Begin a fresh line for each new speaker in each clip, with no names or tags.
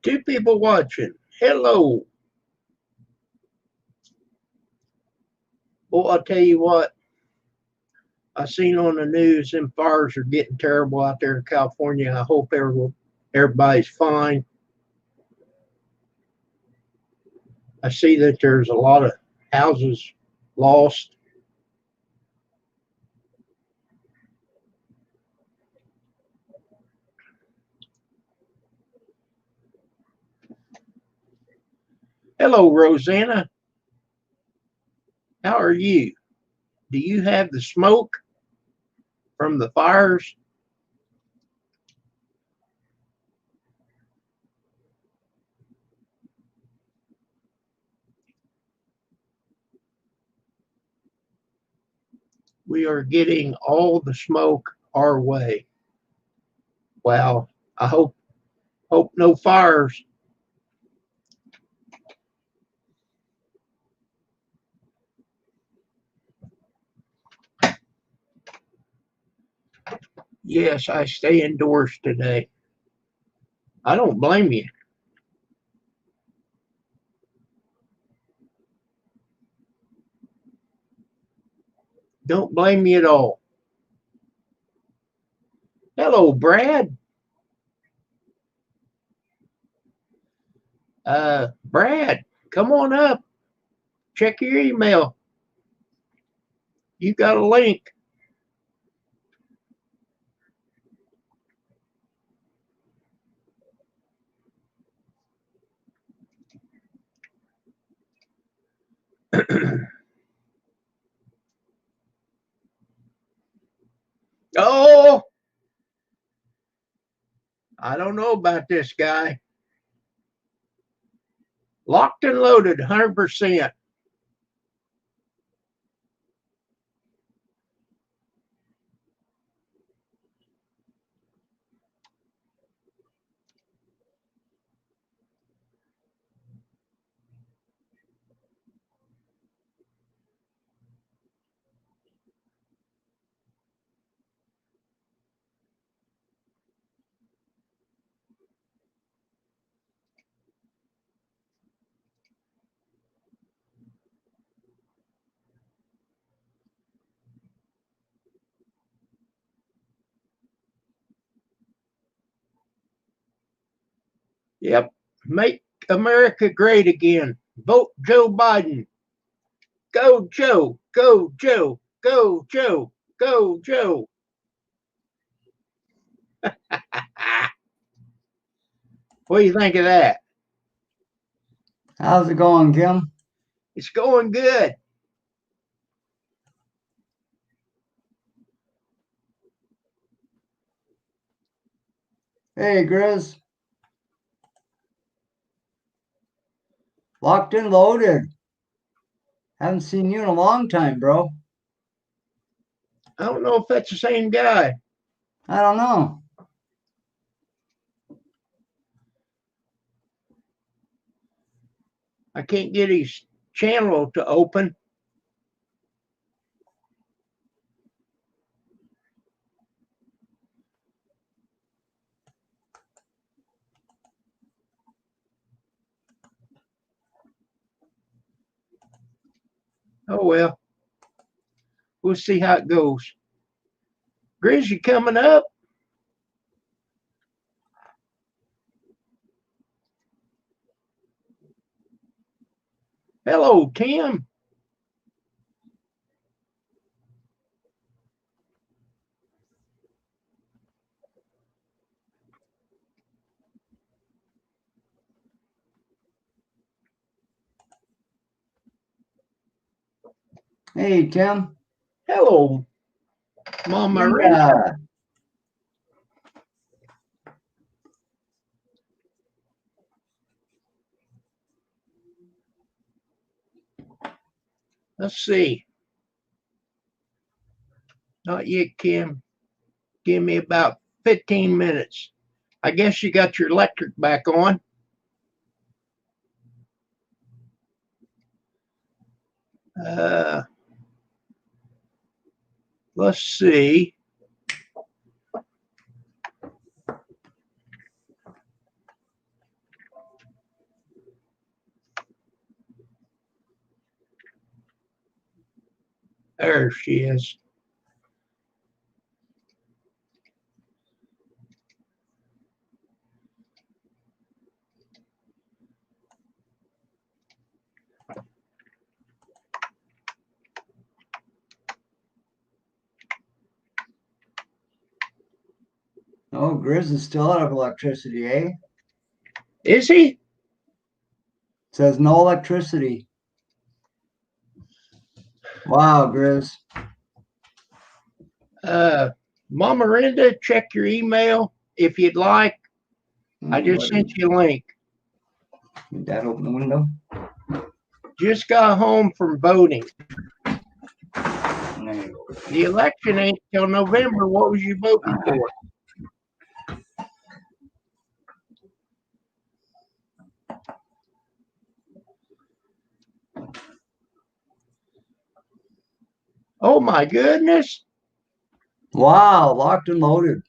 Two people watching. Hello. Well, I'll tell you what. I seen on the news them fires are getting terrible out there in California. I hope everybody's fine. I see that there's a lot of houses lost. Hello, Rosanna. How are you? Do you have the smoke from the fires? We are getting all the smoke our way. Wow. I hope no fires. Yes, I stay indoors today. I don't blame you. Don't blame me at all. Hello, Brad. Brad, come on up. Check your email. You got a link. Oh, I don't know about this guy. Locked and loaded, 100%. Yep. Make America great again. Vote Joe Biden. Go, Joe. Go, Joe. Go, Joe. Go, Joe. What do you think of that?
How's it going, Kim?
It's going good.
Hey, Grizz. Locked and loaded. Haven't seen you in a long time, bro.
I don't know if that's the same guy.
I don't know.
I can't get his channel to open. Oh well, we'll see how it goes. Grizz, you coming up? Hello, Tim.
Hey, Tim.
Hello, Mama Rachel.
Linda.
Let's see. Not yet, Kim. Give me about 15 minutes. I guess you got your electric back on. Uh, let's see. There she is.
Oh, Grizz is still out of electricity, eh?
Is he?
Says no electricity. Wow, Grizz.
Mama Rinda, check your email if you'd like. I just sent you a link.
Did that open the window?
Just got home from voting.
There you go.
The election ain't till November. What was you voting for? Oh my goodness.
Wow, locked and loaded.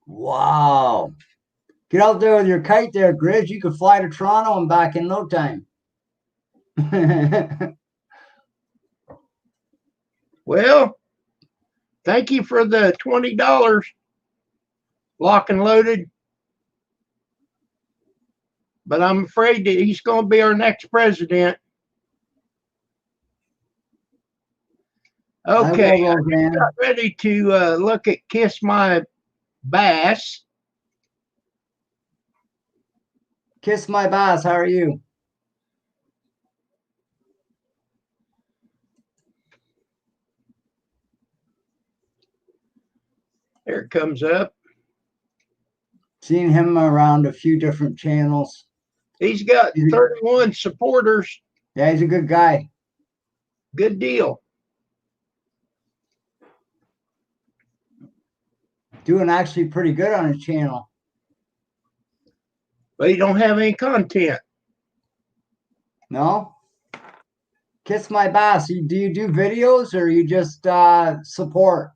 Wow. Get out there with your kite there, Grizz. You could fly to Toronto and back in no time.
Well, thank you for the $20. Lock and loaded. But I'm afraid that he's going to be our next president. Okay, I got ready to look at Kiss My Bass.
Kiss My Bass, how are you?
There it comes up.
Seen him around a few different channels.
He's got 31 supporters.
Yeah, he's a good guy.
Good deal.
Doing actually pretty good on his channel.
But he don't have any content.
No? Kiss My Bass, do you do videos or you just support?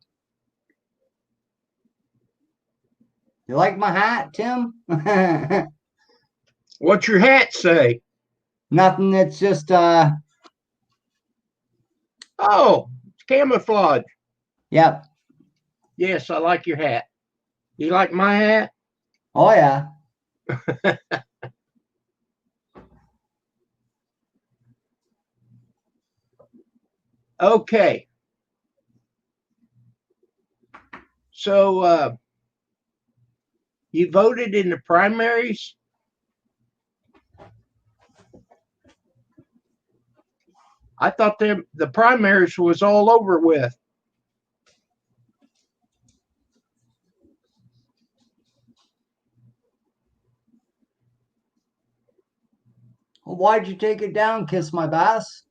You like my hat, Tim?
What's your hat say?
Nothing, it's just
oh, it's camouflage.
Yep.
Yes, I like your hat. You like my hat?
Oh yeah.
Okay. So you voted in the primaries? I thought the primaries was all over with.
Well, why'd you take it down, Kiss My Bass?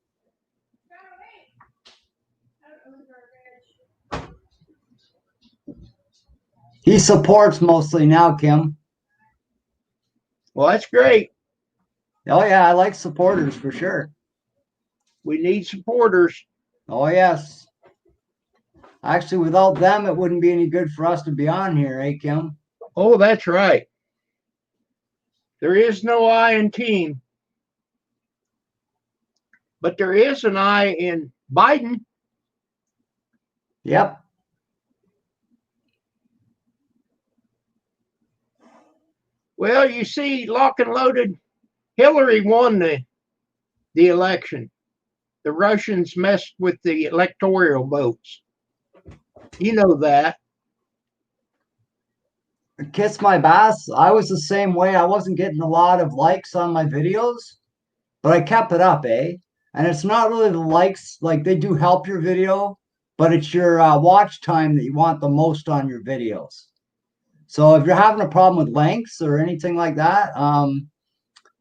He supports mostly now, Kim.
Well, that's great.
Oh yeah, I like supporters for sure.
We need supporters.
Oh yes. Actually, without them, it wouldn't be any good for us to be on here, eh, Kim?
Oh, that's right. There is no I in team. But there is an I in Biden.
Yep.
Well, you see, lock and loaded, Hillary won the election. The Russians messed with the electoral votes. You know that.
Kiss My Bass, I was the same way. I wasn't getting a lot of likes on my videos, but I kept it up, eh? And it's not really the likes, like they do help your video, but it's your watch time that you want the most on your videos. So if you're having a problem with lengths or anything like that,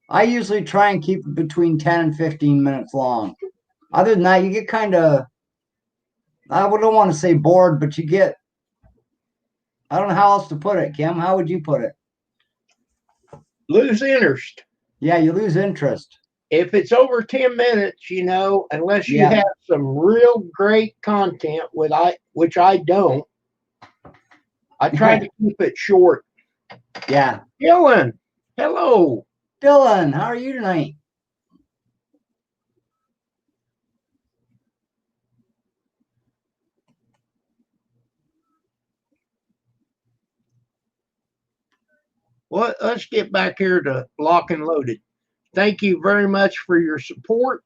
I usually try and keep it between 10 and 15 minutes long. Other than that, you get kind of, I don't want to say bored, but you get, I don't know how else to put it, Kim. How would you put it?
Lose interest.
Yeah, you lose interest.
If it's over 10 minutes, unless you have some real great content, which I don't, I try to keep it short.
Yeah.
Dylan, Hello.
Dylan, how are you tonight?
Well, let's get back here to Lock and Loaded. Thank you very much for your support.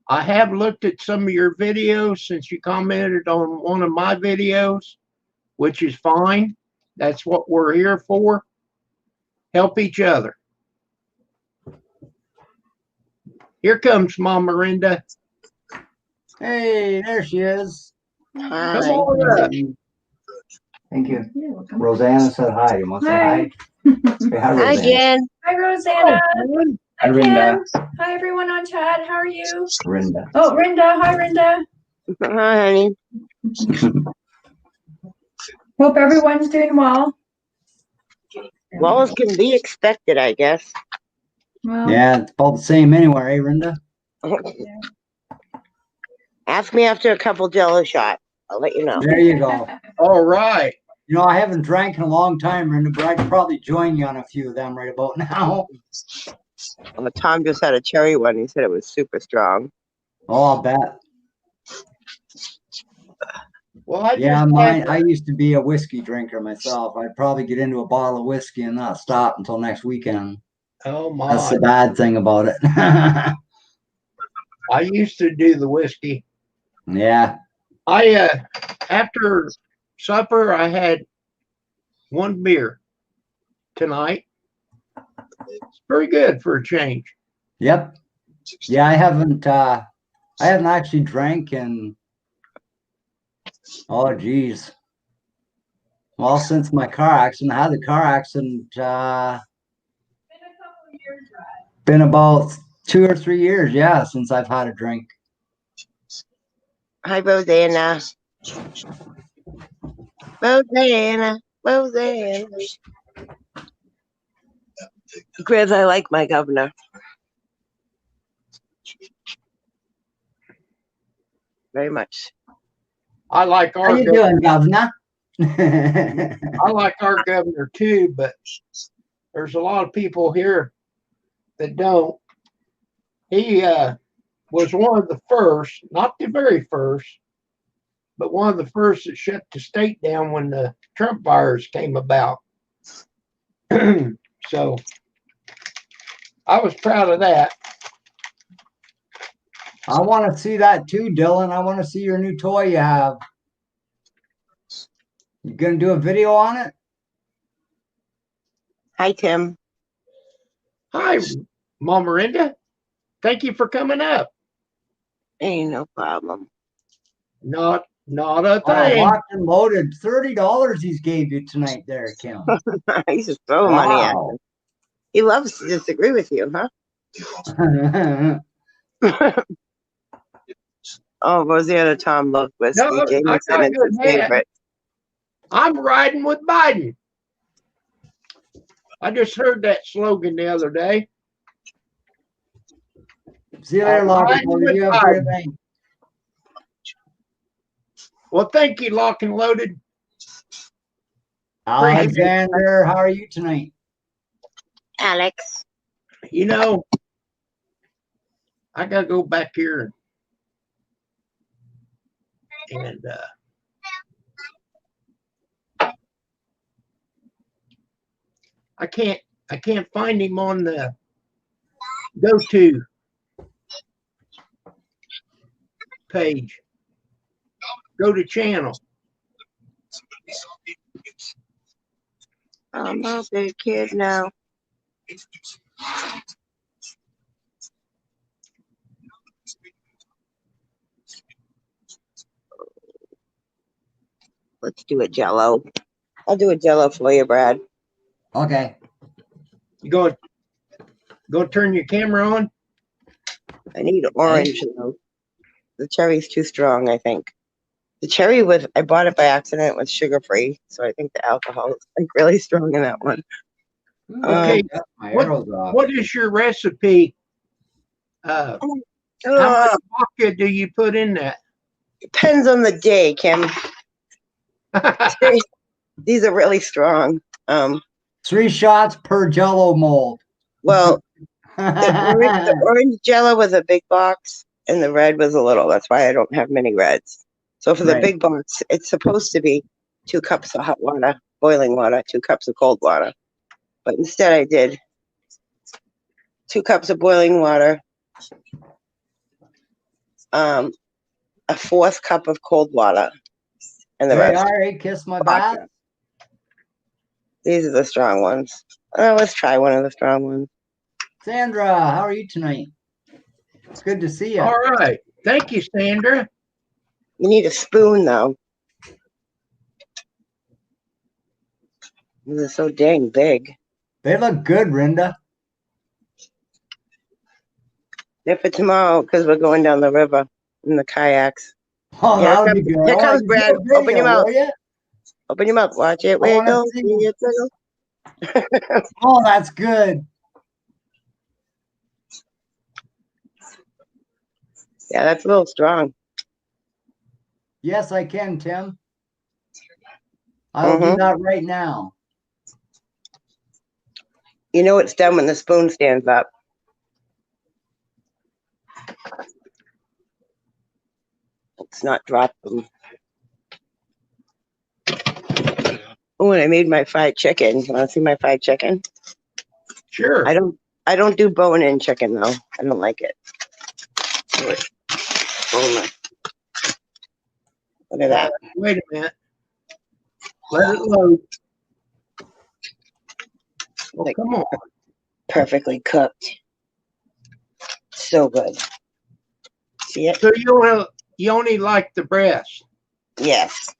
I have looked at some of your videos since you commented on one of my videos, which is fine. That's what we're here for. Help each other. Here comes Mama Miranda.
Hey, there she is.
Come
Hi.
on up.
Thank you.
You're welcome.
Rosanna said hi. You want to say
Hi.
hi? Say hi,
Hi,
Rosanna.
Jen. Hi, Rosanna.
Oh,
Hi,
Hi,
Rinda.
Kim. Hi, everyone on chat. How are you?
Rinda.
Oh, Rinda. Hi, Rinda.
Hi, honey.
Hope everyone's doing well.
Well, as can be expected, I guess.
Well,
Yeah, it's about the same anywhere, eh, Rinda?
Ask me after a couple Jello shots. I'll let you know.
There you go.
all right.
You know, I haven't drank in a long time, Rinda, but I could probably join you on a few of them right about now.
Tom just had a cherry one. He said it was super strong.
Oh, I'll bet.
Well, I
Yeah,
just
mine.
had,
I used to be a whiskey drinker myself. I'd probably get into a bottle of whiskey and not stop until next weekend.
oh
That's
my.
the bad thing about it.
I used to do the whiskey.
Yeah.
After supper, I had one beer tonight. It's pretty good for a change.
Yep. Yeah, I haven't actually drank in, oh geez. Well, since my car accident, I had the car accident, been about 2 or 3 years, yeah, since I've had a drink.
Hi, Rosanna. Rosanna. Rosanna. Grizz, I like my governor. Very much.
I like
How
our
you
governor.
doing, Governor?
I like our governor too, but there's a lot of people here that don't. He was one of the first, not the very first, but one of the first that shut the state down when the Trump virus came about. So I was proud of that.
I want to see that too, Dylan. I want to see your new toy you have. You gonna do a video on it?
Hi, Tim.
Hi, Mama Miranda. Thank you for coming up.
Ain't no problem.
Not a
Oh,
thing.
locked and loaded. $30 he's gave you tonight there, Kim.
He's just throwing money at
Wow.
you. He loves to disagree with you, huh? Oh, Rosanna, Tom loved whiskey.
No, I
Jameson
got
is
good
his
head.
favorite.
I'm riding with Biden. I just heard that slogan the other day.
See you later,
I'm
locked and
riding
loaded.
with
You have a
Biden.
great night.
Well, thank you, Lock and Loaded.
Alexander, how are you tonight?
Alex.
You know, I gotta go back here and I can't find him on the go-to page. Go to channel.
I'm a big kid now. Let's do a Jello. I'll do a Jello for you, Brad.
Okay.
You go turn your camera on.
I need orange though. The cherry's too strong, I think. The cherry I bought it by accident with sugar free, so I think the alcohol is like really strong in that one.
Okay,
My arrow's off.
what is your recipe? How much vodka do you put in that?
Depends on the day, Kim. These are really strong.
3 shots per Jello mold.
Well, the orange Jello was a big box, and the red was a little. That's why I don't have many reds. So for the
Right.
big box, it's supposed to be 2 cups of hot water, boiling water, 2 cups of cold water. But instead, I did 2 cups of boiling water, a 1/4 cup of cold water, and the
Hey,
rest.
all right, kiss my bath.
Vodka. These are the strong ones. Let's try one of the strong ones.
Sandra, how are you tonight? It's good to see you.
All right. Thank you, Sandra.
You need a spoon, though. These are so dang big.
They look good, Rinda.
They're for tomorrow because we're going down the river in the kayaks.
Oh,
Here
that would
comes-
be good.
here
Oh,
comes
you
Brad.
do a video,
Open your mouth.
will ya?
Open your mouth. Watch it.
I wanna
Wiggle.
see.
See it wiggle.
Oh, that's good.
Yeah, that's a little strong.
Yes, I can, Tim. I'll do
Mhm.
that right now.
You know it's done when the spoon stands up. Let's not drop them. Oh, and I made my fried chicken. You want to see my fried chicken?
Sure.
I don't do bone-in chicken though. I don't like it. Wait. Boneless. Look at that.
Wait a minute. Let it load. Oh,
Like-
come on.
Perfectly cooked. So good. See it?
So you only like the breast.
Yes.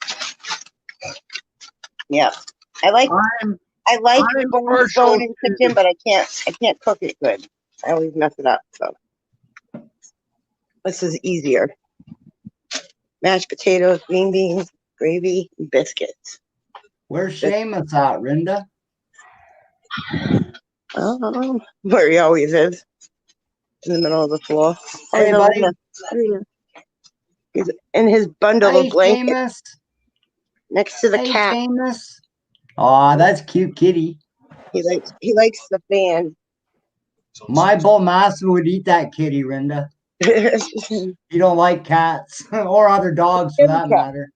Yeah. I like
I'm
bone
partial
bone in
to-
chicken, but I can't cook it good. I always mess it up. So this is easier. Mashed potatoes, green beans, gravy, and biscuits.
Where's Seamus at, Rinda?
Oh, where he always is. In the middle of the floor. Oh,
Hey,
he's over
buddy.
here. Over here. He's in his bundle
Hey,
of blankets
Seamus.
next to the
Hey,
cat.
Seamus. Aw, that's cute kitty.
He likes the fan.
My bull master would eat that kitty, Rinda. You don't like cats or other dogs for that matter.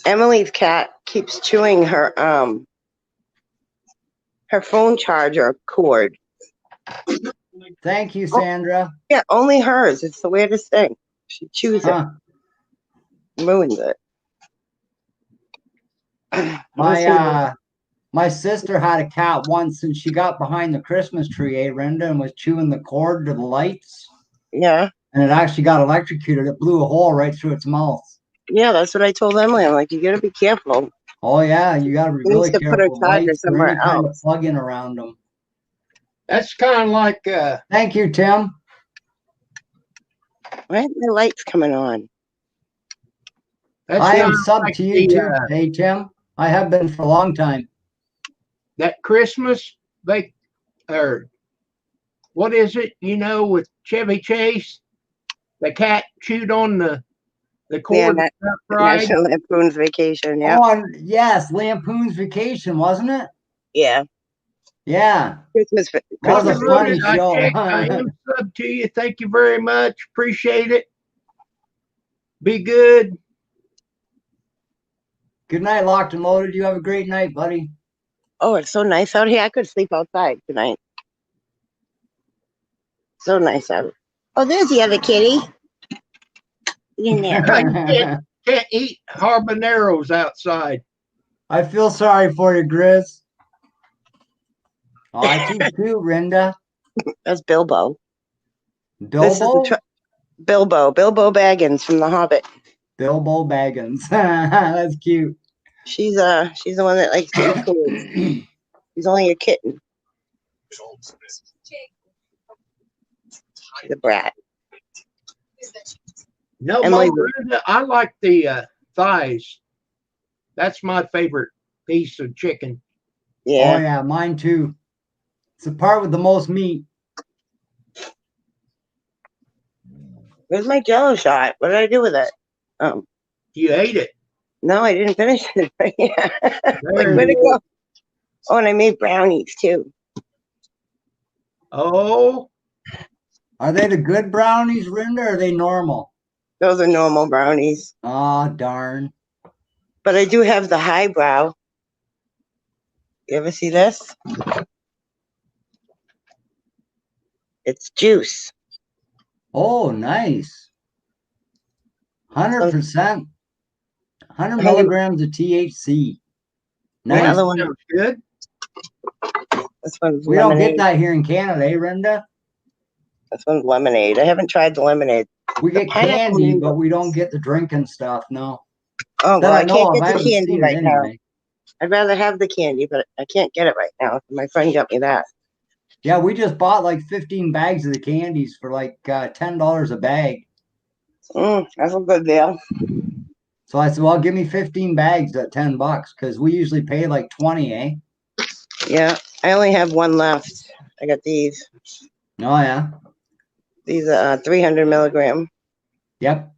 Emily's cat keeps chewing her phone charger cord.
Thank you, Sandra.
Yeah, only hers. It's the weirdest thing. She chews
Huh.
it, ruins it.
My sister had a cat once and she got behind the Christmas tree, Rinda, and was chewing the cord to the lights.
Yeah,
And it actually got electrocuted. It blew a hole right through its mouth.
yeah, that's what I told Emily. I'm like, you gotta be careful.
Oh yeah, you gotta be
Needs
really
to put her
careful.
charger
Lights or
somewhere
any kind of
else.
plug-in around them.
That's kind of like
Thank you, Tim.
Why aren't my lights coming on?
that's
I am
kinda
sub
like
to you
the,
too. Hey, Tim. I have been for a long time.
that Christmas or what is it? With Chevy Chase, the cat chewed on the cord.
that-
that fried.
National Lampoon's Vacation. Yeah,
Oh, yes, Lampoon's Vacation, wasn't it?
yeah.
Yeah.
Christmas.
That was a
Christmas
funny
movies.
I
show.
checked. I am sub to you. Thank you very much. Appreciate it. Be good.
Good night, Locked and Loaded. You have a great night, buddy.
Oh, it's so nice out here. I could sleep outside tonight. So nice out. Oh, there's the other kitty. Get in there.
Can't eat habaneros outside.
I feel sorry for you, Grizz. Oh, I keep too, Rinda.
That's Bilbo. This is
Bilbo?
the Bilbo Baggins from The Hobbit.
Bilbo Baggins. That's cute.
She's the one that likes to eat food. She's only a kitten. She's a brat.
No,
Emily-
Miranda, I like the thighs. That's my favorite piece of chicken.
Oh,
Yeah.
yeah, mine too. It's the part with the most meat.
Where's my Jello shot? What did I do with it?
You ate it.
No, I didn't finish it. Yeah. Like,
There
where'd
it
it go? Oh, and I made brownies too.
Oh,
Are they the good brownies, Rinda, or are they normal?
Those are normal brownies.
Oh, darn.
But I do have the highbrow. You ever see this? It's juice.
Oh, nice. 100%. 100
Hey.
milligrams of THC.
The
Nice.
other one,
sounds good.
this one's
We don't
lemonade.
get that here in Canada, eh, Rinda?
This one's lemonade. I haven't tried the lemonade.
We get
pineapple
candy,
mango.
but we don't get the drinking stuff, no.
Oh,
That
well,
I
I
know
can't
of.
get
I
the
haven't
candy
seen
right
it
now.
anyway.
I'd rather have the candy, but I can't get it right now. My friend got me that.
Yeah, we just bought like 15 bags of the candies for like $10 a bag.
That's a good deal.
So I said, well, give me 15 bags at $10 because we usually pay like 20, eh?
Yeah, I only have one left. I got these.
Oh, yeah.
These are 300 milligram.
Yep.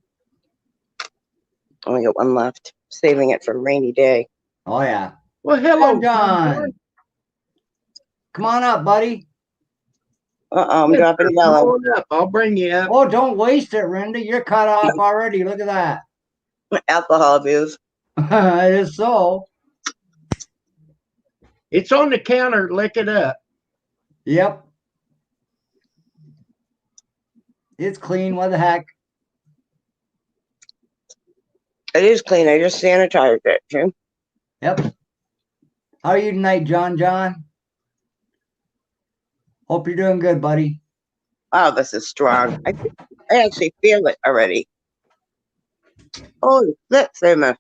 Only got one left. Saving it for a rainy day.
Oh, yeah.
Well, hello,
John. Come on up, buddy.
I'm
Yes,
dropping
sir.
yellow.
Come on up. I'll bring you up.
Oh, don't waste it, Rinda. You're cut off already. Look at that.
Alcohol abuse.
It is so.
It's on the counter. Lick it up.
Yep. It's clean. What the heck?
It is clean. I just sanitized it. Too.
Yep. How are you tonight, John? Hope you're doing good, buddy.
Oh, this is strong. I actually feel it already. Oh, that's simmer.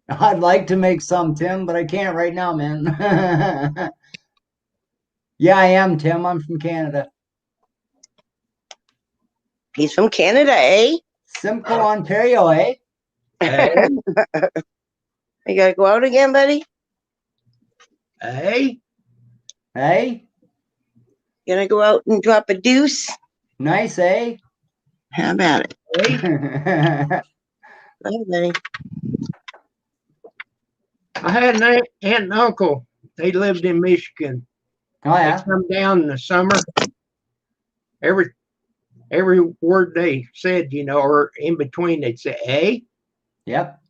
I'd like to make some, Tim, but I can't right now, man. Yeah, I am, Tim. I'm from Canada.
He's from Canada, eh?
Simcoe, Ontario, eh?
Hey,
You gotta go out again, buddy?
hey,
Hey?
You gonna go out and drop a deuce?
Nice, eh?
How about it?
hey.
Bye, buddy.
I had an aunt and uncle. They lived in Michigan.
Oh,
They
yeah?
come down in the summer. Every word they said, or in between, they'd say, "Hey."
Yep.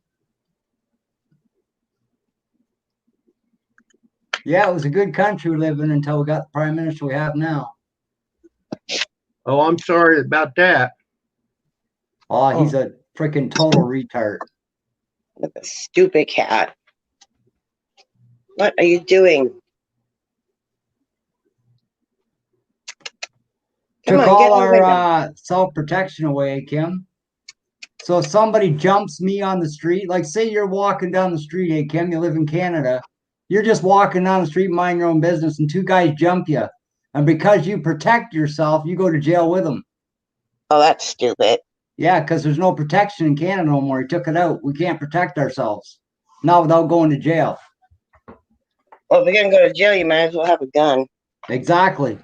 Yeah, it was a good country we lived in until we got the prime minister we have now.
Oh, I'm sorry about that.
Oh, he's a freaking total retard.
Look at the stupid cat. What are you doing? Come
Took
on, get
all
in the window.
our self-protection away, Kim. So if somebody jumps me on the street, like say you're walking down the street, hey, Kim, you live in Canada. You're just walking down the street, mind your own business, and two guys jump you. And because you protect yourself, you go to jail with them.
Oh, that's stupid.
Yeah, because there's no protection in Canada no more. He took it out. We can't protect ourselves. Not without going to jail.
Well, if you're gonna go to jail, you might as well have a gun.
Exactly.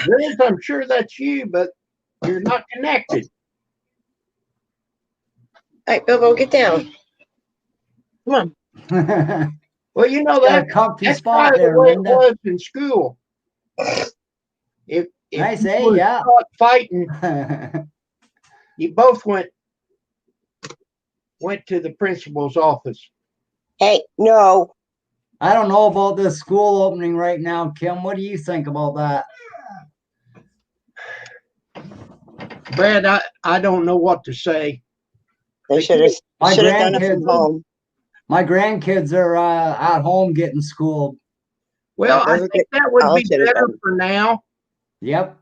Liz, I'm sure that's you, but you're not connected.
All right, Bilbo, get down. Come on.
Well,
Got a comfy
that's
spot
probably
there,
the way it
Linda.
was in school. If
Nice,
you
eh?
were
Yeah.
caught fighting, you both went to the principal's office.
Hey, no.
I don't know about this school opening right now, Kim. What do you think about that?
Brad, I don't know what to say.
They should have
My
done it from
grandkids-
home.
My grandkids are at home getting schooled.
Well, I
Those are
think that would
all
be
should have
better
done.
for now.
Yep.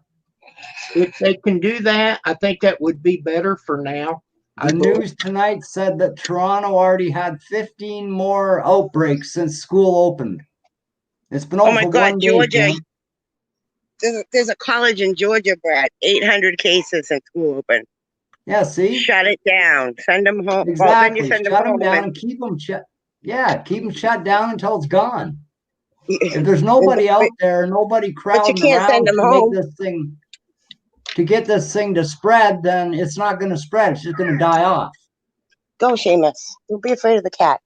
If they can do that, I think that would be better for now.
The news tonight said that Toronto already had 15 more outbreaks since school opened. It's been
Oh
open
my
for
God,
1 day,
Georgia.
Kim.
There's a college in Georgia, Brad. 800 cases in school open.
Yeah, see?
Shut it down. Send them home. Well, then you
Exactly.
send
Shut
them
them
home.
down
and-
and keep them shut. Yeah, keep them shut down until it's gone. If
But
there's nobody out there, nobody crowding
can't
around
send them
to
home.
make this thing, to get this thing to spread, then it's not going to spread. It's just going to die off.
Go, Seamus. Don't be afraid of the cat.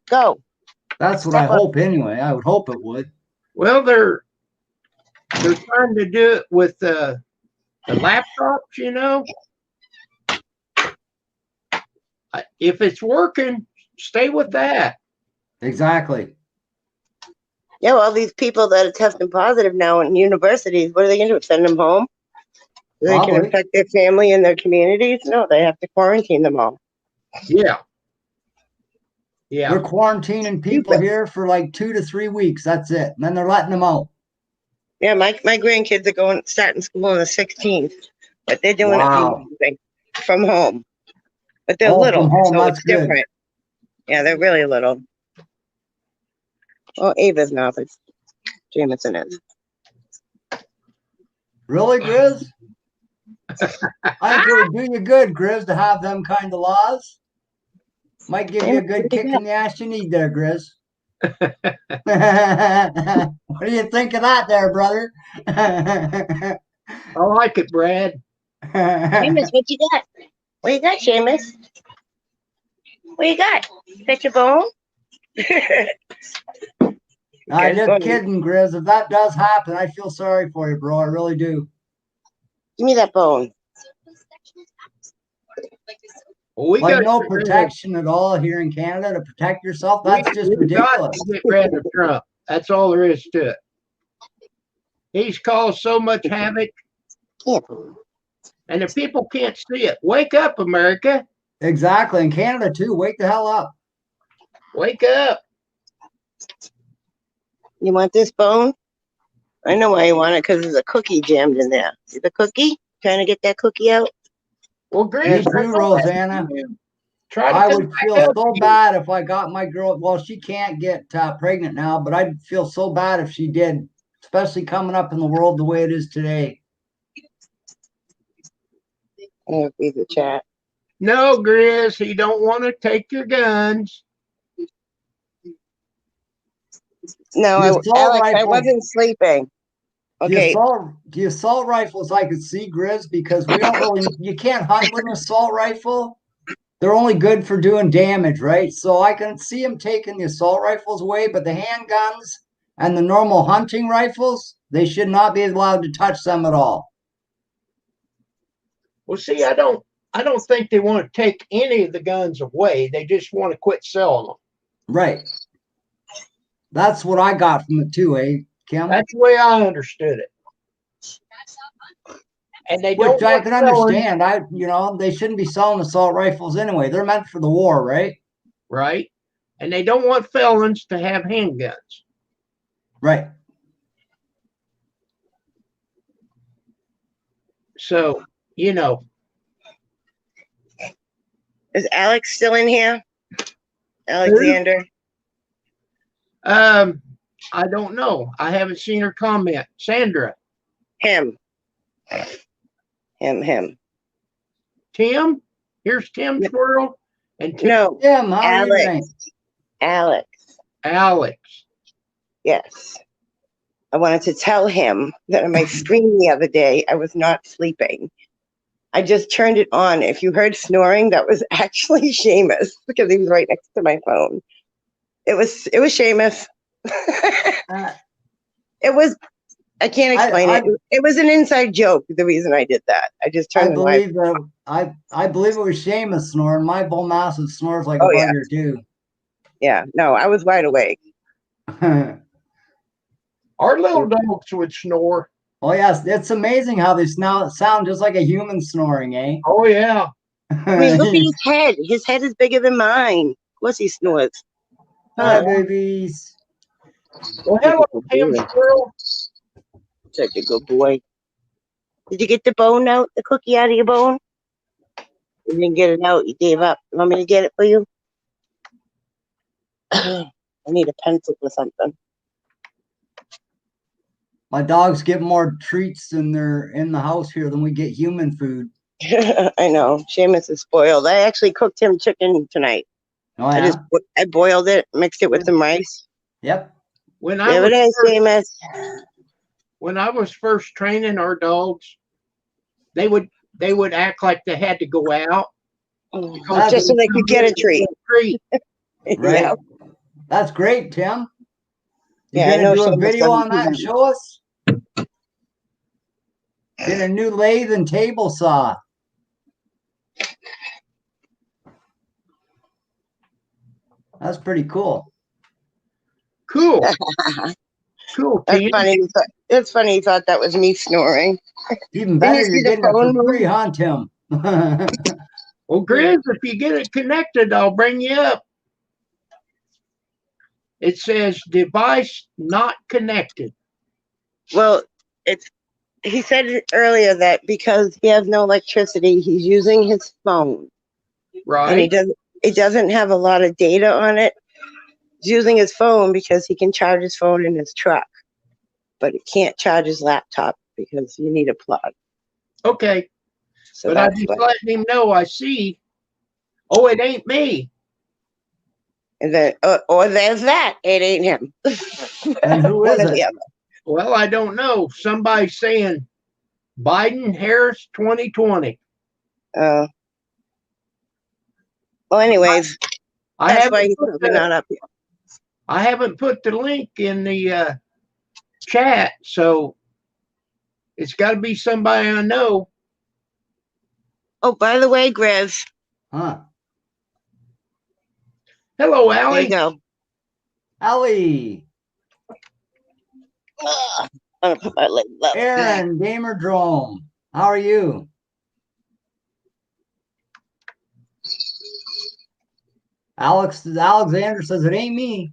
Go.
That's what I
Step up.
hope anyway. I would hope it would.
Well, they're trying to do it with the laptops, you know. If it's working, stay with that.
Exactly.
Yeah, well, these people that are testing positive now in universities, what are they going to do? Send them home? So they can
Probably.
infect their family and their communities? No, they have to quarantine them all.
Yeah. Yeah.
They're quarantining people here for like 2 to 3 weeks. That's it. And then they're letting them out.
Yeah, my grandkids are starting school on the 16th, but they're doing
Wow.
it from home. But they're
Oh,
little,
from home,
so
that's
it's
good.
different. Yeah, they're really little. Well, Ava's not, but Jameson is.
Really, Grizz? I think it would do you good, Grizz, to have them kind of laws. Might give you a good kick in the ass you need there, Grizz. What do you think of that there, brother?
I like it, Brad.
Seamus, what you got? What you got, Seamus? What you got? Fetch a bone?
I'm
Okay,
just
funny.
kidding, Grizz. If that does happen, I feel sorry for you, bro. I really do.
Give me that bone.
Well, we
Like
got
no protection at all here in Canada to protect yourself. That's just
we got
ridiculous.
to get rid of Trump. That's all there is to it. He's caused so much havoc,
Yeah.
and the people can't see it. Wake up, America.
Exactly. In Canada too. Wake the hell up.
Wake up.
You want this bone? I know why you want it, because there's a cookie jammed in there. See the cookie? Trying to get that cookie out?
Well,
Me
Grizz,
too, Rosanna.
try to
I
come
would
back
feel
up
so
here.
bad if I got my girl. Well, she can't get pregnant now, but I'd feel so bad if she did, especially coming up in the world the way it is today.
I'm going to read the chat.
No, Grizz, he don't want to take your guns.
No,
The assault
Alex, I
rifle-
wasn't sleeping. Okay.
The assault rifles I could see, Grizz, because we don't really, you can't hunt with an assault rifle. They're only good for doing damage, right? So I can see them taking the assault rifles away, but the handguns and the normal hunting rifles, they should not be allowed to touch them at all.
Well, see, I don't think they want to take any of the guns away. They just want to quit selling them.
Right. That's what I got from it too, Kim?
That's the way I understood it. And they don't
Which I
want
can
felons,
understand. They shouldn't be selling assault rifles anyway. They're meant for the war, right?
right? And they don't want felons to have handguns.
Right.
So, you know,
Is Alex still in here? Alexander?
I don't know. I haven't seen her comment. Sandra,
Him.
Tim, here's Tim's world, and Tim,
No,
Tim, how are you
Alex.
doing?
Alex.
Alex.
Yes. I wanted to tell him that on my screen the other day, I was not sleeping. I just turned it on. If you heard snoring, that was actually Seamus because he was right next to my phone. It was Seamus. It was, I can't explain it. It was an inside joke, the reason I did that. I just turned the light.
I believe it was Seamus snoring. My bull massive snores like
Oh,
a
yeah.
bugger too.
Yeah, no, I was wide awake.
Our little dogs would snore.
Oh yes, it's amazing how they now sound just like a human snoring, eh?
Oh, yeah.
I mean, look at his head. His head is bigger than mine. Of course he snores.
Hi, babies.
Well, hello, Tim's world.
Such a good boy. Did you get the bone out, the cookie out of your bone? You didn't get it out. You gave up. You want me to get it for you? I need a pencil for something.
My dogs get more treats than they're in the house here than we get human food.
I know. Seamus is spoiled. I actually cooked him chicken tonight.
Oh yeah.
I boiled it, mixed it with some rice.
Yep.
When
There it is, Seamus.
when I was first training our dogs, they would act like they had to go out, Because
Just so they could get a treat.
treat.
Right.
Yeah.
That's great, Tim. You
Yeah, I
gonna
know
do a
Seamus
video
doesn't
on
do
that and
that.
show us? Get a new lathe and table saw. That's pretty cool.
Cool. Cool,
That's
Tim.
funny. It's funny. He thought that was me snoring.
Even
Didn't
better,
you see
you're
the
getting it
phone
for
move?
free, huh, Tim?
Well, Grizz, if you get it connected, I'll bring you up. It says device not connected.
Well, he said earlier that because he has no electricity, he's using his phone, and
Right?
he doesn't have a lot of data on it. He's using his phone because he can charge his phone in his truck, but he can't charge his laptop because you need a plug.
Okay.
So
But I
that's
just
what.
letting him know I see. Oh, it ain't me.
And then, or there's that. It ain't him.
And who
One
is
or the
it?
other.
Well, I don't know. Somebody's saying Biden Harris 2020.
Well, anyways,
I
that's why
haven't
he's
put
probably
the,
not up yet.
I haven't put the link in the chat, so it's got to be somebody I know.
Oh, by the way, Grizz,
Huh?
Hello,
there you
Allie.
go.
Allie,
I'm gonna put my leg up.
Aaron, Gamer Drome. How are you? Alexander says it ain't me.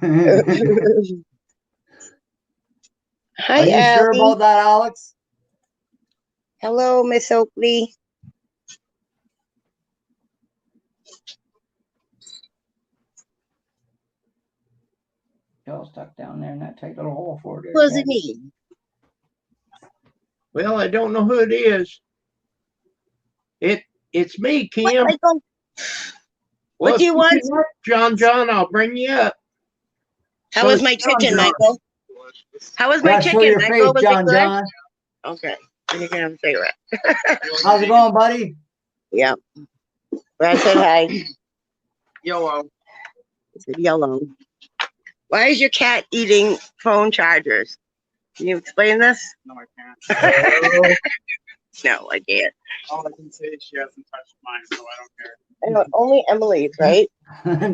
Are
Hi,
you sure
Abby.
about that, Alex?
Hello, Miss Oakley.
Y'all stuck down there in that tight little hole for it.
What does it mean?
Well, I don't know who it is. It's me, Kim.
Michael?
Well,
What do you
if
want?
want, John, I'll bring you up.
How
So
was my
it's John
chicken,
John.
Michael? How was my
Yeah, show
chicken,
your
Michael?
face,
Was
John.
it good?
John.
Okay. You can have a cigarette.
How's it going, buddy?
Yeah. Brad said hi.
Yellow.
He said yellow. Why is your cat eating phone chargers? Can you explain this?
No, I can't.
No, I can't.
All I can say is she hasn't touched mine, so I don't care.
I know, only Emily's, right?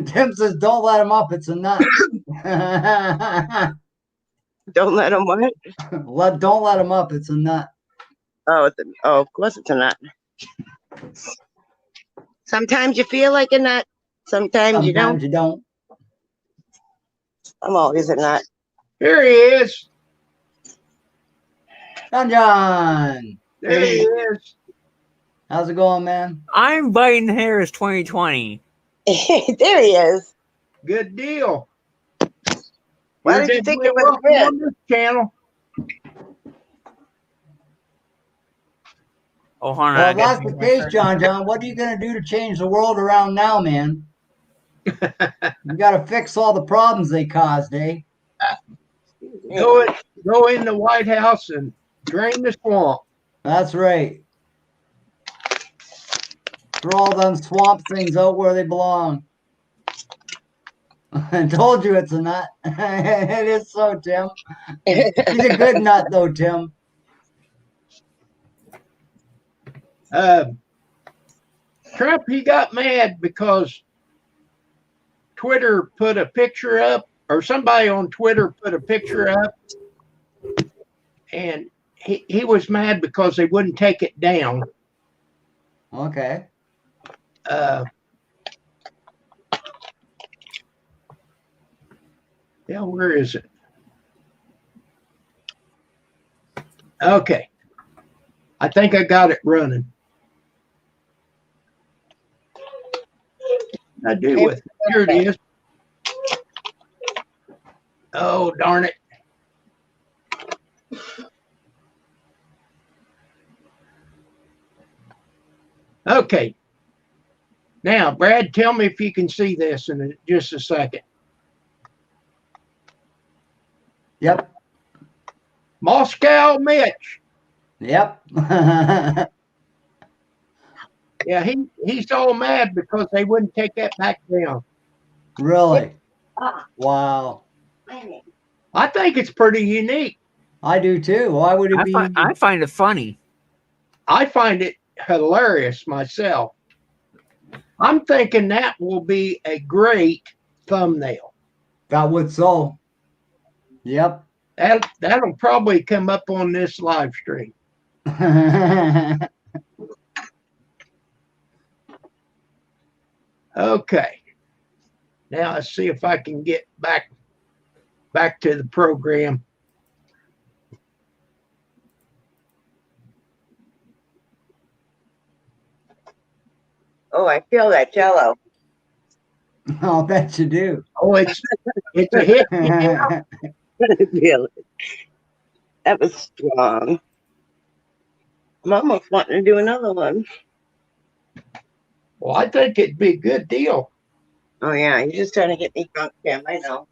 Tim says, "Don't let him up. It's a nut."
Don't let him what?
Don't let him up. It's a nut.
Oh, of course it's a nut. Sometimes you feel like a nut. Sometimes you don't.
Sometimes you don't.
I'm always a nut.
Here he is.
John.
There he is.
How's it going, man?
I'm Biden Harris 2020.
There he is.
Good deal.
Why
You're
did you think
definitely
it was
welcome
Chris?
on this channel.
Oh, hold on.
Well,
I
if
gotta
that's the
change my
case,
shirt.
John, what are you going to do to change the world around now, man? You got to fix all the problems they caused, eh?
Go in the White House and drain the swamp.
That's right. Throw all them swamp things out where they belong. I told you it's a nut. It is so, Tim. He's a good nut, though, Tim.
Trump, he got mad because Twitter put a picture up, or somebody on Twitter put a picture up, and he was mad because they wouldn't take it down.
Okay.
Yeah, where is it? Okay. I think I got it running. I do with it. Here it is. Oh, darn it. Okay. Now, Brad, tell me if you can see this in just a second.
Yep.
Moscow Mitch.
Yep.
Yeah, he's all mad because they wouldn't take that back down.
Really?
Ah,
Wow.
my name.
I think it's pretty unique.
I do too. Why would it be?
I find it funny.
I find it hilarious myself. I'm thinking that will be a great thumbnail.
That would so. Yep.
That'll probably come up on this live stream. Okay. Now let's see if I can get back to the program.
Oh, I feel that jello.
I'll bet you do.
Oh, it's a hit.
I feel it. That was strong. I'm almost wanting to do another one.
Well, I think it'd be a good deal.
Oh yeah, you're just trying to get me drunk, Kim. I know.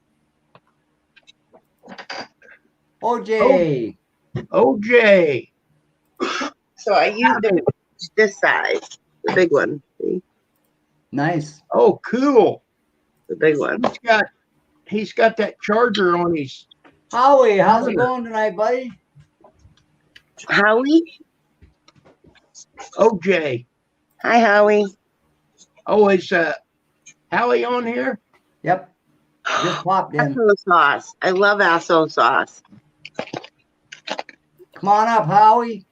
OJ.
OJ.
So I used it this size, the big one. See,
Nice.
Oh, cool.
the big one.
He's got that charger on his.
Howie, how's it going tonight, buddy?
Howie.
OJ.
Hi, Howie.
Oh, is Hallie on here?
Yep. Just popped in.
Asso sauce. I love asso sauce.
Come on up, Howie.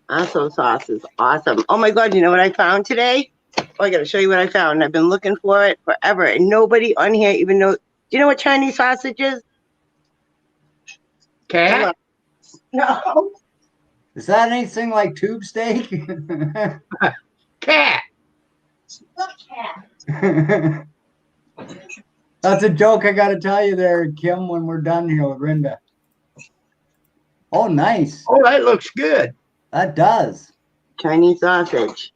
Asso sauce is awesome. Oh my God, you know what I found today? Oh, I gotta show you what I found. I've been looking for it forever, and nobody on here even knows. Do you know what Chinese sausage is?
Cat?
No.
Is that anything like tube steak?
Cat.
That's a joke I got to tell you there, Kim, when we're done here with Rinda. Oh, nice.
Oh, that looks good.
That does.
Chinese sausage.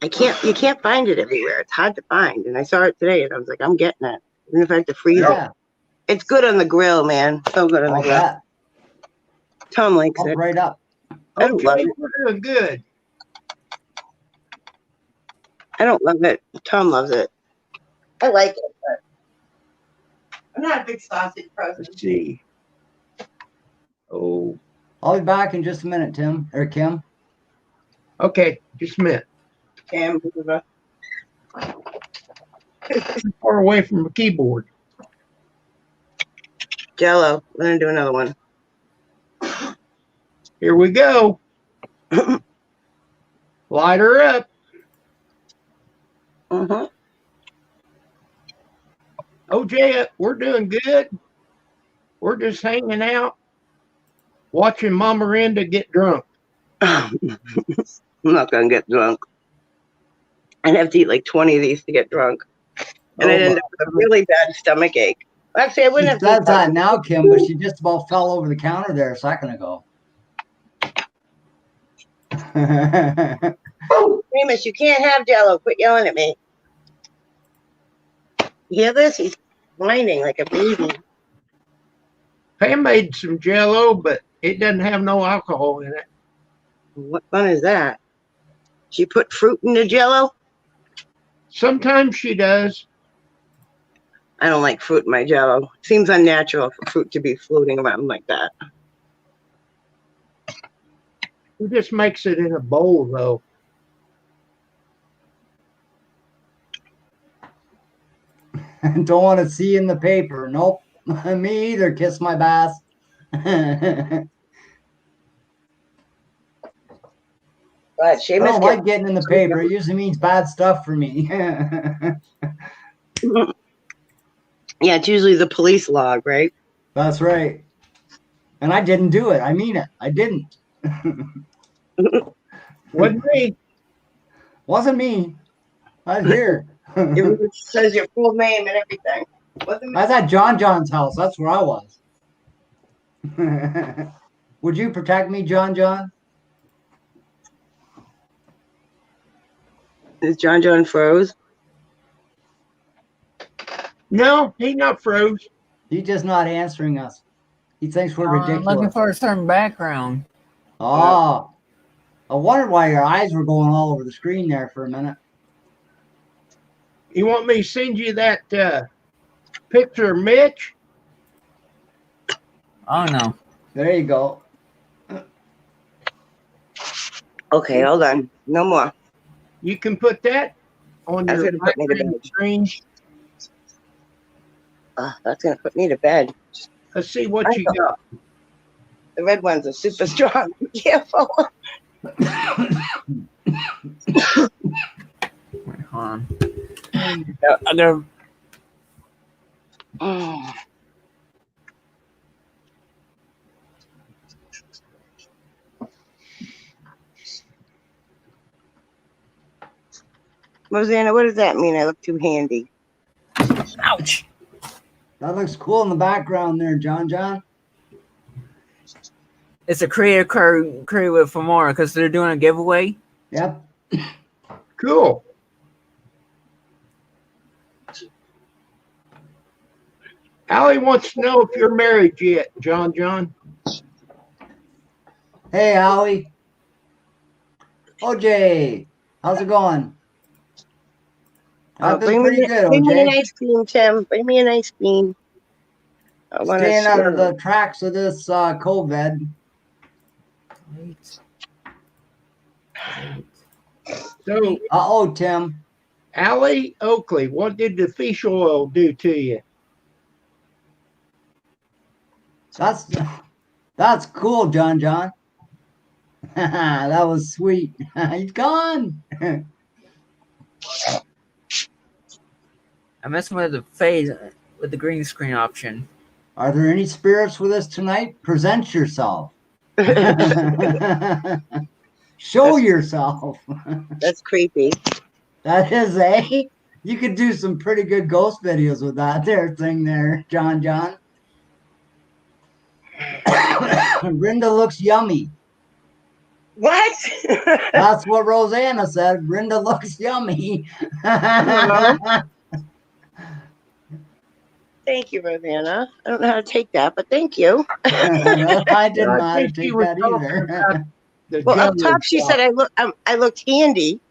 You can't find it everywhere. It's hard to find. And I saw it today and I was like, I'm getting it. Even if I have to freeze
Yeah.
it. It's good on the grill, man. So good on the
All
grill.
that.
Tom likes
Up
it.
right up.
I don't love
OJ,
it.
we're doing good.
I don't love it. Tom loves it. I like it, but I'm not a big sausage person.
Let's see. Oh,
I'll be back in just a minute, Tim or Kim.
okay. Just a minute.
Cam,
Far away from the keyboard.
Jello. We're gonna do another one.
Here we go. Light her up.
Mm-hmm.
OJ, we're doing good. We're just hanging out, watching Mama Rinda get drunk.
I'm not gonna get drunk. I'd have to eat like 20 of these to get drunk, and I'd end up with a really bad stomach ache. Actually, I
She
wouldn't have
does
to.
that now, Kim, but she just about fell over the counter there a second ago.
Remus, you can't have Jello. Quit yelling at me. You hear this? He's whining like a baby.
Pam made some Jello, but it doesn't have no alcohol in it.
What fun is that? She put fruit in the Jello?
Sometimes she does.
I don't like fruit in my Jello. Seems unnatural for fruit to be floating around like that.
She just makes it in a bowl, though.
Don't want to see in the paper. Nope. Me either. Kiss my bass.
But
I
Seamus
don't like getting in the paper. It usually means bad stuff for me.
Yeah, it's usually the police log, right?
That's right. And I didn't do it. I mean it. I didn't.
Wasn't me.
Wasn't me. I was here.
It says your full name and everything. Wasn't
I was at John's house. That's where I was. Would you protect me, John?
Is John froze?
No, he's not froze.
He's just not answering us. He thinks we're
I'm looking
ridiculous.
for a certain background.
Oh, I wondered why your eyes were going all over the screen there for a minute.
You want me to send you that picture of Mitch?
Oh no.
There you go.
Okay, hold on. No more.
You can put that on
That's
your
gonna put me to
background
bed.
screen.
That's gonna put me to bed.
Let's see what you got.
The red ones are super strong. Be careful.
Wait, hold on. I gotta.
Mm. Rosanna, what does that mean? I look too handy.
Ouch.
That looks cool in the background there, John.
It's a creator card with for more because they're doing a giveaway.
Yep.
Cool. Allie wants to know if you're married yet, John.
Hey, Howie. OJ, how's it going? I've been
Bring
pretty
me,
good,
bring me an
OJ.
ice cream, Tim. Bring me an ice cream. I want
Staying out of
to.
the tracks of this COVID.
Wait.
So,
Uh-oh, Tim.
Allie Oakley, what did the fish oil do to you?
That's cool, John. That was sweet. He's gone.
I'm messing with the phase with the green screen option.
Are there any spirits with us tonight? Present yourself. Show yourself.
That's creepy.
That is you could do some pretty good ghost videos with that thing there, John. Rinda looks yummy.
What?
That's what Rosanna said. Rinda looks yummy.
Thank you, Rosanna. I don't know how to take that, but thank you.
I didn't know how to
think she
take
was
that
talking
either.
about the
Well, up
juggling
top she
stuff.
said I looked handy,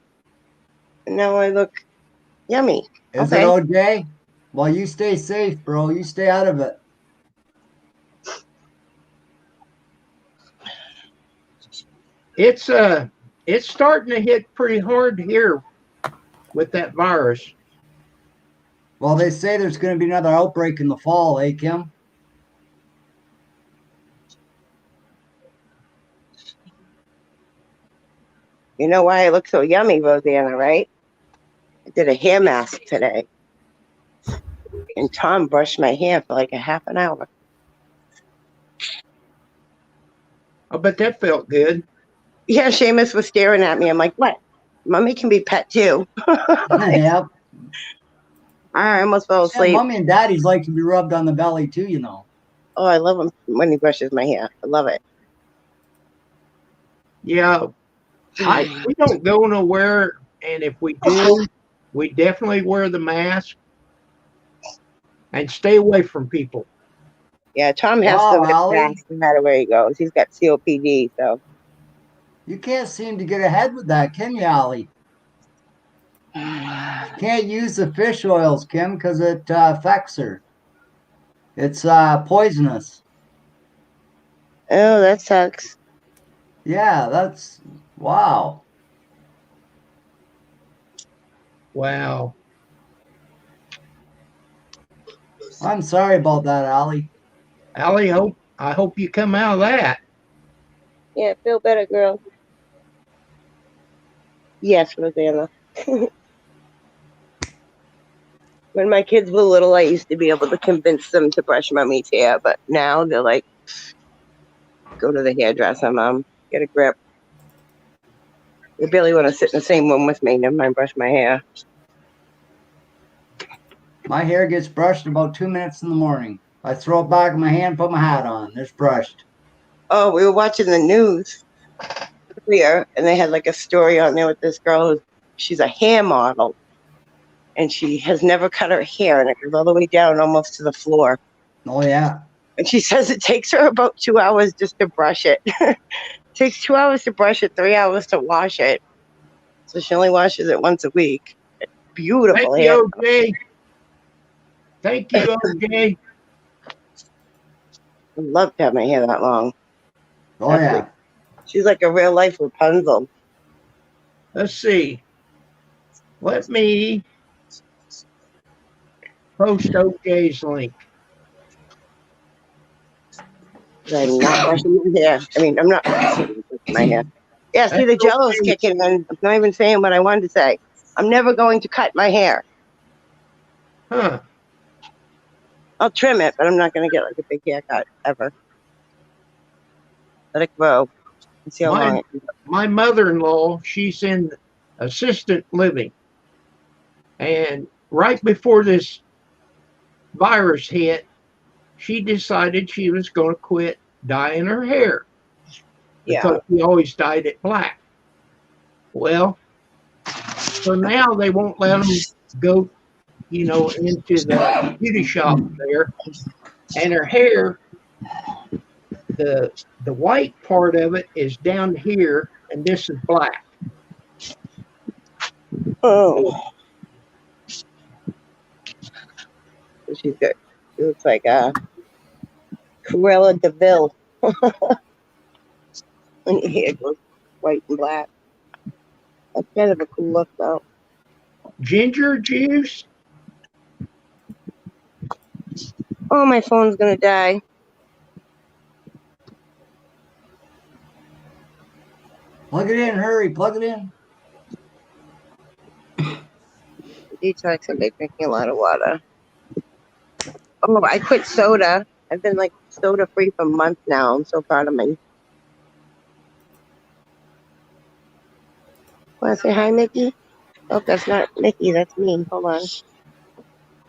and now I look yummy.
Is
Okay.
it OJ? Well, you stay safe, bro. You stay out of it.
It's starting to hit pretty hard here with that virus.
Well, they say there's going to be another outbreak in the fall, Kim?
You know why I look so yummy, Rosanna, right? I did a hair mask today. And Tom brushed my hair for like a half an hour.
I bet that felt good.
Yeah, Seamus was staring at me. I'm like, what? Mommy can be pet too.
Yep.
I almost fell
Yeah,
asleep.
mommy and daddies like to be rubbed on the belly too, you know.
Oh, I love him when he brushes my hair. I love it.
Yeah, we don't go nowhere, and if we do, we definitely wear the mask and stay away from people.
Yeah, Tom has
Wow,
to wear
Ollie.
masks no matter where he goes. He's got COPD, so.
You can't seem to get ahead with that, can you, Ollie? Can't use the fish oils, Kim, because it affects her. It's poisonous.
Oh, that sucks.
Yeah, that's wow.
Wow.
I'm sorry about that, Ollie.
Allie, I hope you come out of that.
Yeah, feel better, girl. Yes, Rosanna. When my kids were little, I used to be able to convince them to brush mommy's hair, but now they're like, go to the hairdresser, Mom. Get a grip. They barely want to sit in the same room with me. Never mind brush my hair.
My hair gets brushed in about 2 minutes in the morning. I throw it back in my hand, put my hat on. It's brushed.
Oh, we were watching the news earlier, and they had like a story on there with this girl she's a hair model, and she has never cut her hair, and it goes all the way down almost to the floor.
Oh, yeah.
And she says it takes her about 2 hours just to brush it takes 2 hours to brush it, 3 hours to wash it. So she only washes it once a week. Beautiful
Thank
hair.
you, OJ. Thank you, OJ.
I'd love to have my hair that long.
Oh yeah.
She's like a real life Rapunzel.
Let's see. Let me post OJ's link.
I'm not washing my hair. I mean, I'm not washing my hair. Yeah, see, the
That's
jello's
okay.
kicking in. I'm not even saying what I wanted to say. I'm never going to cut my hair.
Huh.
I'll trim it, but I'm not going to get like a big haircut ever. Let it grow and see how
Mine-
long it can go.
My mother-in-law, she's in assisted living. And right before this virus hit, she decided she was going to quit dyeing her hair.
Yeah.
Because she always dyed it black. Well, so now they won't let them go, into the beauty shop there. And her hair, the white part of it is down here, and this is black.
Oh. She's good. She looks like Cruella de Vil. When your hair goes white and black. That's kind of a cool look, though.
Ginger juice.
Oh, my phone's going to die.
Plug it in, hurry, plug it in.
Detox and drinking a lot of water. Oh, I quit soda. I've been like soda free for months now. I'm so proud of me. Want to say hi, Mickey? Oh, that's not Mickey. That's me. Hold on.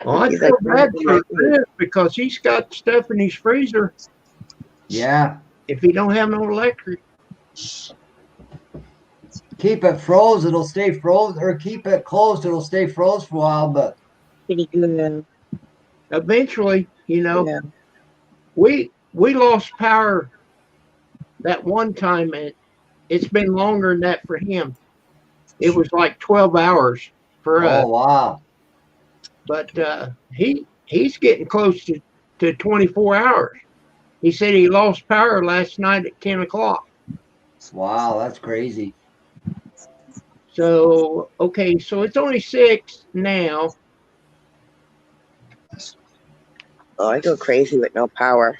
Well, I
He's
feel
like,
bad for Chris because he's got stuff in his freezer.
Yeah.
If he don't have no electric,
Keep it froze, it'll stay froze, or keep it closed, it'll stay froze for a while, but
Pretty good.
eventually,
Yeah.
we lost power that one time, and it's been longer than that for him. It was like 12 hours for us,
oh wow.
but he's getting close to 24 hours. He said he lost power last night at 10 o'clock.
Wow, that's crazy.
So, okay, so it's only 6 now.
Oh, I go crazy with no power.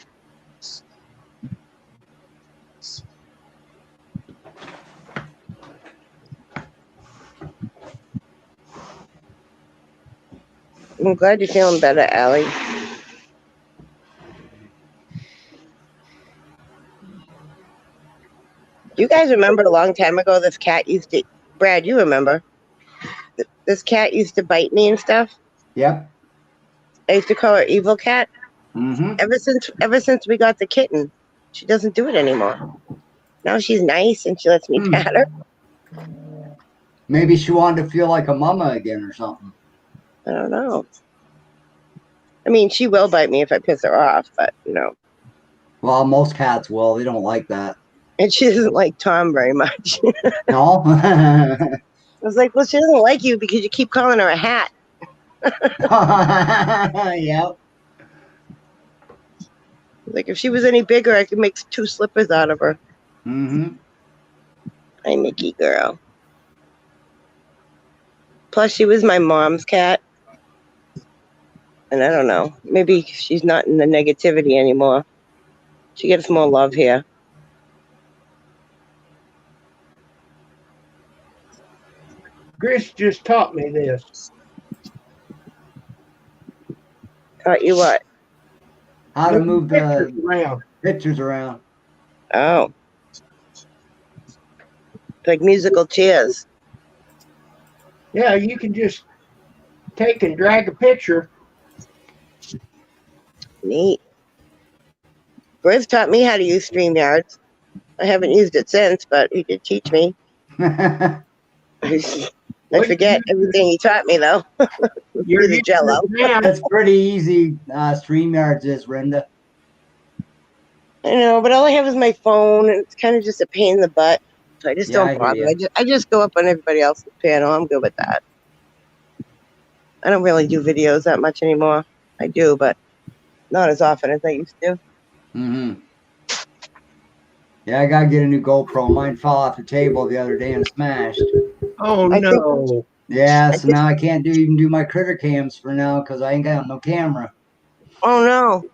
I'm glad you're feeling better, Allie. Do you guys remember a long time ago this cat used to, Brad, you remember? This cat used to bite me and stuff.
Yep.
I used to call her Evil Cat.
Mm-hmm.
Ever since we got the kitten, she doesn't do it anymore. Now she's nice and she lets me pat her.
Maybe she wanted to feel like a mama again or something.
I don't know. I mean, she will bite me if I piss her off, but
Well, most cats will. They don't like that.
and she doesn't like Tom very much.
No?
I was like, well, she doesn't like you because you keep calling her a hat.
Yep.
Like, if she was any bigger, I could make 2 slippers out of her.
Mm-hmm.
Hi, Mickey girl. Plus, she was my mom's cat. And I don't know. Maybe she's not in the negativity anymore. She gets more love here.
Chris just taught me this.
Taught you what?
How to move
Pictures
the
around.
pictures around.
Oh. Like musical chairs.
Yeah, you can just take and drag a picture.
Neat. Bruce taught me how to use StreamYard. I haven't used it since, but he did teach me. I forget everything he taught me, though.
You're
Do the
using
Jello.
it now.
It's pretty easy. StreamYards is, Brenda.
I know, but all I have is my phone, and it's kind of just a pain in the butt. So I just
Yeah, I
don't
hear
bother.
ya.
I just go up on everybody else's panel. I'm good with that. I don't really do videos that much anymore. I do, but not as often as I used to.
Mm-hmm. Yeah, I gotta get a new GoPro. Mine fell off the table the other day and smashed.
Oh
I think
no.
Yeah,
I
so
think.
now I can't even do my critter cams for now because I ain't got no camera.
Oh no!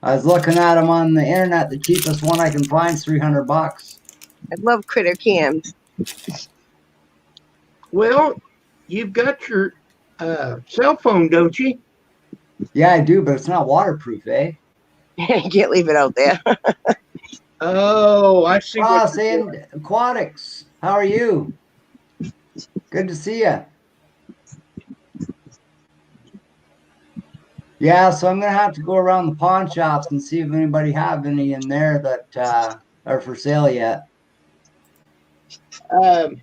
I was looking at them on the internet. The cheapest one I can find is $300.
I love critter cams.
Well, you've got your cell phone, don't you?
Yeah, I do, but it's not waterproof, eh?
You can't leave it out there.
Oh, I see what
Ross
you're
and
doing.
Aquatics, how are you? Good to see you. Yeah, so I'm gonna have to go around the pawn shops and see if anybody have any in there that are for sale yet.
Um,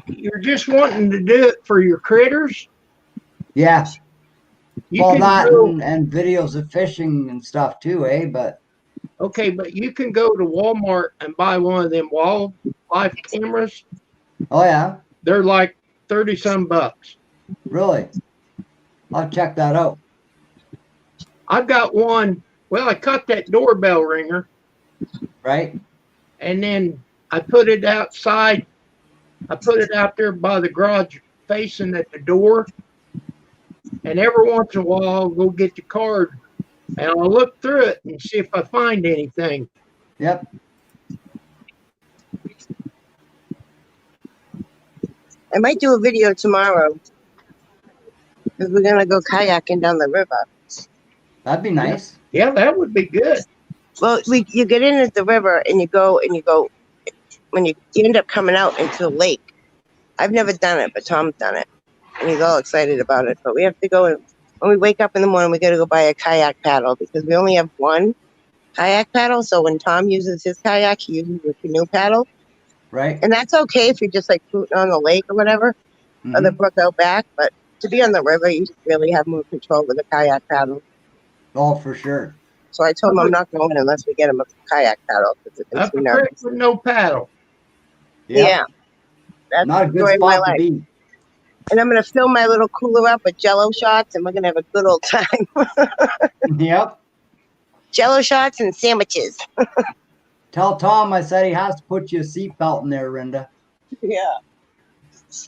you're just wanting to do it for your critters.
Yeah,
You
well,
can
that
go,
and videos of fishing and stuff too, eh? But
okay, but you can go to Walmart and buy one of them wildlife cameras.
oh yeah,
They're like 30 some bucks.
really? I'll check that out.
I've got one. Well, I cut that doorbell ringer
Right?
and then I put it outside. I put it out there by the garage facing at the door. And every once in a while, I'll go get the card and I'll look through it and see if I find anything.
Yep.
I might do a video tomorrow because we're gonna go kayaking down the river.
That'd be nice.
Yeah, that would be good.
Well, you get in at the river and you go when you end up coming out into the lake. I've never done it, but Tom's done it, and he's all excited about it. But we have to go, and when we wake up in the morning, we got to go buy a kayak paddle because we only have one kayak paddle. So when Tom uses his kayak, he uses the canoe paddle,
Right?
and that's okay if you're just like floating on the lake or whatever, or the
Mhm.
brook out back. But to be on the river, you really have more control with a kayak paddle.
Oh, for sure.
So I told him I'm not going unless we get him a kayak paddle because it makes
Up
me
a creek
nervous.
with no paddle.
Yep.
Yeah, that's
Not a
the
good
story of my
spot to
life.
be.
And I'm gonna fill my little cooler up with Jello shots, and we're gonna have a good old time.
Yep.
Jello shots and sandwiches.
Tell Tom I said he has to put you a seatbelt in there, Rinda.
Yeah.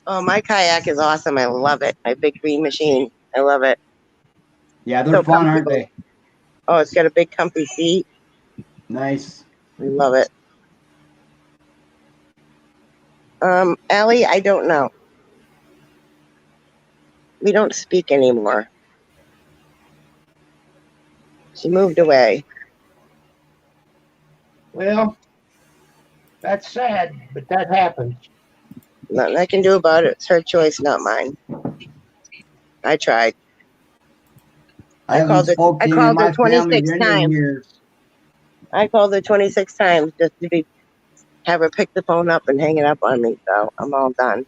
Oh, my kayak is awesome. I love it. My big green machine. I love it.
Yeah, they're
So
fun, aren't
comfortable.
they?
Oh, it's got a big comfy seat.
Nice.
We love it. Allie, I don't know. We don't speak anymore. She moved away.
Well, that's sad, but that happens.
Nothing I can do about it. It's her choice, not mine. I tried.
I
I
haven't
called her-
spoke to
I
any
called
of my
her 26
family in
times.
years.
I called her 26 times just to have her pick the phone up and hang it up on me. So I'm all done.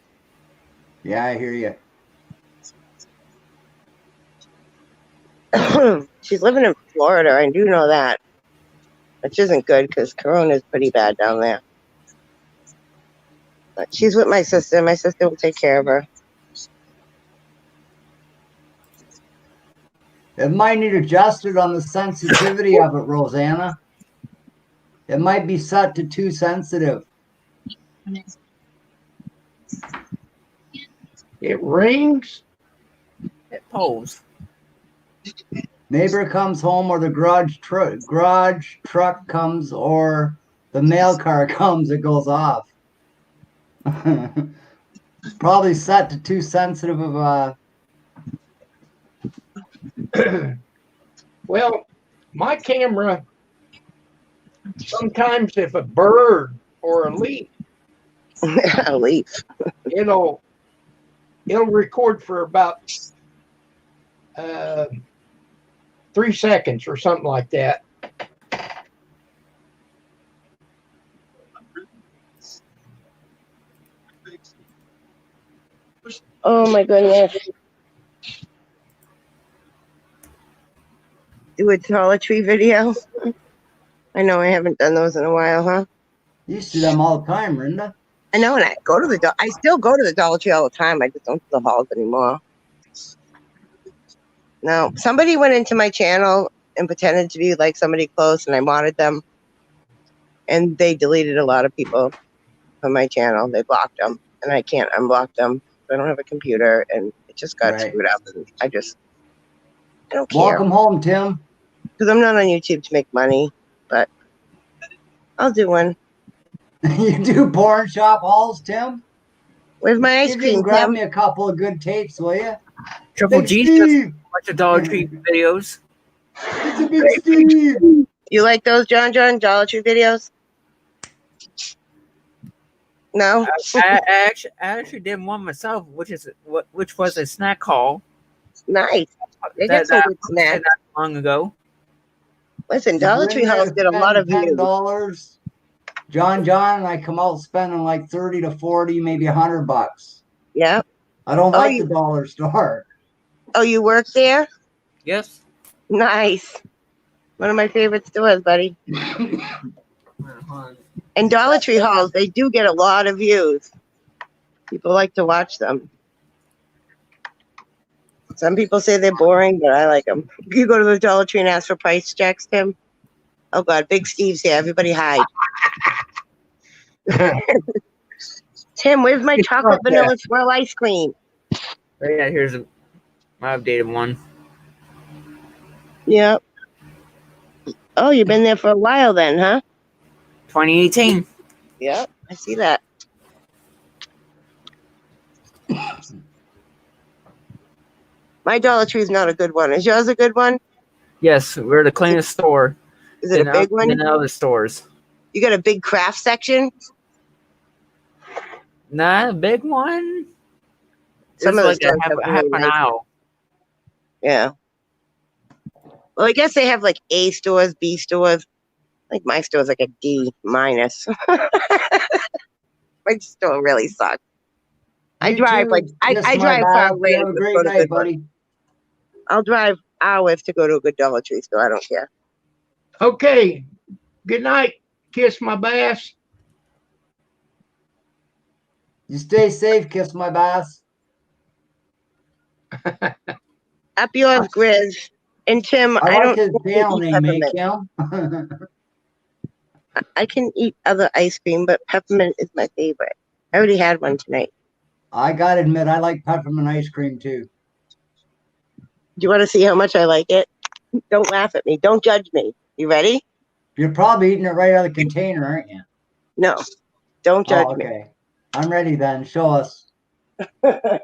Yeah, I hear you.
She's living in Florida. I do know that, which isn't good because Corona is pretty bad down there. But she's with my sister. My sister will take care of her.
It might need adjusted on the sensitivity of it, Rosanna. It might be set to too sensitive.
It rings.
It pulls.
Neighbor comes home or the garage truck comes or the mail car comes, it goes off. Probably set to too sensitive of a
Well, my camera, sometimes if a bird or a leaf,
A leaf.
it'll record for about 3 seconds or something like that.
Oh my goodness. Do a Dollar Tree video. I know I haven't done those in a while, huh?
You used to do them all the time, Rinda.
I know, and I still go to the Dollar Tree all the time. I just don't do the hauls anymore. No, somebody went into my channel and pretended to be like somebody close, and I modded them, and they deleted a lot of people from my channel. They blocked them, and I can't unblock them. I don't have a computer, and it just got
Right.
screwed up. And I don't care
Welcome home, Tim.
because I'm not on YouTube to make money, but I'll do one.
You do porn shop hauls, Tim?
Where's my ice
You can
cream,
grab
Tim?
me a couple of good tapes, will you?
Triple
Big
G does a
Steve!
bunch of Dollar Tree videos.
It's a Big Steve!
You like those John Dollar Tree videos? No?
I actually did one myself, which was a snack haul.
Nice. They got
that
some
I
good
posted
snacks.
not long ago.
Listen, Dollar Tree
Rinda
House did a lot of
spend
views.
$10. John and I come out spending like 30 to 40, maybe $100.
Yeah.
I don't
Oh,
like
you-
the dollar store.
Oh, you work there?
Yes.
Nice. One of my favorite stores, buddy. And Dollar Tree hauls, they do get a lot of views. People like to watch them. Some people say they're boring, but I like them. You go to the Dollar Tree and ask for price checks, Tim. Oh God, Big Steve's here. Everybody hide. Tim, where's my chocolate vanilla swirl ice cream?
Right, yeah, here's my updated one.
Yep. Oh, you've been there for a while then, huh?
2018.
Yep, I see that. My Dollar Tree is not a good one. Is yours a good one?
Yes, we're the cleanest store
Is it a big one?
than other stores.
You got a big craft section?
Not a big one.
Some
It's
of the
like
stores
half
have really
an
nice-
aisle.
Yeah. Well, I guess they have like A stores, B stores. I think my store's like a D minus. My store really sucks. I
You
drive
too.
like I
Kiss my
drive
back.
far away.
You have a
to
great
go to
night,
good one.
buddy.
I'll drive hours to go to a good Dollar Tree store. I don't care.
Okay. Good night. Kiss my bass.
You stay safe, kiss my bass.
Up yours, Grizz. And Tim,
I like his
think
channel
eat
name, eh,
peppermint.
Kim?
I can eat other ice cream, but peppermint is my favorite. I already had one tonight.
I gotta admit, I like peppermint ice cream too.
Do you want to see how much I like it? Don't laugh at me. Don't judge me. You ready?
You're probably eating it right out of the container, aren't you?
No. Don't judge
Oh,
me.
okay. I'm ready then. Show us.
I'll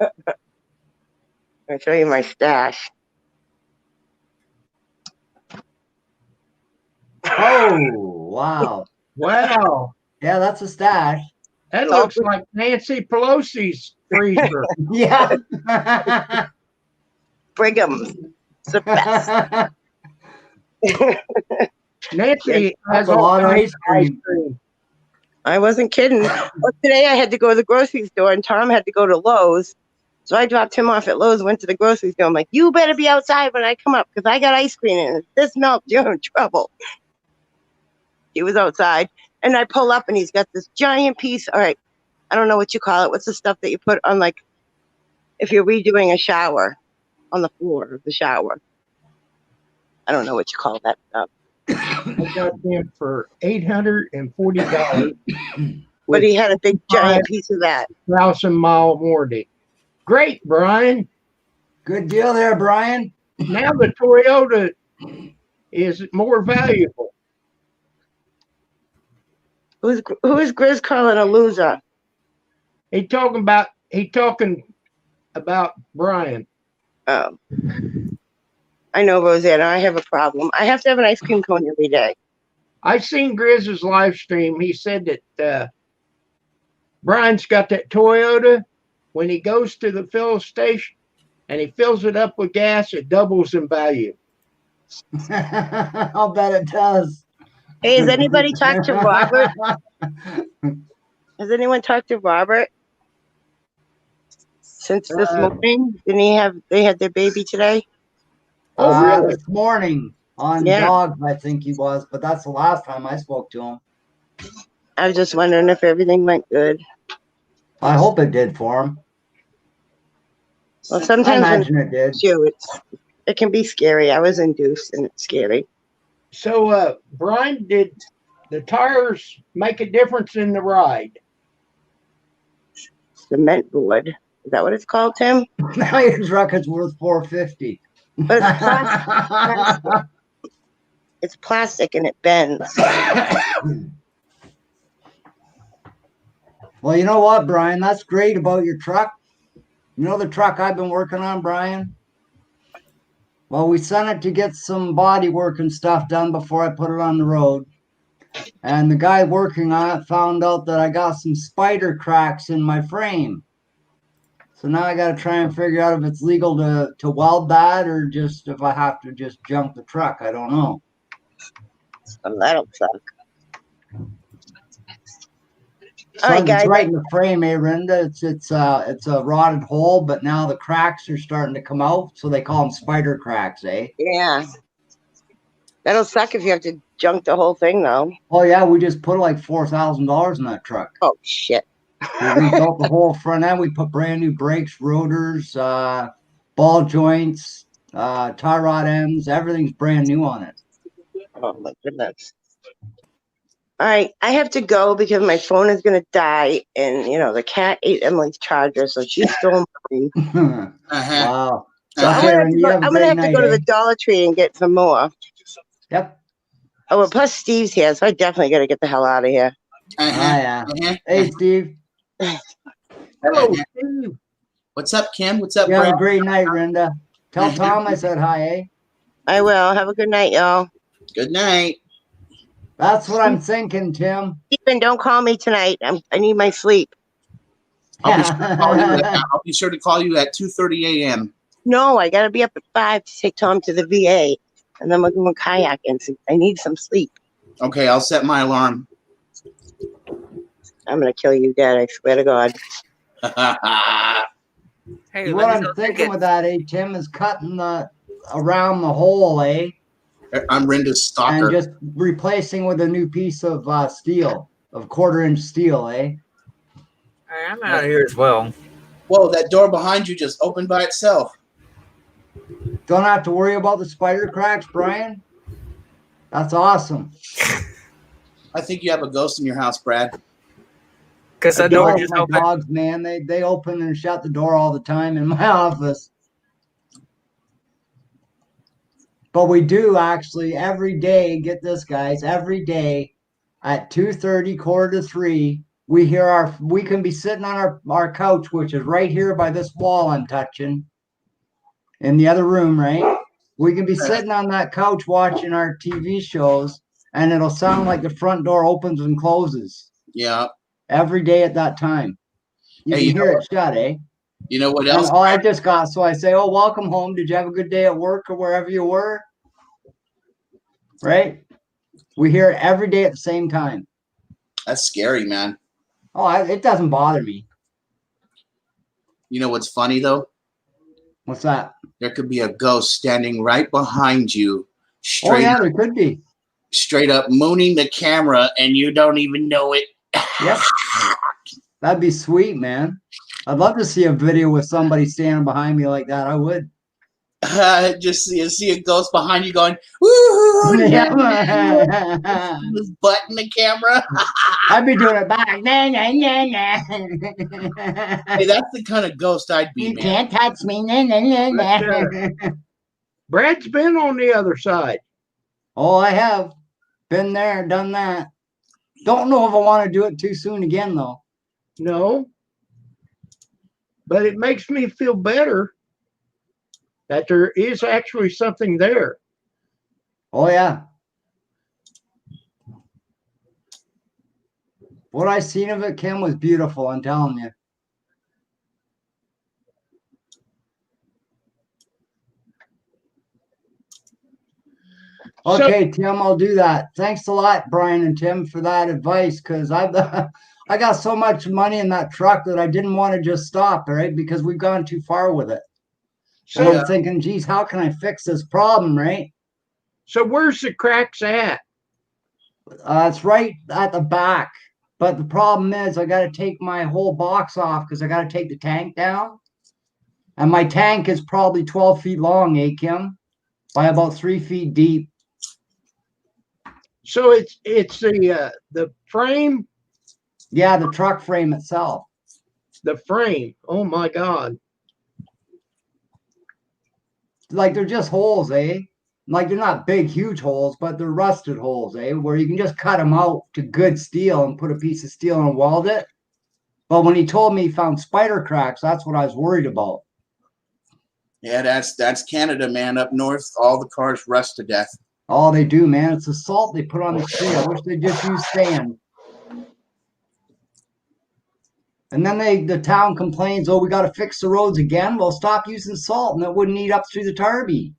show you my stash.
Oh, wow.
Wow.
Yeah, that's a stash.
That looks like Nancy Pelosi's freezer.
Yeah.
Brigham's. It's the best.
Nancy
That's
has
a
all
lot of
kinds
ice cream.
I wasn't kidding. Well, today I had to go to the grocery store and Tom had to go to Lowe's. So I dropped him off at Lowe's, went to the grocery store. I'm like, you better be outside when I come up because I got ice cream and if this melts, you're in trouble. He was outside and I pull up and he's got this giant piece. All right. I don't know what you call it. What's the stuff that you put on, like, if you're redoing a shower on the floor of the shower? I don't know what you call that stuff.
I got them for $840
But he had a big giant
5,000
piece of that.
mile warranty. Great, Brian.
Good deal there, Brian.
Now the Toyota is more valuable.
Who is Grizz calling a loser?
He talking about Brian.
Oh. I know, Rosanna. I have a problem. I have to have an ice cream cone every day.
I seen Grizz's live stream. He said that Brian's got that Toyota. When he goes to the fill station and he fills it up with gas, it doubles in value.
I'll bet it does.
Hey, has anybody talked to Robert? Has anyone talked to Robert since this morning? Didn't they had their baby today?
Oh, really?
This morning on
Yeah.
dogs, I think he was, but that's the last time I spoke to him.
I was just wondering if everything went good.
I hope it did for him.
Well,
I
sometimes when
imagine it did.
you, it can be scary. I was induced and it's scary.
So, Brian, did the tires make a difference in the ride?
Cement board. Is that what it's called, Tim?
Now your truck is worth $450.
But it's plastic. It's plastic and it bends.
Well, you know what, Brian? That's great about your truck. You know the truck I've been working on, Brian? Well, we sent it to get some body work and stuff done before I put it on the road. And the guy working on it found out that I got some spider cracks in my frame. So now I got to try and figure out if it's legal to weld that or just if I have to just junk the truck. I don't know.
Oh, that'll suck.
So
All right,
it's
guys.
right in the frame, eh, Rinda? It's a rotted hole, but now the cracks are starting to come out, so they call them spider cracks, eh?
Yeah. That'll suck if you have to junk the whole thing, though.
Oh yeah, we just put like $4,000 in that truck.
Oh, shit.
We rebuilt the whole front end. We put brand new brakes, rotors, ball joints, tie rod ends. Everything's brand new on it.
Oh, my goodness. All right, I have to go because my phone is going to die. And, the cat ate Emily's charger, so she's still mine.
Uh-huh.
Wow.
So I'm
Okay,
going
Randy, you have a
to
great
have to
night,
go to
eh?
the Dollar Tree and get some more.
Yep.
Oh, well, plus Steve's here, so I definitely got to get the hell out of here.
Uh-huh.
Ah, yeah.
Uh-huh.
Hey, Steve.
Hello, Steve.
What's up, Kim? What's up,
You have a
Brad?
great night, Rinda. Tell Tom I said hi, eh?
I will. Have a good night, y'all.
Good night.
That's what I'm thinking, Tim.
Stephen, don't call me tonight. I need my sleep.
I'll be sure to call you at 2:30 a.m.
No, I got to be up at 5 to take Tom to the VA. And then we're going kayaking. So I need some sleep.
Okay, I'll set my alarm.
I'm going to kill you dead. I swear to God.
Hey,
What
let me
I'm
know
thinking with that, eh, Tim, is cutting around the hole, eh?
I'm Rinda's stalker.
And just replacing with a new piece of steel, of 1/4-inch steel, eh?
Hey, I'm out of here as well.
Whoa, that door behind you just opened by itself.
Don't have to worry about the spider cracks, Brian. That's awesome.
I think you have a ghost in your house, Brad.
Because
I
that door
love
just
my
opened.
dogs, man. They open and shut the door all the time in my office. But we do actually every day, get this, guys, every day at 2:30, 2:45, we can be sitting on our couch, which is right here by this wall I'm touching in the other room, right? We can be sitting on that couch watching our TV shows and it'll sound like the front door opens and closes
Yeah.
every day at that time. You
Hey,
can hear it shut, eh?
You know what
And
else?
I just got, so I say, oh, welcome home. Did you have a good day at work or wherever you were? Right? We hear it every day at the same time.
That's scary, man.
Oh, it doesn't bother me.
You know what's funny, though?
What's that?
There could be a ghost standing right behind you,
Oh, yeah, there could be.
straight up mooning the camera, and you don't even know it.
Yep. That'd be sweet, man. I'd love to see a video with somebody standing behind me like that. I would.
Just see a ghost behind you going, woo!
Yeah.
This butt in the camera.
I'd be doing it back. Nah, nah, nah, nah.
Hey, that's the kind of ghost I'd be,
You
man.
can't touch me. Nah, nah, nah, nah.
Brad's been on the other side.
Oh, I have been there, done that. Don't know if I want to do it too soon again, though.
No. But it makes me feel better that there is actually something there.
Oh, yeah. What I seen of it, Kim, was beautiful, I'm telling you. Okay, Tim, I'll do that. Thanks a lot, Brian and Tim, for that advice, because I got so much money in that truck that I didn't want to just stop, right? Because we've gone too far with it. So
So
I'm thinking, geez, how can I fix this problem, right?
So where's the cracks at?
It's right at the back. But the problem is I got to take my whole box off because I got to take the tank down. And my tank is probably 12 feet long, Kim, by about 3 feet deep.
So it's the frame,
Yeah, the truck frame itself.
the frame. Oh my God.
Like they're just holes, eh? Like they're not big, huge holes, but they're rusted holes, eh? Where you can just cut them out to good steel and put a piece of steel and weld it. But when he told me he found spider cracks, that's what I was worried about.
Yeah, that's Canada, man. Up north, all the cars rust to death.
All they do, man, it's the salt they put on the street. I wish they just used sand. And then the town complains, oh, we got to fix the roads again. Well, stop using salt and it wouldn't eat up through the tarby.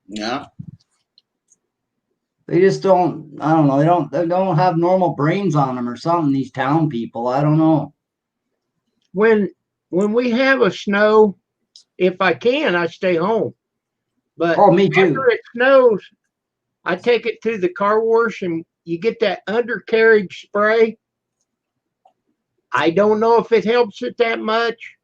Yeah.
They just don't, I don't know, they don't have normal brains on them or something, these town people. I don't know.
When we have a snow, if I can, I stay home. But
Oh, me too.
after it snows, I take it to the car wash and you get that undercarriage spray. I don't know if it helps it that much,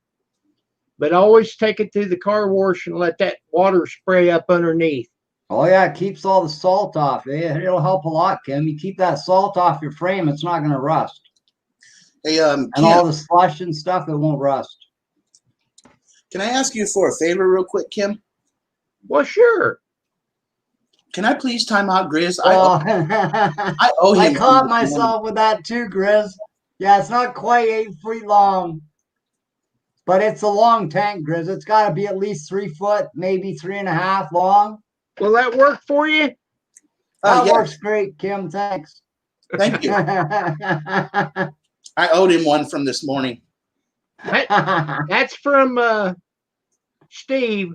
but I always take it to the car wash and let that water spray up underneath.
Oh, yeah, it keeps all the salt off. It'll help a lot, Kim. You keep that salt off your frame, it's not going to rust.
Hey,
And
Kim,
all the slush and stuff, it won't rust.
can I ask you for a favor real quick, Kim?
Well, sure.
Can I please time out Grizz?
Oh,
I owe him.
I caught myself with that too, Grizz. Yeah, it's not quite 8 feet long, but it's a long tank, Grizz. It's got to be at least 3 foot, maybe 3.5 long.
Will that work for you?
That
Yeah,
works great, Kim. Thanks.
thank you. I owed him one from this morning.
That's from Steve.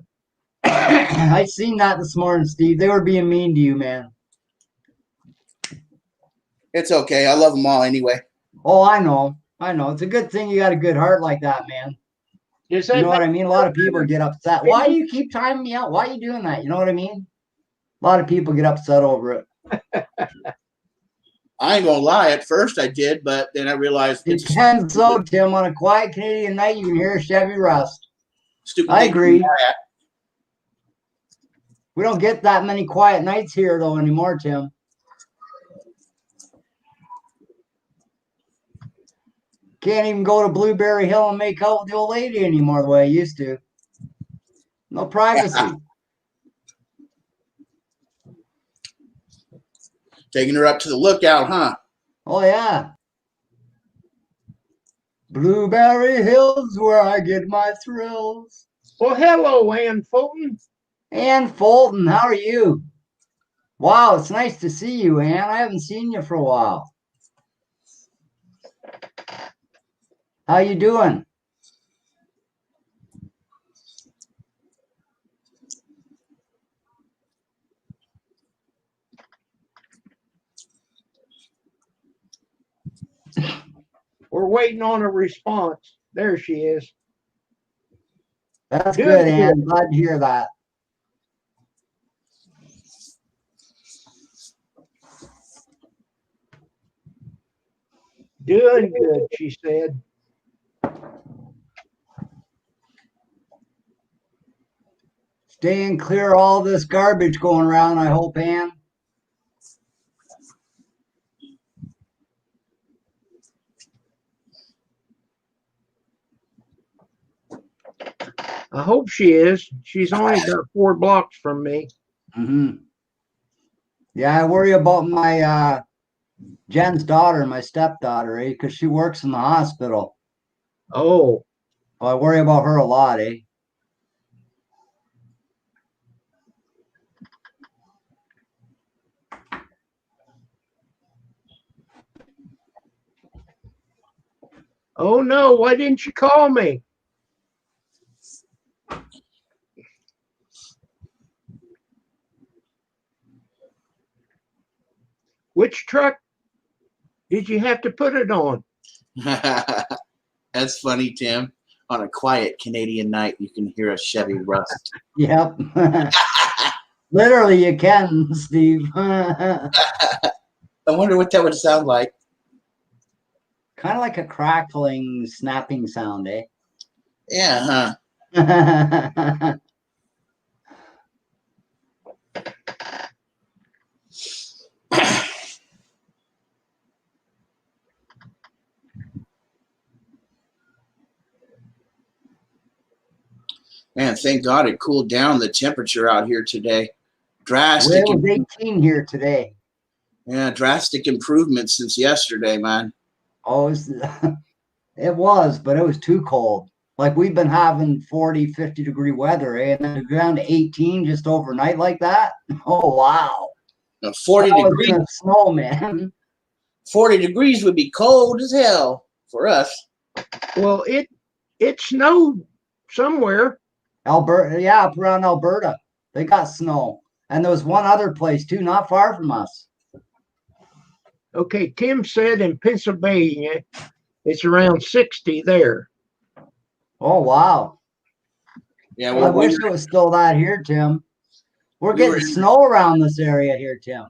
I seen that this morning, Steve. They were being mean to you, man.
It's okay. I love them all anyway.
Oh, I know. I know. It's a good thing you got a good heart like that, man.
Does
You
that
know what I
make
mean? A lot of people get upset. Why do you keep timing me out? Why are you doing that? You know what I mean? A lot of people get upset over it.
I ain't gonna lie. At first I did, but then I realized
It
it's
depends, though, Tim. On a quiet Canadian night, you can hear a Chevy rust.
stupid.
I
thing to
agree.
lie at.
We don't get that many quiet nights here, though, anymore, Tim. Can't even go to Blueberry Hill and make out with the old lady anymore the way I used to. No privacy.
Taking her up to the lookout, huh?
Oh, yeah. Blueberry Hills, where I get my thrills.
Well, hello, Ann Fulton.
Ann Fulton, how are you? Wow, it's nice to see you, Ann. I haven't seen you for a while. How you doing?
We're waiting on a response. There she is.
That's
Good,
good, Ann. Glad to hear that.
Doing good, she said.
Staying clear of all this garbage going around, I hope, Ann.
I hope she is. She's only about 4 blocks from me.
Mm-hmm. Yeah, I worry about my Jen's daughter, my stepdaughter, because she works in the hospital.
Oh,
So I worry about her a lot, eh?
oh no, why didn't you call me? Which truck did you have to put it on?
That's funny, Tim. On a quiet Canadian night, you can hear a Chevy rust.
Yep. Literally, you can, Steve. Kind
I wonder what that would sound like.
of like a crackling, snapping sound, eh?
Yeah, huh? Man, thank God it cooled down the temperature out here today. Drastic,
Well, it was 18 here today.
yeah, drastic improvement since yesterday, man.
Oh, it was, but it was too cold. Like we've been having 40, 50-degree weather, eh? And then to go down to 18 just overnight like that. Oh, wow.
Now, 40
I was
degrees.
gonna snow, man.
40 degrees would be cold as hell for us.
Well, it snowed somewhere.
Alberta, yeah, up around Alberta. They got snow. And there was one other place too, not far from us.
Okay, Tim said in Pennsylvania, it's around 60 there.
Oh, wow.
Yeah,
I
well,
wish it was still that here, Tim. We're
We
getting
were in-
snow around this area here, Tim.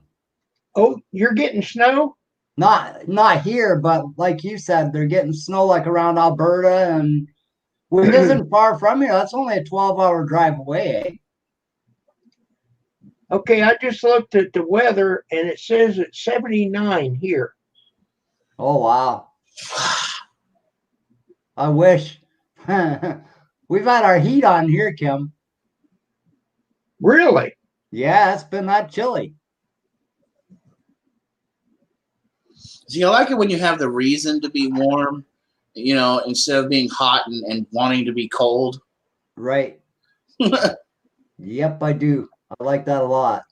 Oh, you're getting snow?
Not here, but like you said, they're getting snow like around Alberta, and which isn't far from here. That's only a 12-hour drive away, eh?
Okay, I just looked at the weather and it says it's 79 here.
Oh, wow. I wish. We've had our heat on here, Kim.
Really?
Yeah, it's been that chilly.
See, I like it when you have the reason to be warm, you know, instead of being hot and wanting to be cold.
Right. Yep, I do. I like that a lot.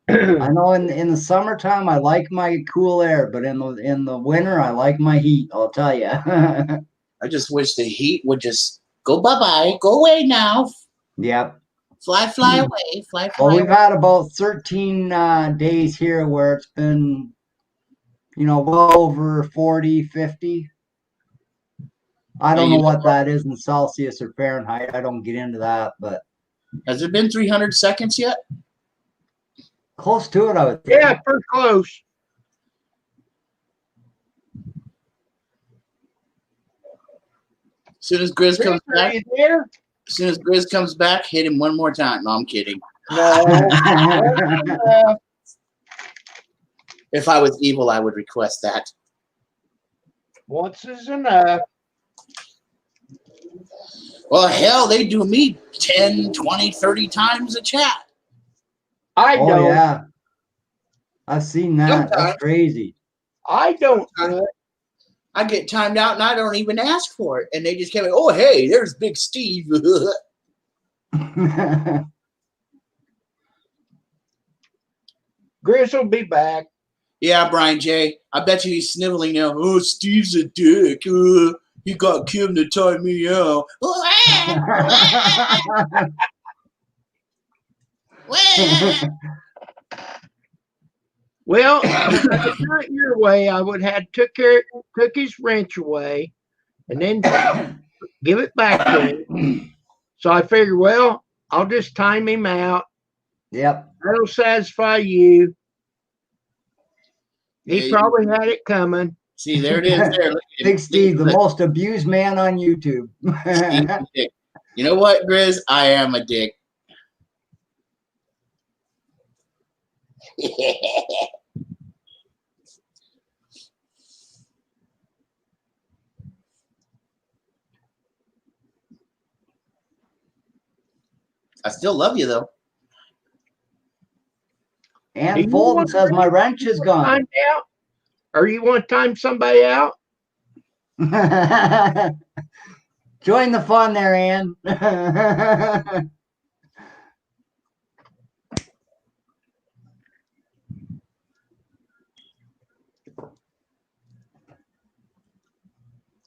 I know in the summertime I like my cool air, but in the winter I like my heat, I'll tell you.
I just wish the heat would just go bye-bye, go away now,
Yep.
fly away, fly
Well, we've
away.
had about 13 days here where it's been, well over 40, 50. I don't
Yeah,
know what that is in Celsius or Fahrenheit. I don't get into that, but
Has it been 300 seconds yet?
close to it, I would think.
Yeah, pretty close.
As soon as Grizz comes
Are
back,
you there?
as soon as Grizz comes back, hit him one more time. No, I'm kidding.
No.
If I was evil, I would request that.
Once is enough.
Well, hell, they do me 10, 20, 30 times a chat.
I
Oh,
don't.
yeah. I've seen that.
Sometimes.
That's crazy.
I don't do it.
I get timed out and I don't even ask for it. And they just come in, oh, hey, there's Big Steve.
Grizz will be back.
Yeah, Brian J. I bet you he's sniveling now. Oh, Steve's a dick. He got Kim to time me out.
Well, if I could do it your way, I would have took his wrench away and then give it back to him. So I figured, well, I'll just time him out.
Yep.
That'll satisfy you.
Yeah,
He probably had it coming.
See, there it is. There. Look at
Big
it.
Steve, the
Look.
most abused man on YouTube.
Steve's a dick. You know what, Grizz? I am a dick. I still love you, though.
Do
And
you
Fulton
want
says my wrench is gone.
Time out? Or you want to time somebody out?
Join the fun there, Ann.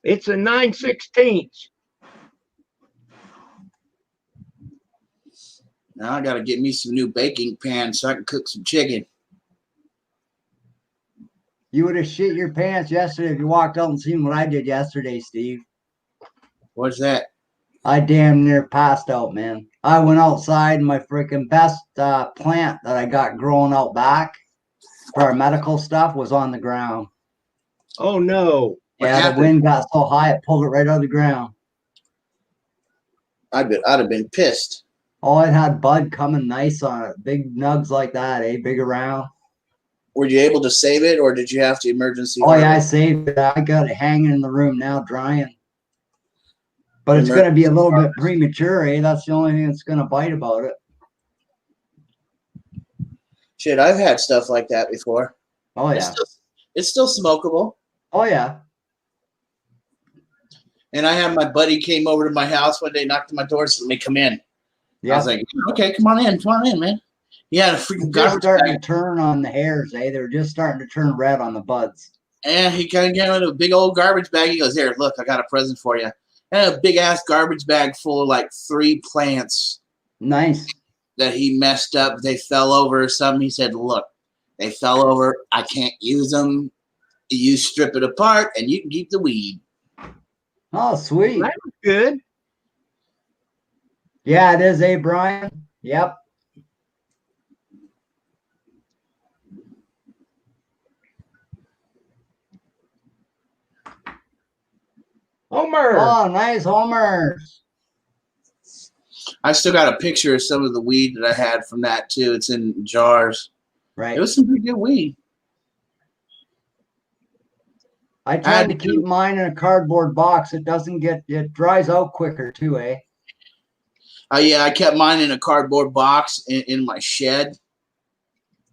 It's a 9/16.
Now I got to get me some new baking pans so I can cook some chicken.
You would have shit your pants yesterday if you walked out and seen what I did yesterday, Steve.
What's that?
I damn near passed out, man. I went outside and my freaking best plant that I got growing out back for our medical stuff was on the ground.
Oh no.
What
Yeah, the
happened?
wind got so high it pulled it right out of the ground.
I'd have been pissed.
Oh, it had bud coming nice on it. Big nugs like that, eh? Big around.
Were you able to save it, or did you have to emergency?
Oh yeah, I
harvest?
saved it. I got it hanging in the room now, drying. But it's gonna be a little bit premature, eh? That's the only thing that's gonna bite about it.
Shit, I've had stuff like that before.
Oh
It's
yeah.
still, it's still smokable.
Oh yeah.
And I had my buddy came over to my house one day, knocked on my door, said, "Let me come in." I
Yeah.
was like, "Okay, come on in, man." He had a freaking
Just
garbage
starting
bag,
to turn on the hairs, eh? They're just starting to turn red on the buds.
and he kind of gave me a big old garbage bag. He goes, "Here, look, I got a present for you." And a big ass garbage bag full of like 3 plants
Nice.
that he messed up. They fell over or something. He said, "Look, they fell over. I can't use them. You strip it apart, and you can keep the weed."
Oh, sweet.
That was good.
Yeah, it is, eh, Brian? Yep.
Homer.
Oh, nice homers.
I still got a picture of some of the weed that I had from that too. It's in jars.
Right.
It was some pretty good weed.
I tried to keep mine in a cardboard box. It dries out quicker too, eh?
Yeah, I kept mine in a cardboard box in my shed,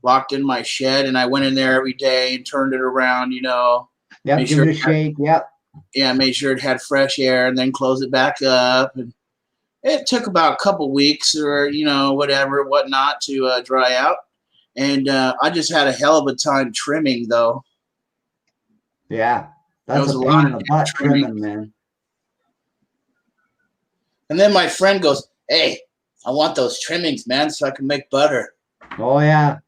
locked in my shed, and I went in there every day and turned it around,
Yep,
Make
give
sure
it a
it had-
shake. Yep.
Yeah, made sure it had fresh air, and then close it back up. And it took about a couple weeks or whatnot to dry out. And I just had a hell of a time trimming though.
Yeah. That's
was
a
a
pain
lot
in
of
the butt
trimming.
trimming, man.
And then my friend goes, "Hey, I want those trimmings, man, so I can make butter."
Oh yeah.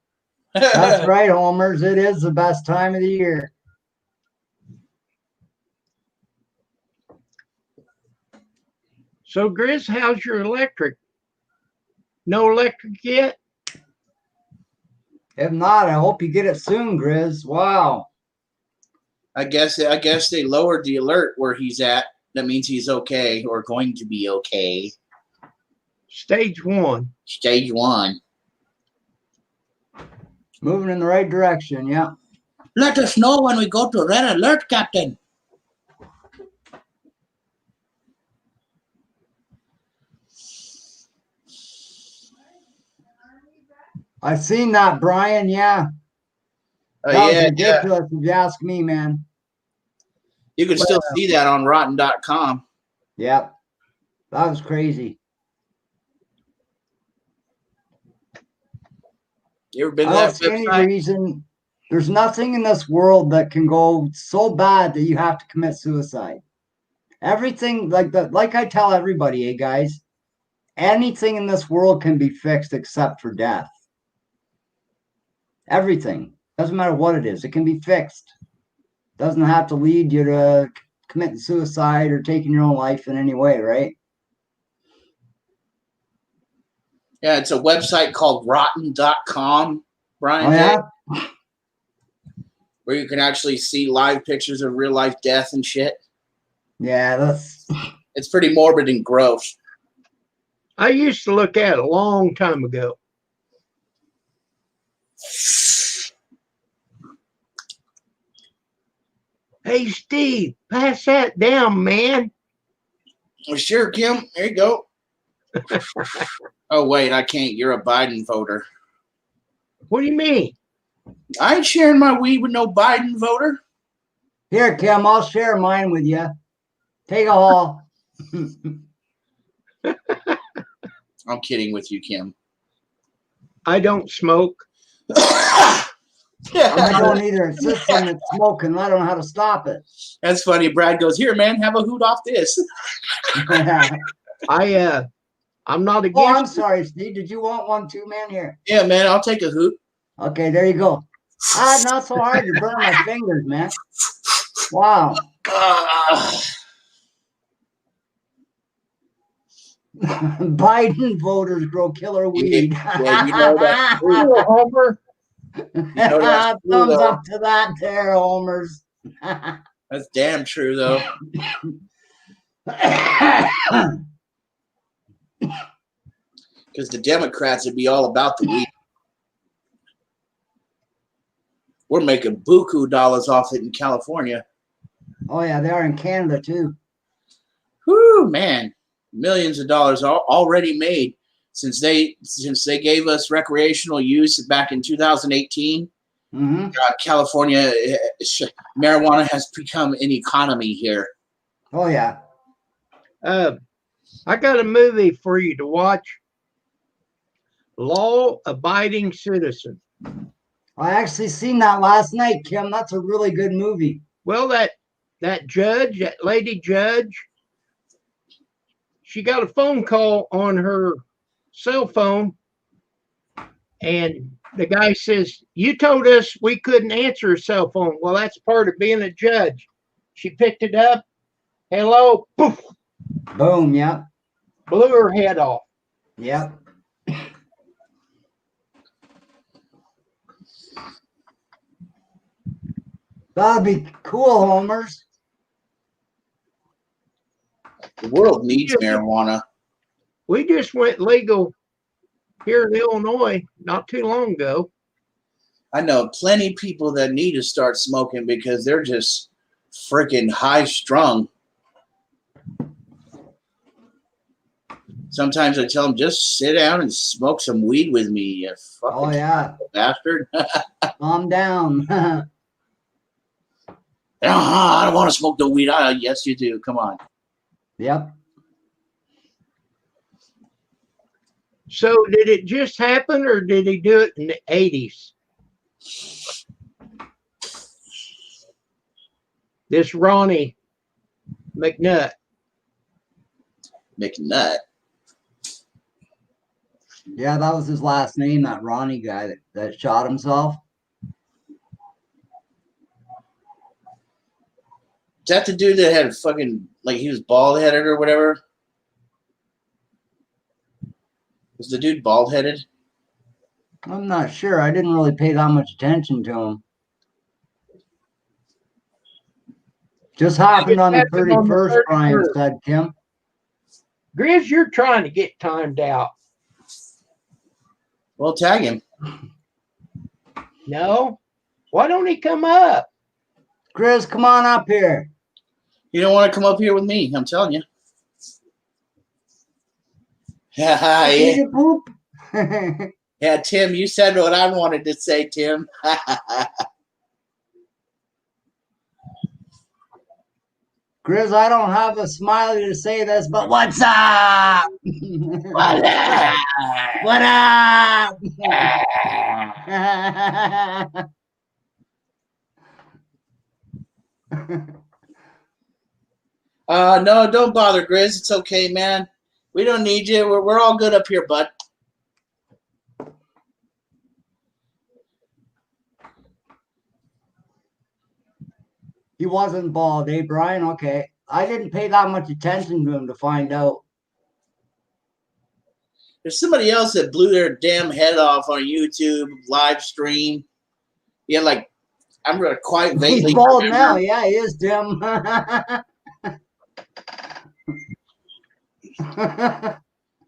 That's right, homers. It is the best time of the year.
So Grizz, how's your electric? No electric yet?
If not, I hope you get it soon, Grizz. Wow.
I guess they lowered the alert where he's at. That means he's okay or going to be okay.
Stage 1.
Stage 1.
Moving in the right direction, yeah.
Let us know when we go to red alert, Captain.
I've seen that, Brian. Yeah.
Oh,
That was
yeah.
ridiculous if you ask me, man.
You can still see that on rotten.com.
Yep. That was crazy.
You ever been
I
to
don't
that
see any
website?
reason. There's nothing in this world that can go so bad that you have to commit suicide. Everything like I tell everybody, hey guys, anything in this world can be fixed except for death. Everything. Doesn't matter what it is. It can be fixed. Doesn't have to lead you to committing suicide or taking your own life in any way, right?
Yeah, it's a website called rotten.com, Brian,
Oh yeah?
Day, where you can actually see live pictures of real life death and shit.
Yeah, that's
It's pretty morbid and gross.
I used to look at it a long time ago. Hey, Steve, pass that down, man.
Well, sure, Kim. There you go. Oh, wait, I can't. You're a Biden voter.
What do you mean?
I ain't sharing my weed with no Biden voter.
here, Kim. I'll share mine with you. Take a haul.
I'm kidding with you, Kim.
I don't smoke.
I don't either. It's this thing that's smoking. I don't know how to stop it.
That's funny. Brad goes, "Here, man, have a hoot off this."
I'm not
Oh, I'm
against it.
sorry, Steve. Did you want one too, man? Here.
Yeah, man, I'll take a hoot.
Okay, there you go. Not so hard. You're burning my fingers, man. Wow. Biden voters grow killer weed.
Yeah, you know that.
You're a Homer.
know that's true,
Thumbs
though.
up to that there, Homers.
That's damn true, though. Because the Democrats would be all about the weed. We're making buku dollars off it in California.
Oh yeah, they are in Canada too.
Whoo, man. Millions of dollars already made since they gave us recreational use back in 2018.
Mm-hmm.
California, marijuana has become an economy here.
Oh yeah.
I got a movie for you to watch. Law Abiding Citizen.
I actually seen that last night, Kim. That's a really good movie.
Well, that judge, that lady judge, she got a phone call on her cell phone, and the guy says, "You told us we couldn't answer a cell phone." Well, that's part of being a judge. She picked it up. Hello, poof,
Boom. Yep.
blew her head off.
Yep. That'd be cool, Homers.
The world needs marijuana.
We just went legal here in Illinois not too long ago.
I know plenty of people that need to start smoking because they're just freaking high strung. Sometimes I tell them, just sit down and smoke some weed with me, you fucking
Oh yeah.
bastard.
Calm down.
I don't want to smoke the weed. Yes, you do. Come on.
Yep.
So did it just happen, or did he do it in the 80s? This Ronnie McNutt.
McNutt.
Yeah, that was his last name, that Ronnie guy that shot himself.
Is that the dude that had fucking, like, he was bald headed or whatever? Was the dude bald headed?
I'm not sure. I didn't really pay that much attention to him. Just happened on the
happened on the
31st, Brian
31st.
said, Kim.
Grizz, you're trying to get timed out.
Well, tag him.
No? Why don't he come up?
Chris, come on up here.
You don't want to come up here with me, I'm telling you. Yeah,
Take a poop.
yeah, Tim, you said what I wanted to say, Tim.
Chris, I don't have a smiley to say this, but what's up?
What up?
What up?
No, don't bother, Grizz. It's okay, man. We don't need you. We're all good up here, bud.
He wasn't bald, eh, Brian? Okay. I didn't pay that much attention to him to find out.
There's somebody else that blew their damn head off on YouTube live stream. Yeah, like I'm gonna quite vaguely.
He's bald
remember.
now. Yeah, he is, Tim.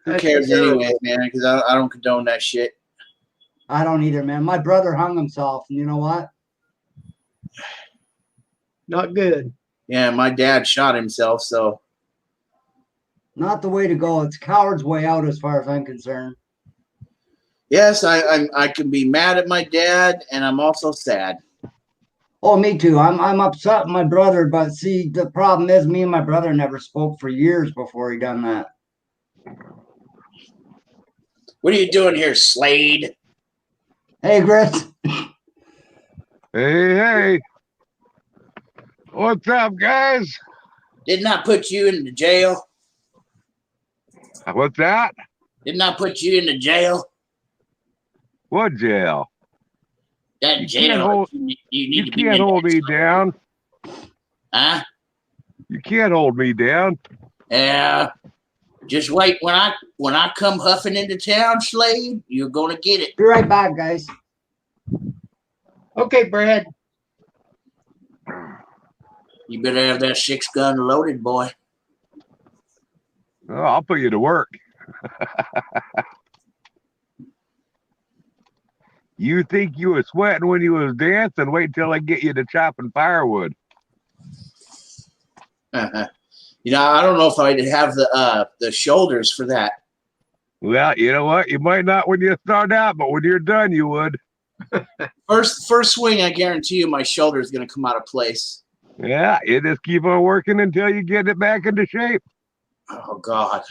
Who cares anyway, man? Because I don't condone that shit.
I don't either, man. My brother hung himself, and you know what?
Not good.
Yeah, my dad shot himself, so
Not the way to go. It's coward's way out, as far as I'm concerned.
yes, I can be mad at my dad, and I'm also sad.
Oh, me too. I'm upset with my brother, but see, the problem is, me and my brother never spoke for years before he done that.
What are you doing here, Slade?
Hey, Chris.
Hey. What's up, guys?
Didn't I put you into jail?
What's that?
Didn't I put you into jail?
What jail?
That
You
jail.
can't hold-
you need
You
to be
can't
in
hold
that
me
jail.
down.
Huh?
You can't hold me down.
Yeah. Just wait. When I come huffing into town, Slade, you're gonna get it.
Be right back, guys.
Okay, Brad.
You better have that 6-gun loaded, boy.
Oh, I'll put you to work. You think you was sweating when you was dancing? Wait till I get you to chopping firewood.
You know, I don't know if I'd have the shoulders for that.
Well, you know what? You might not when you start out, but when you're done, you would.
First swing, I guarantee you, my shoulder is gonna come out of place.
Yeah, you just keep on working until you get it back into shape.
Oh God.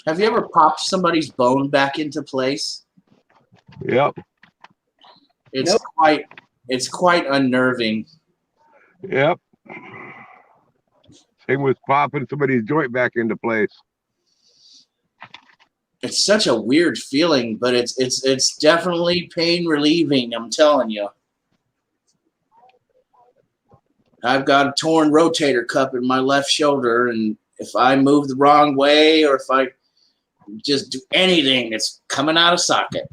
Have you ever popped somebody's bone back into place?
Yep.
It's quite unnerving.
Yep. Same with popping somebody's joint back into place.
It's such a weird feeling, but it's definitely pain relieving, I'm telling you. I've got a torn rotator cuff in my left shoulder, and if I move the wrong way or if I just do anything, it's coming out of socket.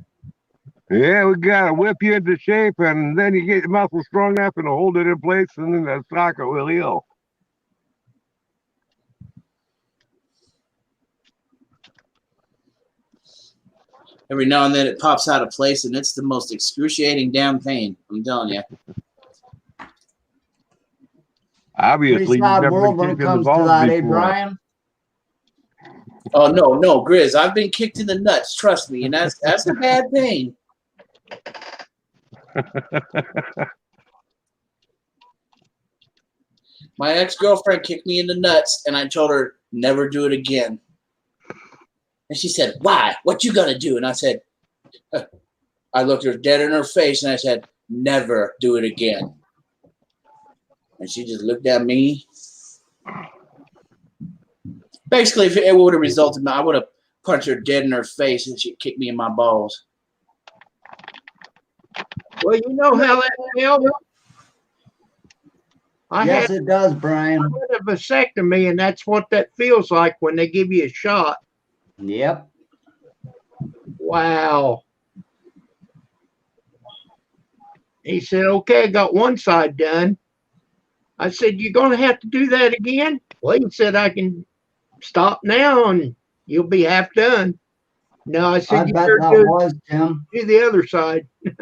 Yeah, we gotta whip you into shape, and then you get the muscle strong enough and hold it in place, and then the socket will heal.
Every now and then it pops out of place, and it's the most excruciating damn pain. I'm telling you.
Obviously,
Pretty
you've
sad
never
world
been
when it
kicked in the
comes to
balls
that, eh,
before.
Brian?
Oh no, Grizz, I've been kicked in the nuts. Trust me, and that's a bad pain. My ex-girlfriend kicked me in the nuts, and I told her never do it again. And she said, "Why? What you gonna do?" And I said, I looked her dead in her face, and I said, "Never do it again." And she just looked at me. Basically, if it would have resulted, I would have punched her dead in her face, and she'd kick me in my balls.
Well, you know how that felt. I
Yes,
had
it does, Brian.
a vasectomy, and that's what that feels like when they give you a shot.
Yep.
Wow. He said, "Okay, I got one side done." I said, "You're going to have to do that again?" Well, he said, "I can stop now and you'll be half done." No, I
I
said, "You
bet
better
that was, Tim.
do the other side."
And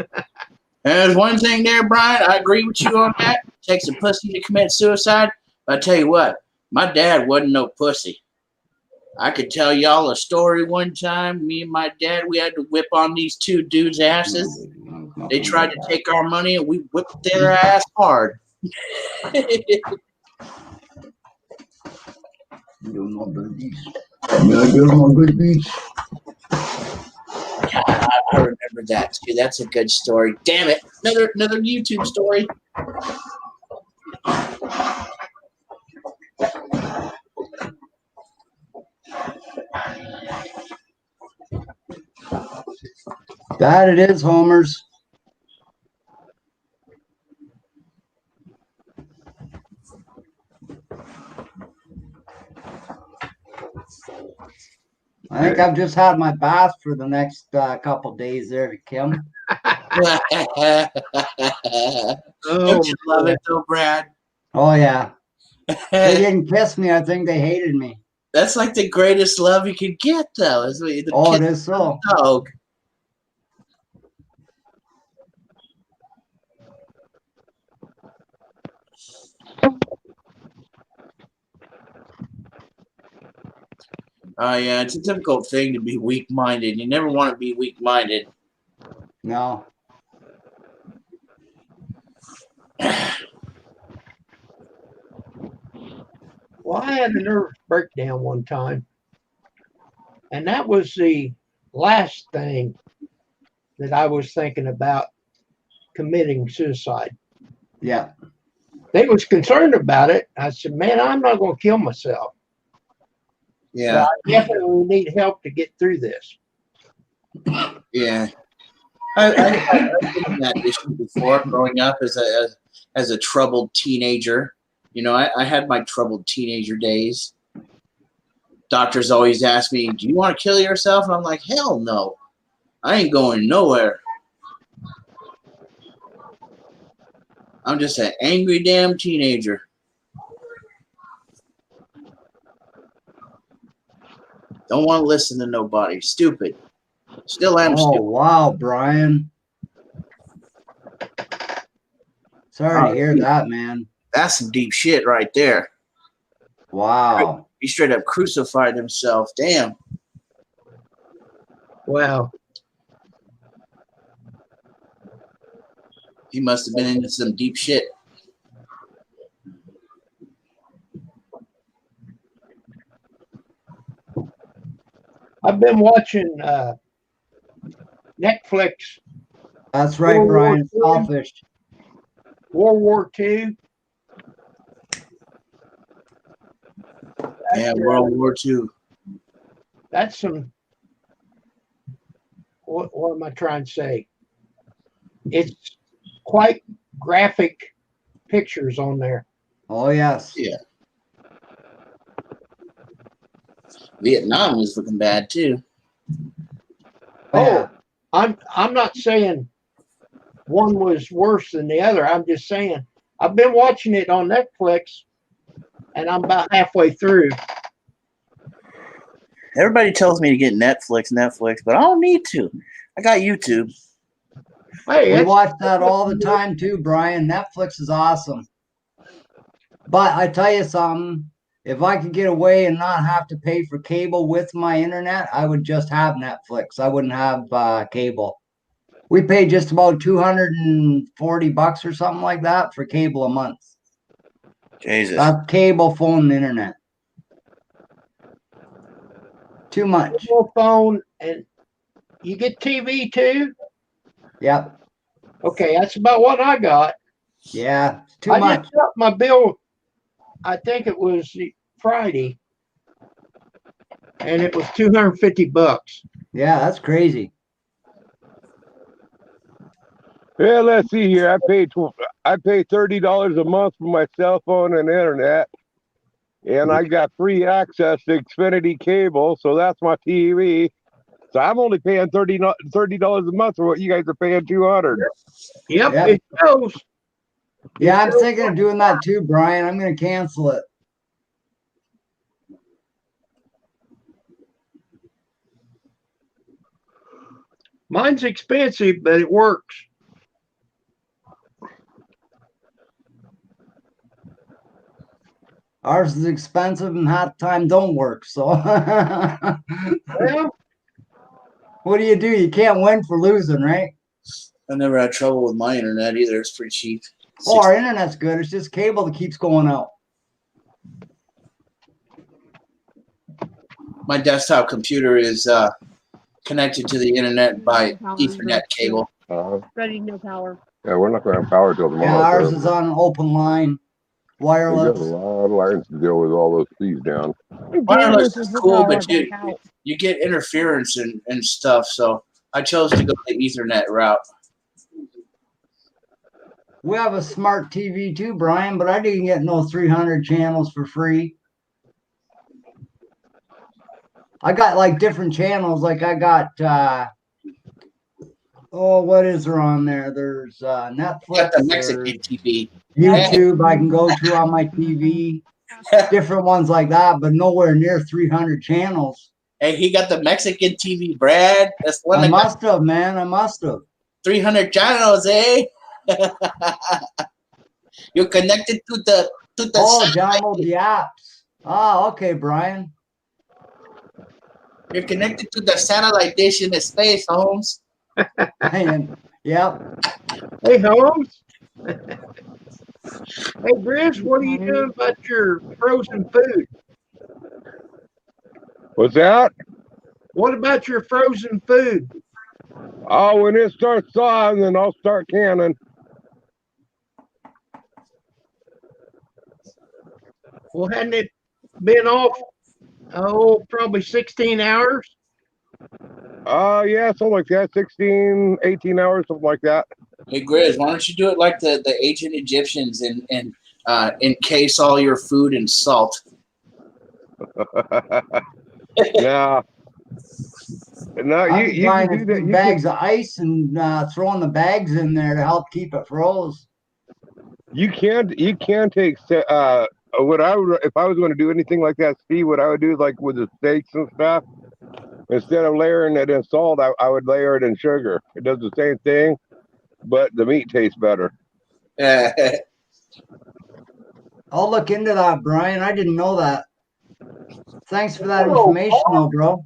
there's one thing there, Brian. I agree with you on that. Takes a pussy to commit suicide. But I tell you what, my dad wasn't no pussy. I could tell y'all a story one time. Me and my dad, we had to whip on these two dudes' asses. They tried to take our money, and we whipped their ass hard. I remember that too. That's a good story. Damn it! Another YouTube story.
That it is, Homers. I think I've just had my bath for the next couple days there, Kim.
Don't you love it though, Brad?
Oh, yeah. They didn't kiss me. I think they hated me.
That's like the greatest love you could get, though. Is the
Oh, it
kiss
is so.
dog. Oh yeah, it's a difficult thing to be weak-minded. You never want to be weak-minded.
No.
Well, I had a nervous breakdown one time, and that was the last thing that I was thinking about committing suicide.
Yeah.
They was concerned about it. I said, "Man, I'm not going to kill myself.
Yeah,
I definitely need help to get through this."
yeah. I've been in that issue before. Growing up as as a troubled teenager. You know, I had my troubled teenager days. Doctors always ask me, do you want to kill yourself? And I'm like, hell no. I ain't going nowhere. I'm just an angry damn teenager. Don't want to listen to nobody. Stupid. Still am
Oh,
stupid.
wow, Brian. Sorry to hear that, man.
That's some deep shit right there.
Wow.
He straight up crucified himself. Damn.
Wow.
He must have been into some deep shit.
I've been watching Netflix
That's right,
World War
Brian.
II.
Selfish.
World War II.
Yeah, World War II.
That's some. What am I trying to say? It's quite graphic pictures on there.
Oh, yes.
Yeah. Vietnam was looking bad too.
Yeah.
I'm not saying one was worse than the other. I'm just saying I've been watching it on Netflix, and I'm about halfway through.
Everybody tells me to get Netflix, but I don't need to. I got YouTube.
Hey,
We
it's-
watch that all the time too, Brian. Netflix is awesome. But I tell you something, if I could get away and not have to pay for cable with my internet, I would just have Netflix. I wouldn't have cable. We pay just about $240 or something like that for cable a month.
Jesus.
That's cable, phone, and internet. Too much.
mobile phone, and you get TV too.
Yep.
Okay, that's about what I got.
Yeah. Too
I
much.
just got my bill. I think it was Friday, and it was $250.
Yeah, that's crazy.
Yeah, let's see here. I pay $30 a month for my cell phone and internet, and I got free access to Xfinity cable, so that's my TV. So I'm only paying $30 a month for what you guys are paying $200.
Yep,
Yep.
it shows.
Yeah, I'm thinking of doing that too, Brian. I'm going to cancel it.
Mine's expensive, but it works.
Ours is expensive and half the time don't work. So
Well,
what do? You can't win for losing, right?
I never had trouble with my internet either. It's pretty cheap.
Oh, our internet's good. It's just cable that keeps going out.
My desktop computer is connected to the internet by Ethernet cable.
Ready, no power.
Yeah, we're not going to have power till tomorrow.
Yeah, ours
so
is on an open line,
we got a
wireless.
lot of lines to deal with all those fees down.
Wireless is cool, but you get interference and stuff. So I chose to go the Ethernet route.
We have a smart TV too, Brian, but I didn't get no 300 channels for free. I got like different channels. Like I got, what is there on there? There's
You got
Netflix,
the Mexican
there's
TV.
YouTube I can go to on my TV. Different ones like that, but nowhere near 300 channels.
Hey, he got the Mexican TV, Brad. That's the one
I
that got
must have, man. I must have.
300 channels, eh? You're connected to the
Oh,
satellite.
download the apps. Oh, okay, Brian.
You're connected to the satellite dish in the space, Holmes.
And, yep.
hey, Holmes. Hey, Bruce, what are you doing about your frozen food?
What's that?
What about your frozen food?
Oh, when it starts thawing, then I'll start canning.
Well, hadn't it been off, probably 16 hours?
Yeah, something like that. 16, 18 hours, something like that.
Hey, Grizz, why don't you do it like the ancient Egyptians and encase all your food in salt?
Yeah. No,
I'm
you
buying
can
a
do that.
few
You
bags of ice and throwing the bags in there to help keep it froze.
you can take what I would if I was going to do anything like that, Steve. What I would do is like with the steaks and stuff. Instead of layering it in salt, I would layer it in sugar. It does the same thing, but the meat tastes better.
I'll look into that, Brian. I didn't know that. Thanks for that information, though, bro.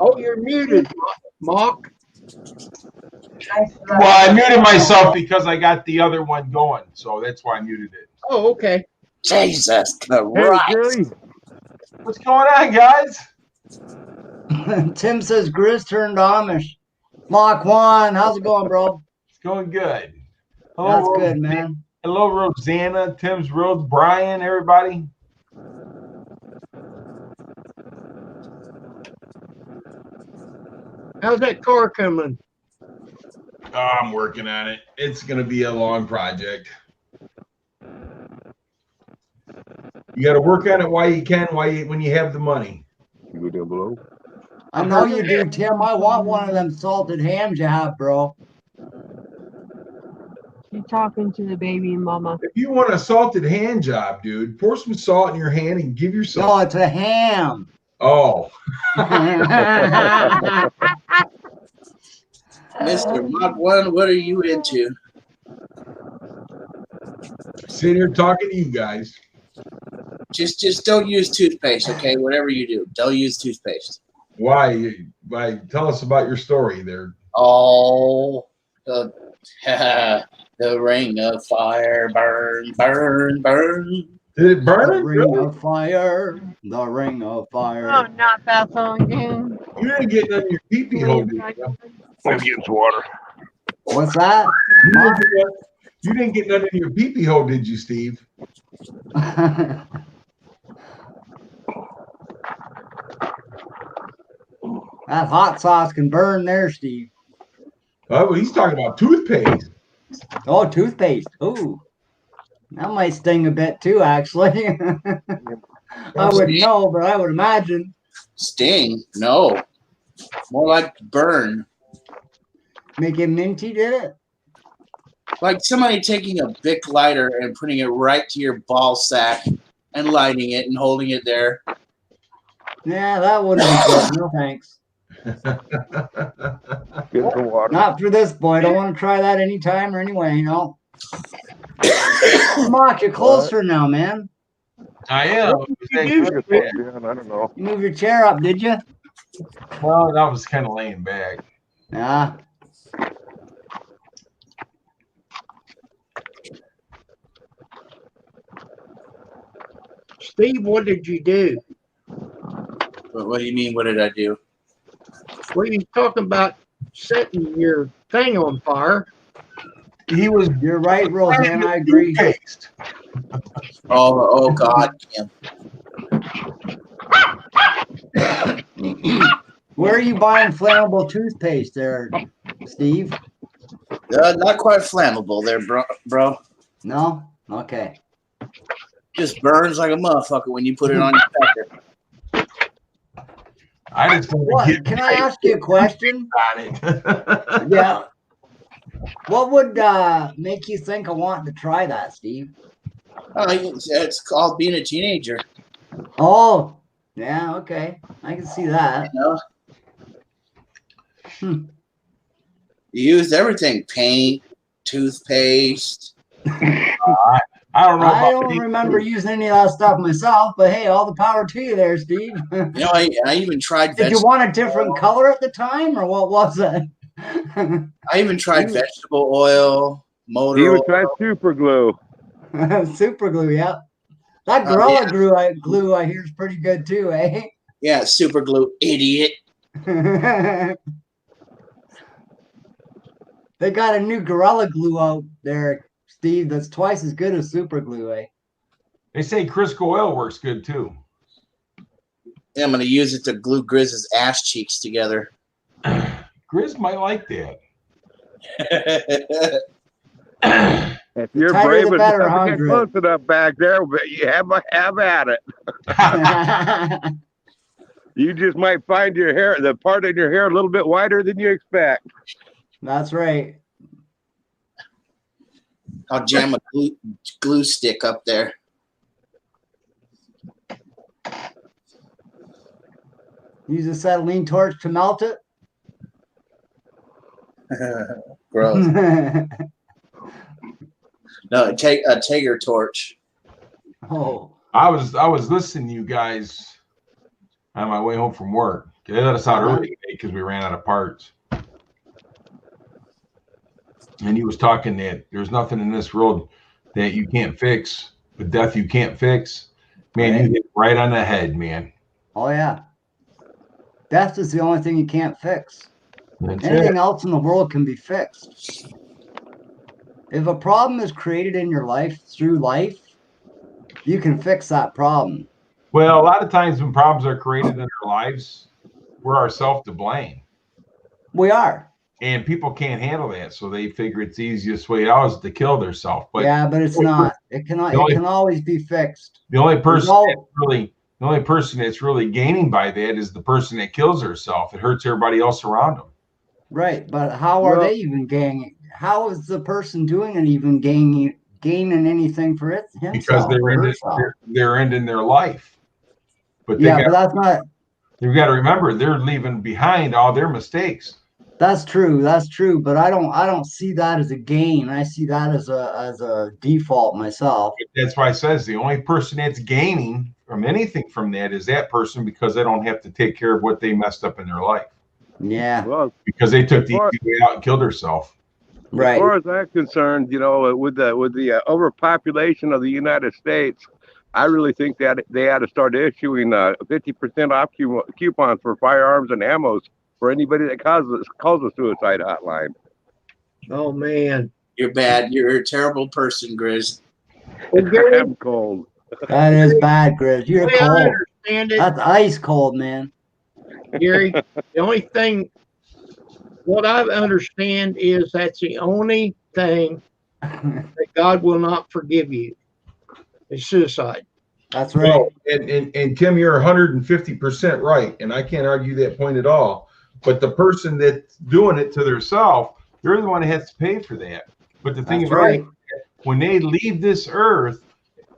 Oh, you're muted, Mark.
Well, I muted myself because I got the other one going, so that's why I muted it.
Oh, okay.
Jesus
Hey,
Christ.
Jerry.
What's going on, guys?
Tim says Grizz turned Amish. Mach 1, how's it going, bro?
It's going good.
That's good, man.
Hello, Rosanna, Tim's Rose, Brian, everybody.
How's that car coming?
Oh, I'm working on it. It's going to be a long project. You got to work on it while you can, when you have the money.
You go down below.
I know you do, Tim. I want one of them salted hams you have, bro.
She's talking to the baby mama.
If you want a salted hand job, dude, pour some salt in your hand and give yourself.
No, it's a ham.
Oh,
Mr. Mach 1, what are you into?
sitting here talking to you guys.
Just don't use toothpaste, okay? Whatever you do, don't use toothpaste.
Why? Tell us about your story there.
Oh, the ring of fire, burn, burn, burn.
Did it burn
The
it?
ring
Really?
of fire. The ring of
Oh,
fire.
not that song again.
You didn't get none of your pee-pee hole, did you?
I'm getting some water.
What's that?
You didn't get none of your pee-pee hole, did you, Steve?
That hot sauce can burn there, Steve.
Oh, well, he's talking about toothpaste.
Oh, toothpaste. Ooh. That might sting a bit too, actually. I wouldn't know, but I would imagine.
Sting? No. More like burn.
Make it minty, did it?
Like somebody taking a Bic lighter and putting it right to your ball sack and lighting it and holding it there.
Yeah, that wouldn't be good. No thanks.
Get some water.
Not for this boy. Don't want to try that anytime or anyway, you know. Mark, you're closer now, man.
I am.
What did you do?
I don't know.
You moved your chair up, did you?
Well, I was kind of laying back.
Yeah.
Steve, what did you do?
What do you mean? What did I do?
Were you talking about setting your thing on fire?
He was
You're right, Roseanne. I agree.
toothpaste.
Oh God, Kim.
Where are you buying flammable toothpaste there, Steve?
Not quite flammable there, bro.
No? Okay.
Just burns like a motherfucker when you put it on your pecker.
I just want
What?
to get
Can I ask you a question?
on it.
Yeah. What would make you think I want to try that, Steve?
It's called being a teenager.
Oh, yeah, okay. I can see that.
You know?
Hmm.
You used everything: paint, toothpaste.
I don't know.
I
about
don't
pee-pee.
remember using any of that stuff myself, but hey, all the power to you there, Steve.
You know, I even tried.
Did you
vegetable
want a different color at the time, or what was it?
I even tried vegetable oil, motor
You
oil.
would try super glue.
Super glue, yeah. That
Oh,
Gorilla
yeah.
glue I hear is pretty good too, eh?
Yeah, super glue, idiot.
They got a new Gorilla Glue out there, Steve, that's twice as good as super glue, eh?
They say Crisco oil works good too.
Yeah, I'm gonna use it to glue Grizz's ass cheeks together.
Grizz might like that.
If you're
tighter
brave
the
enough
better,
to
huh,
get
Grizz?
close enough back there, but you have at it. You just might find your hair, the part in your hair, a little bit wider than you expect.
That's right.
I'll jam a glue stick up there.
Use a acetylene torch to melt it.
Gross. No, take a Tiger torch.
Oh,
I was listening to you guys on my way home from work. They let us out early today because we ran out of parts. And he was talking that there's nothing in this world that you can't fix, but death you can't fix. Man,
Right.
you hit right on the head, man.
oh yeah. Death is the only thing you can't fix.
That's
Anything
it.
else in the world can be fixed. If a problem is created in your life through life, you can fix that problem.
Well, a lot of times when problems are created in our lives, we're ourselves to blame.
We are.
And people can't handle that, so they figure it's the easiest way out is to kill themselves. But
Yeah, but it's not. It cannot.
the only-
It can always be fixed.
the only person
all-
the only person that's really gaining by that is the person that kills herself. It hurts everybody else around them.
Right, but how are
Well-
they even gaining? How is the person doing it even gaining anything for it
Because
himself or herself?
they're ending their life. But
Yeah, but that's not.
you've got to remember they're leaving behind all their mistakes.
That's true. That's true. But I don't see that as a gain. I see that as a default myself.
That's why it says the only person that's gaining from anything from that is that person, because they don't have to take care of what they messed up in their life
Yeah.
Well,
because they took the
Well-
easy way out and killed herself.
as
Right.
far as I'm concerned, you know, with the overpopulation of the United States, I really think that they ought to start issuing 50% off coupons for firearms and ammos for anybody that calls a suicide hotline.
Oh man.
You're bad. You're a terrible person, Grizz.
Well, Gary,
I'm cold.
That is bad, Grizz. You're
the way I
cold.
understand it,
That's ice cold, man.
Gary, the only thing what I understand is that's the only thing that God will not forgive you is suicide.
That's right.
Well, and Tim, you're 150% right, and I can't argue that point at all. But the person that's doing it to themselves, they're the one that has to pay for that. But the thing
That's
about
right.
it, when they leave this earth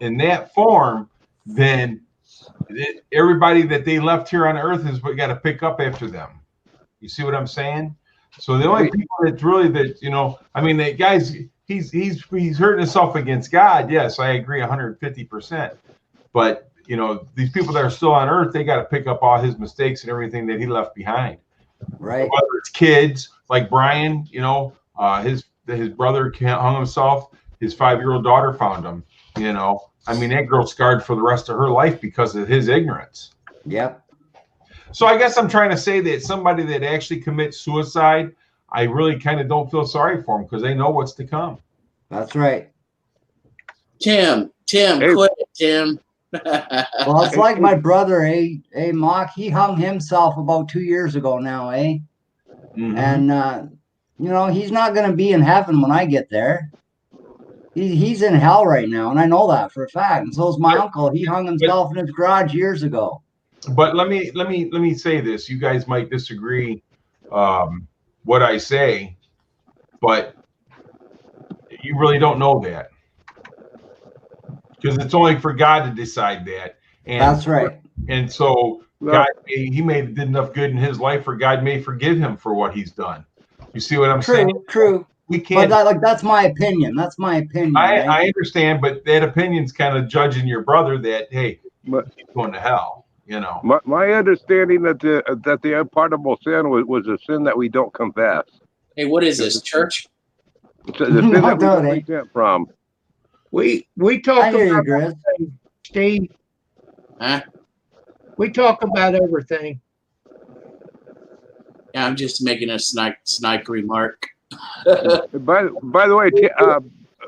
in that form, then everybody that they left here on earth is what got to pick up after them. You see what I'm saying? So the only people that's really that, you know, I mean, the guy's he's hurting himself against God. Yes, I agree 150%. But you know, these people that are still on earth, they got to pick up all his mistakes and everything that he left behind.
Right.
Whether it's kids like Brian, you know, his brother hung himself. His 5-year-old daughter found him. You know, I mean, that girl's scarred for the rest of her life because of his ignorance.
Yep.
So I guess I'm trying to say that somebody that actually commits suicide, I really kind of don't feel sorry for them because they know what's to come.
That's right.
Tim,
Hey.
quit it, Tim.
Well, it's like my brother, Mock. He hung himself about 2 years ago now, eh?
Mhm.
And you know, he's not going to be in heaven when I get there. He's in hell right now, and I know that for a fact. And so is my uncle. He hung himself in his garage years ago.
But let me say this. You guys might disagree what I say, but you really don't know that because it's only for God to decide that. And
That's right.
And so
Well-
God, he may have did enough good in his life, or God may forgive him for what he's done. You see what I'm saying?
True.
We
But
can't.
that's my opinion. That's my opinion. right?
I understand, but that opinion's kind of judging your brother that hey,
But-
he's going to hell. You know.
My understanding that the unpardonable sin was a sin that we don't confess.
Hey, what is this, church?
The sin
No,
that we
don't,
don't
eh?
repent from.
We talk
I hear you,
about
Grizz.
everything, Steve.
Huh?
We talk about everything.
Yeah, I'm just making a snike remark.
By the way,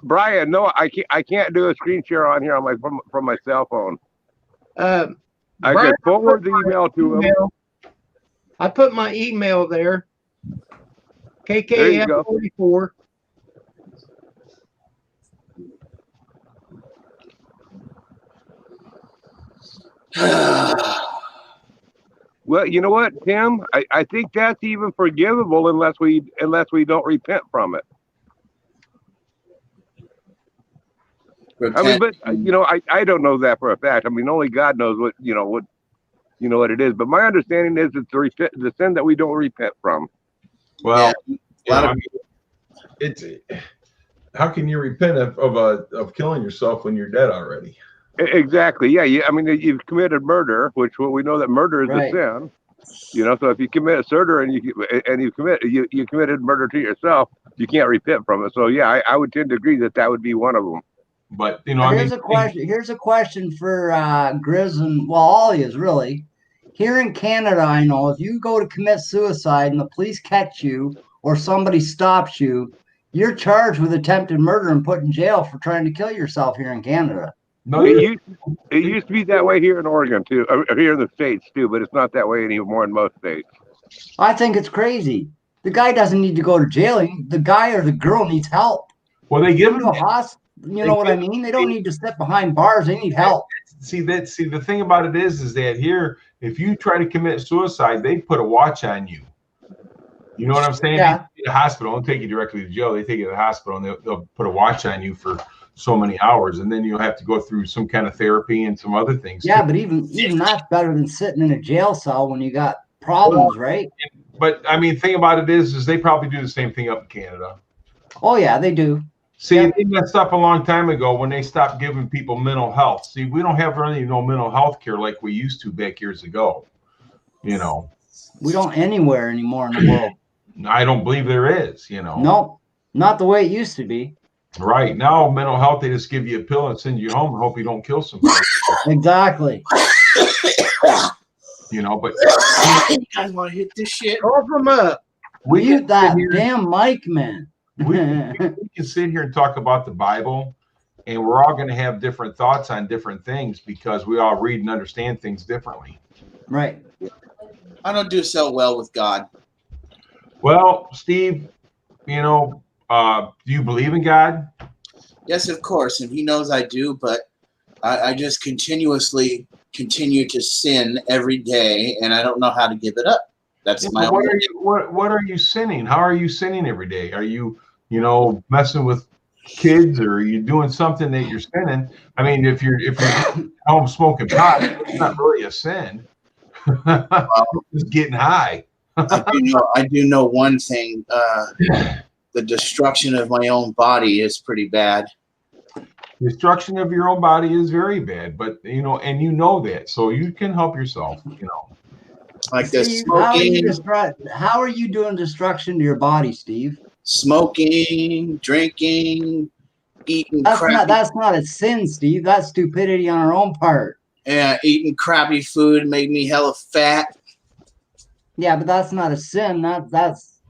Brian, no, I can't do a screen share on here on my from my cell phone. I
Brian,
could forward the email to him.
I put my email there.
There you
KKF
go.
44.
Well, you know what, Tim? I think that's even forgivable unless we don't repent from it. I mean, but I don't know that for a fact. I mean, only God knows what it is. But my understanding is it's the sin that we don't repent from.
Well,
Yeah.
I mean, it's how can you repent of killing yourself when you're dead already?
Exactly. Yeah. I mean, you've committed murder, which we know that murder is
Right.
a sin. So if you commit murder and you committed murder to yourself, you can't repent from it. So yeah, I would tend to agree that would be one of them.
But I mean,
Here's a question for Grizz and all of you really. Here in Canada, I know if you go to commit suicide and the police catch you or somebody stops you, you're charged with attempted murder and put in jail for trying to kill yourself here in Canada.
no,
It used to be that way here in Oregon too, or here in the States too, but it's not that way anymore in most states.
I think it's crazy. The guy doesn't need to go to jail. The guy or the girl needs help.
well, they give
Go
them
to a hospital. You know what I mean? They don't need to sit behind bars. They need help.
see the thing about it is that here, if you try to commit suicide, they put a watch on you. You know what I'm saying?
Yeah.
They take you to the hospital, don't take you directly to jail. They take you to the hospital and they'll put a watch on you for so many hours, and then you'll have to go through some kind of therapy and some other things.
Yeah,
too.
but even that's better than sitting in a jail cell when you got problems, right?
But I mean, thing about it is they probably do the same thing up in Canada.
Oh yeah, they do.
See,
Yep.
they messed up a long time ago when they stopped giving people mental health. See, we don't have really no mental health care like we used to back years ago.
We don't anywhere anymore in the world.
I don't believe there is.
Nope, not the way it used to be.
Right now, mental health, they just give you a pill and send you home and hope you don't kill somebody.
Exactly.
But
You guys want to hit this shit?
Cough them up.
we
Mute
can
that
sit here-
damn mic, man.
we can sit here and talk about the Bible, and we're all going to have different thoughts on different things because we all read and understand things differently.
Right.
I don't do so well with God.
Well, Steve, do you believe in God?
Yes, of course, and He knows I do, but I just continuously continue to sin every day, and I don't know how to give it up. That's my
What
own.
what are you sinning? How are you sinning every day? Are you messing with kids, or are you doing something that you're sinning? I mean, if you're home smoking pot, it's not really a sin. Just getting high.
I do know one thing. The destruction of my own body is pretty bad.
Destruction of your own body is very bad, but and you know that, so you can help yourself.
Like the
Steve,
smoking,
how are you doing destruction to your body, Steve?
smoking, drinking, eating
That's not a sin, Steve. That's stupidity on our own part.
eating crappy food made me hella fat.
Yeah, but that's not a sin.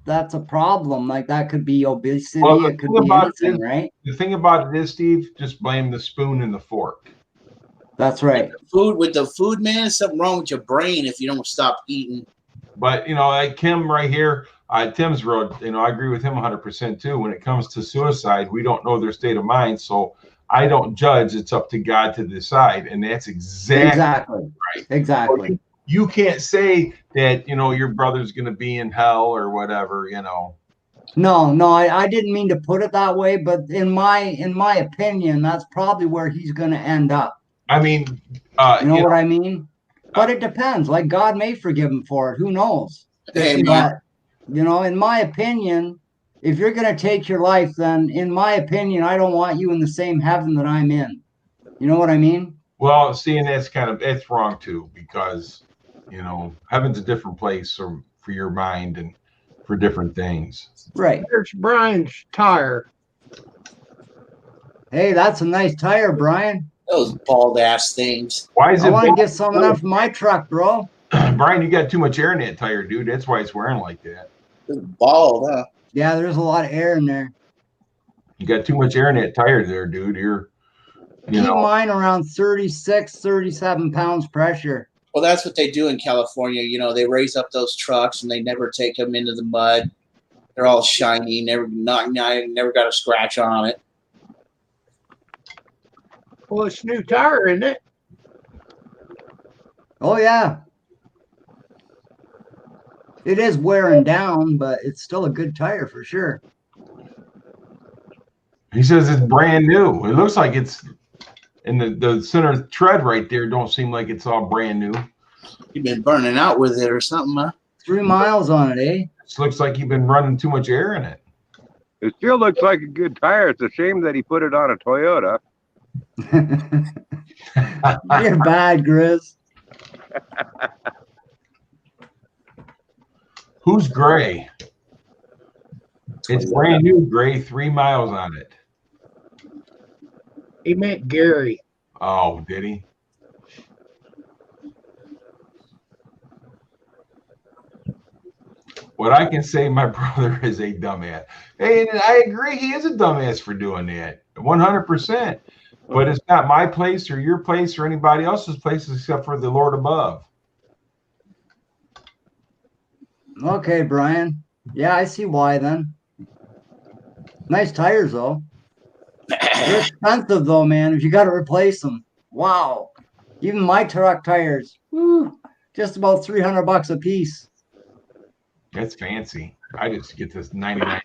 That's a problem. Like that could be obesity.
Well,
It could be anything, right?
The thing about it is, Steve, just blame the spoon and the fork.
That's right.
With the food, man, there's something wrong with your brain if you don't stop eating.
But like Tim right here, Tim's road, I agree with him 100% too. When it comes to suicide, we don't know their state of mind, so I don't judge. It's up to God to decide, and that's exactly right.
Exactly.
You can't say that your brother's going to be in hell or whatever.
No, I didn't mean to put it that way, but in my opinion, that's probably where he's going to end up.
I mean,
you know what I mean? But it depends. Like God may forgive him for it. Who knows?
Hey,
But in my opinion, if you're going to take your life, then in my opinion, I don't want you in the same heaven that I'm in. You know what I mean?
Well, seeing that's wrong too, because heaven's a different place for your mind and for different things.
Right.
There's Brian's tire.
Hey, that's a nice tire, Brian.
Those bald ass things.
Why is
I
it?
want to get some of that for my truck, bro.
Brian, you got too much air in that tire, dude. That's why it's wearing like that.
It's bald, huh?
Yeah, there's a lot of air in there.
You got too much air in that tire there, dude.
Keep mine around 36, 37 pounds pressure.
Well, that's what they do in California. You know, they raise up those trucks and they never take them into the mud. They're all shiny, never got a scratch on it.
Well, it's new tire, isn't it?
Oh yeah. It is wearing down, but it's still a good tire for sure.
He says it's brand new. It looks like it's in the center tread right there. Don't seem like it's all brand new.
You've been burning out with it or something, huh?
3 miles on it, eh?
It looks like you've been running too much air in it.
It still looks like a good tire. It's a shame that he put it on a Toyota.
You're bad, Grizz.
Who's Gray? It's brand new, Gray. 3 miles on it.
He meant Gary.
Oh, did he? What I can say, my brother is a dumbass. Hey, and I agree, he is a dumbass for doing that, 100%. But it's not my place or your place or anybody else's place except for the Lord above.
Okay, Brian. Yeah, I see why then. Nice tires though. They're expensive though, man. If you got to replace them. Wow. Even my truck tires, whew, just about $300 a piece.
That's fancy. I just get this $97.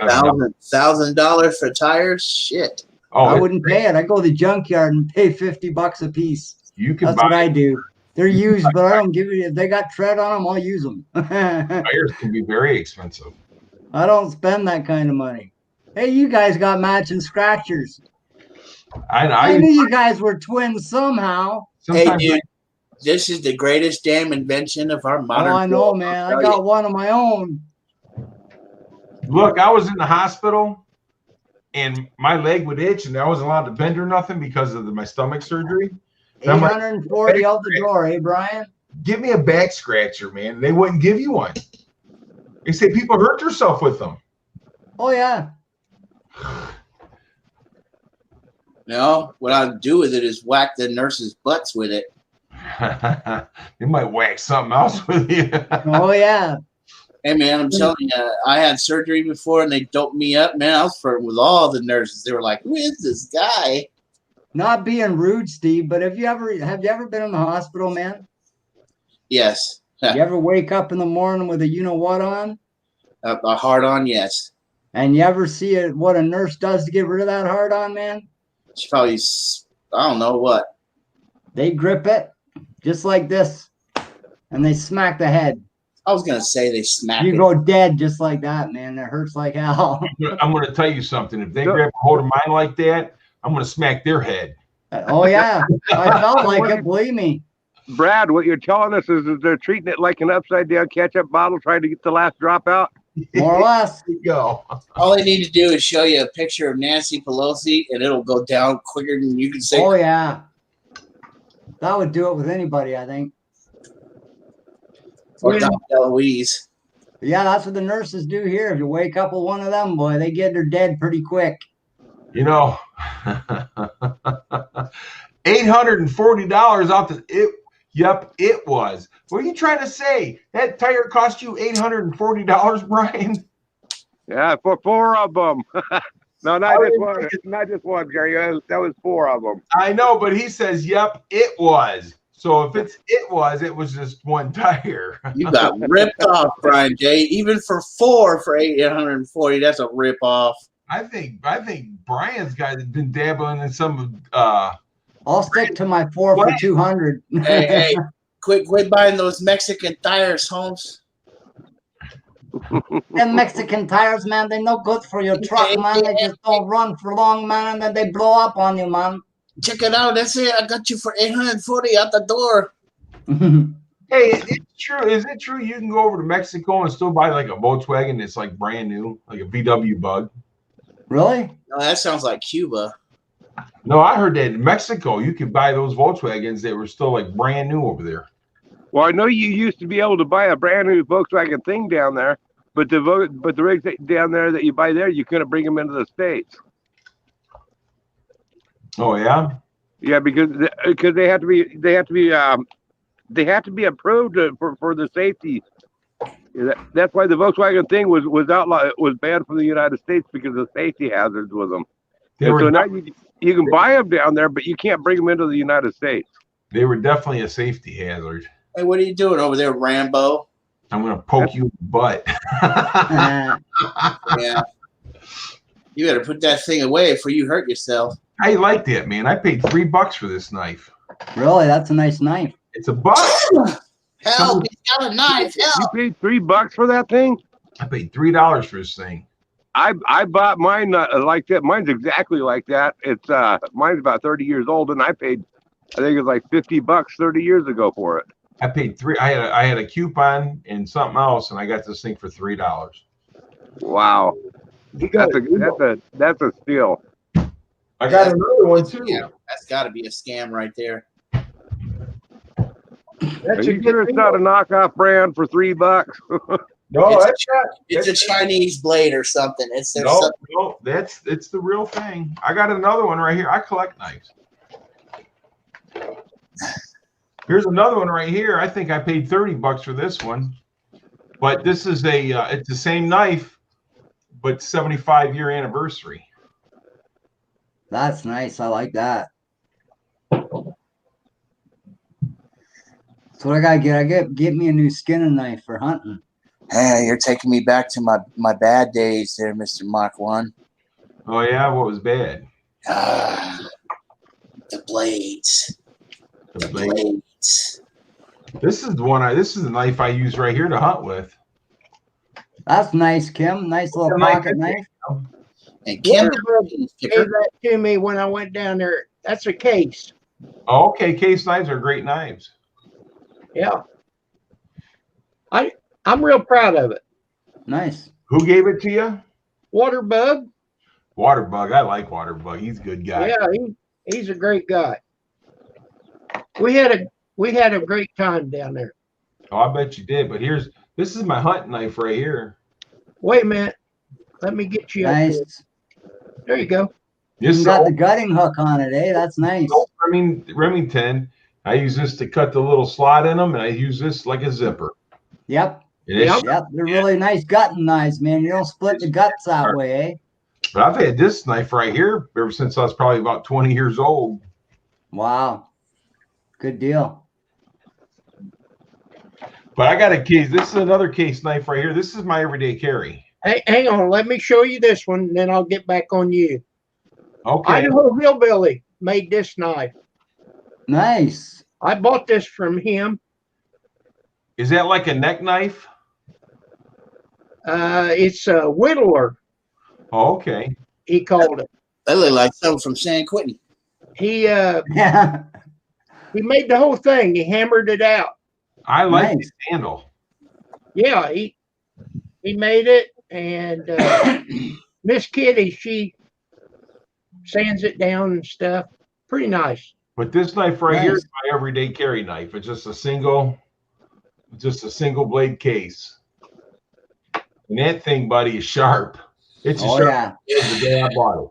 $1,000 for tires? Shit.
Oh,
I wouldn't pay it. I go to the junkyard and pay $50 a piece.
you can
That's
buy
what I do. They're used, but I don't give it. If they got tread on them, I'll use them.
tires can be very expensive.
I don't spend that kind of money. Hey, you guys got matching scratchers. I knew you guys were twins somehow.
Hey,
sometimes
dude, this is the greatest damn invention of our modern
Oh, I know,
world,
man.
I'll
I
tell
got
you.
one of my own.
Look, I was in the hospital and my leg would itch and I wasn't allowed to bend or nothing because of my stomach surgery. And I'm like,
840 out the door, eh, Brian?
give me a back scratcher, man. They wouldn't give you one. They say people hurt themselves with them.
Oh, yeah.
No, what I'd do with it is whack the nurses' butts with it.
They might whack something else with you.
Oh, yeah.
Hey, man, I'm telling you, I had surgery before and they doped me up. Man, I was flirting with all the nurses. They were like, who is this guy?
Not being rude, Steve, but have you ever been in the hospital, man?
Yes.
You ever wake up in the morning with a you-know-what on?
A hard on, yes.
And you ever see what a nurse does to get rid of that hard on, man?
She probably, I don't know what.
They grip it just like this, and they smack the head.
I was going to say they smack
You
it.
go dead just like that, man. It hurts like hell.
I'm going to tell you something. If they grab a hold of mine like that, I'm going to smack their head.
Oh, yeah. I felt like it, believe me.
Brad, what you're telling us is they're treating it like an upside down ketchup bottle, trying to get the last drop out.
More or less.
There you go.
All I need to do is show you a picture of Nancy Pelosi, and it'll go down quicker than you can say.
Oh, yeah. That would do it with anybody, I think.
Or Dr. Eloise.
Yeah, that's what the nurses do here. If you wake up with one of them, boy, they get her dead pretty quick.
You know, $840 out the it. Yep, it was. What are you trying to say? That tire cost you $840, Brian?
Yeah, for 4 of them. No, not just one. Not just one, Gary. That was 4 of them.
I know, but he says, "Yep, it was." So if it was just one tire.
You got ripped off, Brian J. Even for 4 for $840, that's a rip off.
I think Brian's guys been dabbling in some.
I'll stick to my 4 for 200.
Hey, quit buying those Mexican tires, Holmes.
Them Mexican tires, man, they're no good for your truck, man. They just don't run for long, man, and then they blow up on you, man.
Check it out. That's it. I got you for $840 out the door.
Hey, it's true. Is it true you can go over to Mexico and still buy like a Volkswagen that's like brand new, like a VW Bug?
Really?
No, that sounds like Cuba.
No, I heard that in Mexico you could buy those Volkswagens that were still like brand new over there.
Well, I know you used to be able to buy a brand new Volkswagen thing down there, but the rigs down there that you buy there, you couldn't bring them into the States.
Oh yeah.
Yeah, because they have to be they have to be approved for the safety. That's why the Volkswagen thing was outlawed, was banned from the United States because of safety hazards with them.
They
And
were
so now
def-
you can buy them down there, but you can't bring them into the United States.
they were definitely a safety hazard.
Hey, what are you doing over there, Rambo?
I'm gonna poke you in the butt.
Yeah. You better put that thing away before you hurt yourself.
I like that, man. I paid $3 for this knife.
Really, that's a nice knife.
It's a buck.
Hell, he's got a knife.
You
Hell.
paid $3 for that thing?
I paid $3 for this thing.
I bought mine like that. Mine's exactly like that. It's mine's about 30 years old, and I think it was like $50 30 years ago for it.
I paid three. I had a coupon and something else, and I got this thing for $3.
Wow, that's a steal.
I got another one too.
Yeah, that's got to be a scam right there.
Are you sure it's not a knockoff brand for $3?
No,
It's a Chinese blade or something. It's there's
no, it's the real thing. I got another one right here. I collect knives. Here's another one right here. I think I paid $30 for this one, but this is it's the same knife, but 75-year anniversary.
That's nice. I like that. That's what I gotta get. Get me a new skinning knife for hunting.
Hey, you're taking me back to my bad days there, Mr. Mark 1.
Oh yeah, what was bad?
The blades.
The
The
blade.
blades.
This is the one. This is the knife I use right here to hunt with.
That's nice, Kim. Nice little pocket knife.
And Kim
Gave that to me when I went down there. That's a case.
Oh, okay, case knives are great knives.
Yeah. I'm real proud of it.
Nice.
Who gave it to you?
Waterbug.
Waterbug. I like Waterbug. He's a good guy.
Yeah, he's a great guy. We had a great time down there.
Oh, I bet you did. But this is my hunting knife right here.
Wait a minute. Let me get you up
Nice.
here. There you go.
This
You
is
got the
old
gutting hook on it, eh? That's nice.
Remington. I use this to cut the little slot in them, and I use this like a zipper.
Yep.
And it's-
Yep. They're really nice gutting knives, man. You don't split the guts that way, eh?
But I've had this knife right here ever since I was probably about 20 years old.
Wow. Good deal.
But I got a case. This is another case knife right here. This is my everyday carry.
Hey, hang on. Let me show you this one, then I'll get back on you.
Okay.
Idaho Hillbilly made this knife.
Nice.
I bought this from him.
Is that like a neck knife?
It's a whittler,
Oh, okay.
he called it.
They look like something from San Quentin.
He
Yeah.
he made the whole thing. He hammered it out.
I like
Nice.
the handle.
Yeah, he made it, and Miss Kitty, she sands it down and stuff. Pretty nice.
But this knife right here
Nice.
is my everyday carry knife. It's just a single blade case. And that thing, buddy, is sharp. It's as
Oh
sharp
yeah.
as the day I bought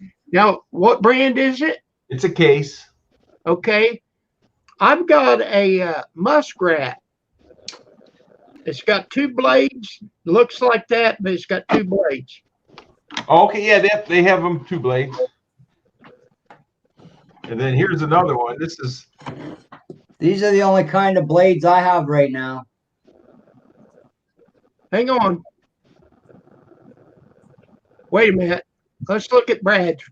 it.
Now, what brand is it?
It's a case.
Okay, I've got a muskrat. It's got two blades. Looks like that, but it's got two blades.
Okay, yeah, they have them 2 blades. And then here's another one.
These are the only kind of blades I have right now.
Hang on. Wait a minute. Let's look at Brad's.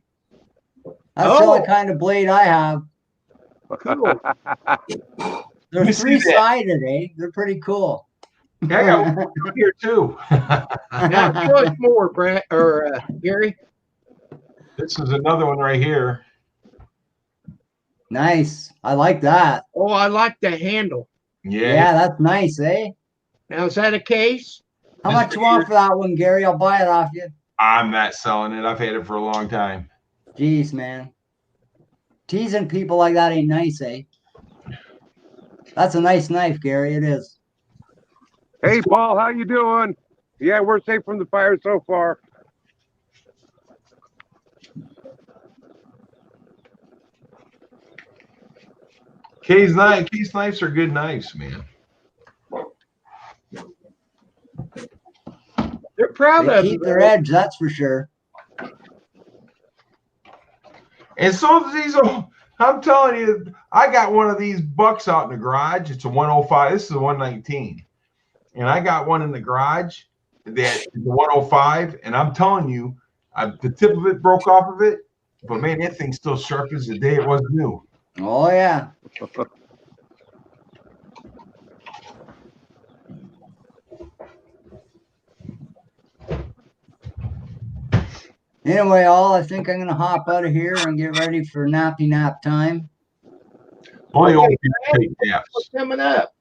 That's the only
Oh.
kind of blade I have.
Cool.
They're
Let me see that.
3-sided, eh? They're pretty cool.
I got one here too.
Now show us more, Brad or Gary.
This is another one right here.
Nice. I like that.
Oh, I like the handle.
Yeah, that's nice, eh?
Now is that a case?
How
This
much you
right
want
here.
for that one, Gary? I'll buy it off you.
I'm not selling it. I've had it for a long time.
Jeez, man. Teasing people like that ain't nice, eh? That's a nice knife, Gary. It is.
Hey, Paul, how you doing? Yeah, we're safe from the fire so far.
Case knives are good knives, man.
They're proud
They
of
keep
you.
their edge, that's for sure.
And so these are, I'm telling you, I got one of these bucks out in the garage. It's a 105. This is a 119. And I got one in the garage that is a 105. And I'm telling you, the tip of it broke off of it. But man, that thing's still sharp as the day it was new.
Oh yeah. Anyway, I think I'm gonna hop out of here and get ready for nappy nap time.
Only old
Okay,
people take naps.
What's coming up?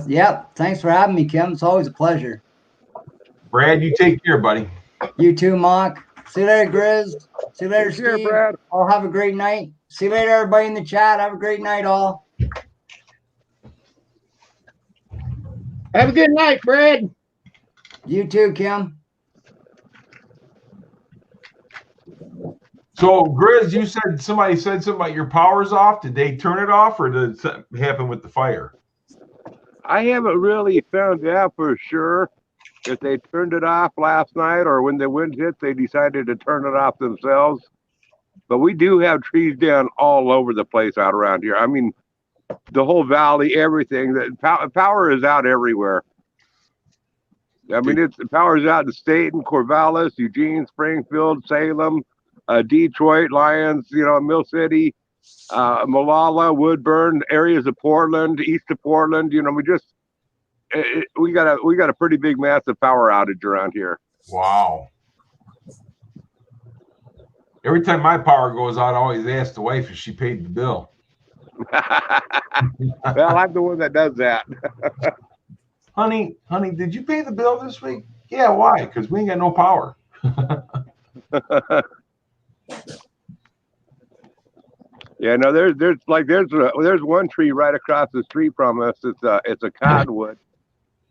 Yep. Thanks for having me, Kim. It's always a pleasure.
Brad, you take care, buddy.
You too, Mock. See you later, Grizz. See you later,
Take care,
Steve.
Brad.
All have a great night. See you later, everybody in the chat. Have a great night, all.
Have a good night, Brad.
You too, Kim.
So, Grizz, you said somebody said something about your power's off. Did they turn it off, or did something happen with the fire?
I haven't really found out for sure if they turned it off last night or when the wind hit, they decided to turn it off themselves. But we do have trees down all over the place out around here. I mean, the whole valley, everything. That power is out everywhere. I mean, the power is out in Staten, Corvallis, Eugene, Springfield, Salem, Detroit, Lyons, Mill City, Molalla, Woodburn, areas of Portland, east of Portland. We got a pretty big, massive power outage around here.
Wow. Every time my power goes out, I always ask the wife if she paid the bill.
Well, I'm the one that does that.
Honey, did you pay the bill this week? Yeah, why? Because we ain't got no power.
Yeah, no, there's one tree right across the street from us. It's a cottonwood,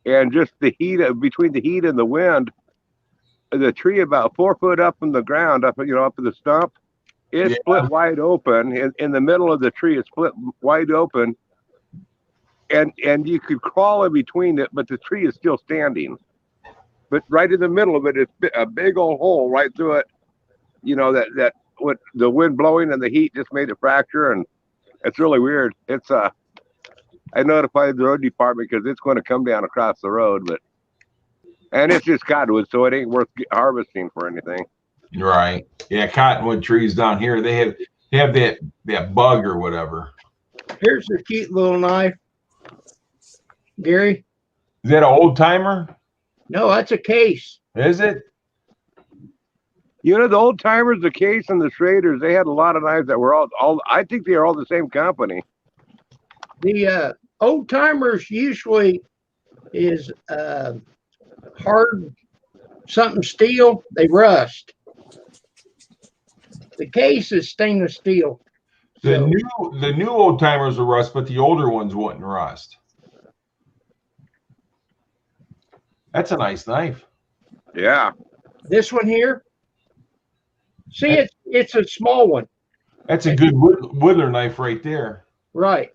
and just the heat between the heat and the wind, the tree about 4 foot up from the ground, up in the stump, it's split wide open. In the middle of the tree, it's split wide open, and you could crawl in between it, but the tree is still standing. But right in the middle of it is a big old hole right through it. That with the wind blowing and the heat just made it fracture, and it's really weird. It's I notified the road department because it's going to come down across the road, and it's just cottonwood, so it ain't worth harvesting for anything.
Right. Yeah, cottonwood trees down here, they have that bug or whatever.
Here's a cute little knife. Gary?
Is that an old timer?
No, that's a case.
Is it?
The old timers, the Case and the Schraders, they had a lot of knives that were all I think they are all the same company.
The old timers usually is hard something steel. They rust. The Case is stainless steel.
The new old timers will rust, but the older ones wouldn't rust. That's a nice knife.
Yeah.
This one here. See, it's a small one.
That's a good whittler knife right there.
Right.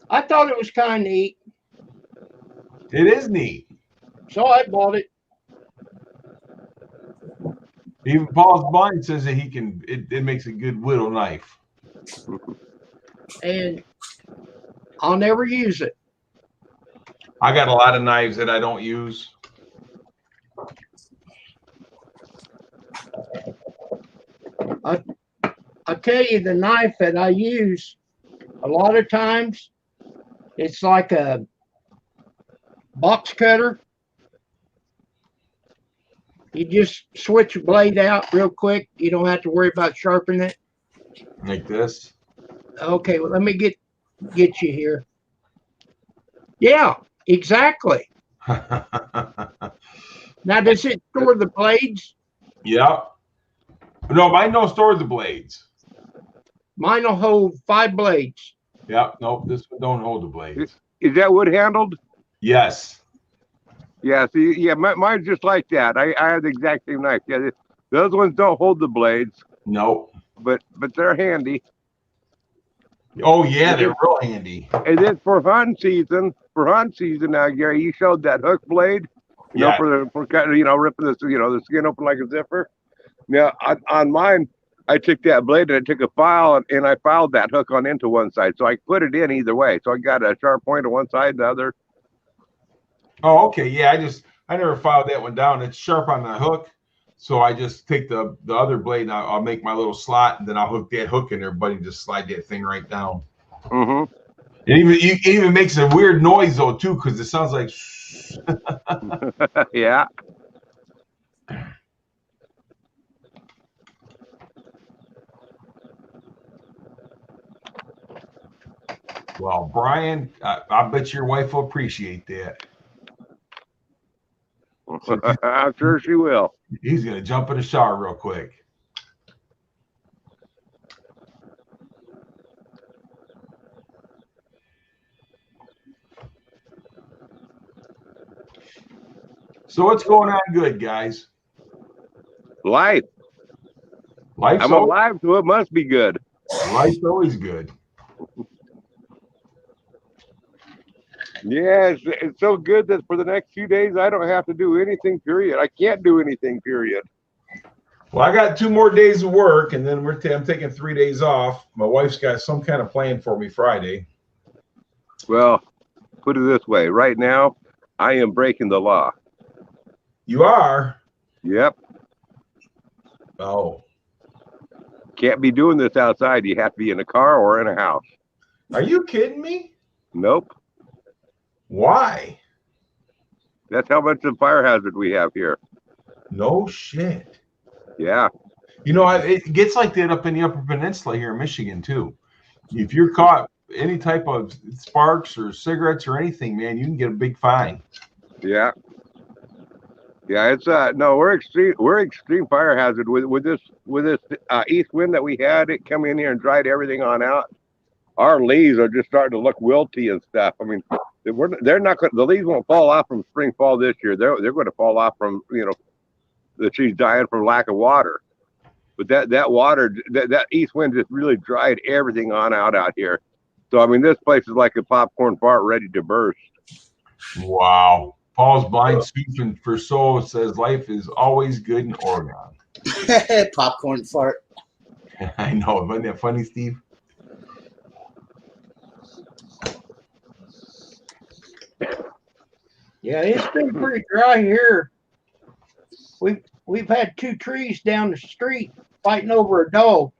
I thought it was kind of neat,
It is neat.
so I bought it.
Even Paul's Blind says that it makes a good whittle knife.
And I'll never use it.
I got a lot of knives that I don't use.
I'll tell you, the knife that I use a lot of times, it's like a box cutter. You just switch the blade out real quick. You don't have to worry about sharpening it.
Like this.
Okay, well, let me get you here. Yeah, exactly. Now, does it store the blades?
Yep. No, mine don't store the blades.
Mine will hold 5 blades.
Yep. Nope. This one don't hold the blades.
Is that wood handled?
Yes.
Yeah. See, yeah, mine's just like that. I have the exact same knife. Yeah, those ones don't hold the blades.
Nope.
but they're handy.
Oh yeah, they're real handy.
And then for hunt season now, Gary, you showed that hook blade,
Yeah.
for cutting, ripping the skin open like a zipper. Now on mine, I took that blade and I took a file and I filed that hook on into one side, so I put it in either way. So I got a sharp point on one side, the other.
Oh, okay. Yeah, I never filed that one down. It's sharp on the hook, so I just take the other blade and I'll make my little slot, and then I'll hook that hook in there, buddy. Just slide that thing right down.
Mm-hmm.
It even makes a weird noise though too, because it sounds like.
Yeah.
Well, Brian, I bet your wife will appreciate that.
I'm sure she will.
He's gonna jump in the shower real quick. So what's going on good, guys?
Life's I'm alive, so it must be good.
Life's always good.
Yeah, it's so good that for the next few days I don't have to do anything, period. I can't do anything, period.
Well, I got 2 more days of work, and then I'm taking 3 days off. My wife's got some kind of plan for me Friday.
Well, put it this way. Right now, I am breaking the law.
You are?
Yep.
Oh.
Can't be doing this outside. You have to be in a car or in a house.
Are you kidding me?
Nope.
Why?
That's how much of a fire hazard we have here.
No shit.
Yeah.
You know, it gets like that up in the Upper Peninsula here in Michigan, too. If you're caught any type of sparks or cigarettes or anything, man, you can get a big fine.
Yeah. Yeah, it's no, we're extreme fire hazard with this east wind that we had. It come in here and dried everything on out. Our leaves are just starting to look wilty and stuff. I mean, they're not going. The leaves won't fall off from spring fall this year. They're going to fall off from the trees dying from lack of water. But that water, that east wind just really dried everything on out here. So I mean, this place is like a popcorn fart ready to burst.
Wow. Paul's blind spoofing for soul says life is always good in Oregon.
Popcorn fart.
I know. Wasn't that funny, Steve?
Yeah, it's been pretty dry here. We've had 2 trees down the street fighting over a dog.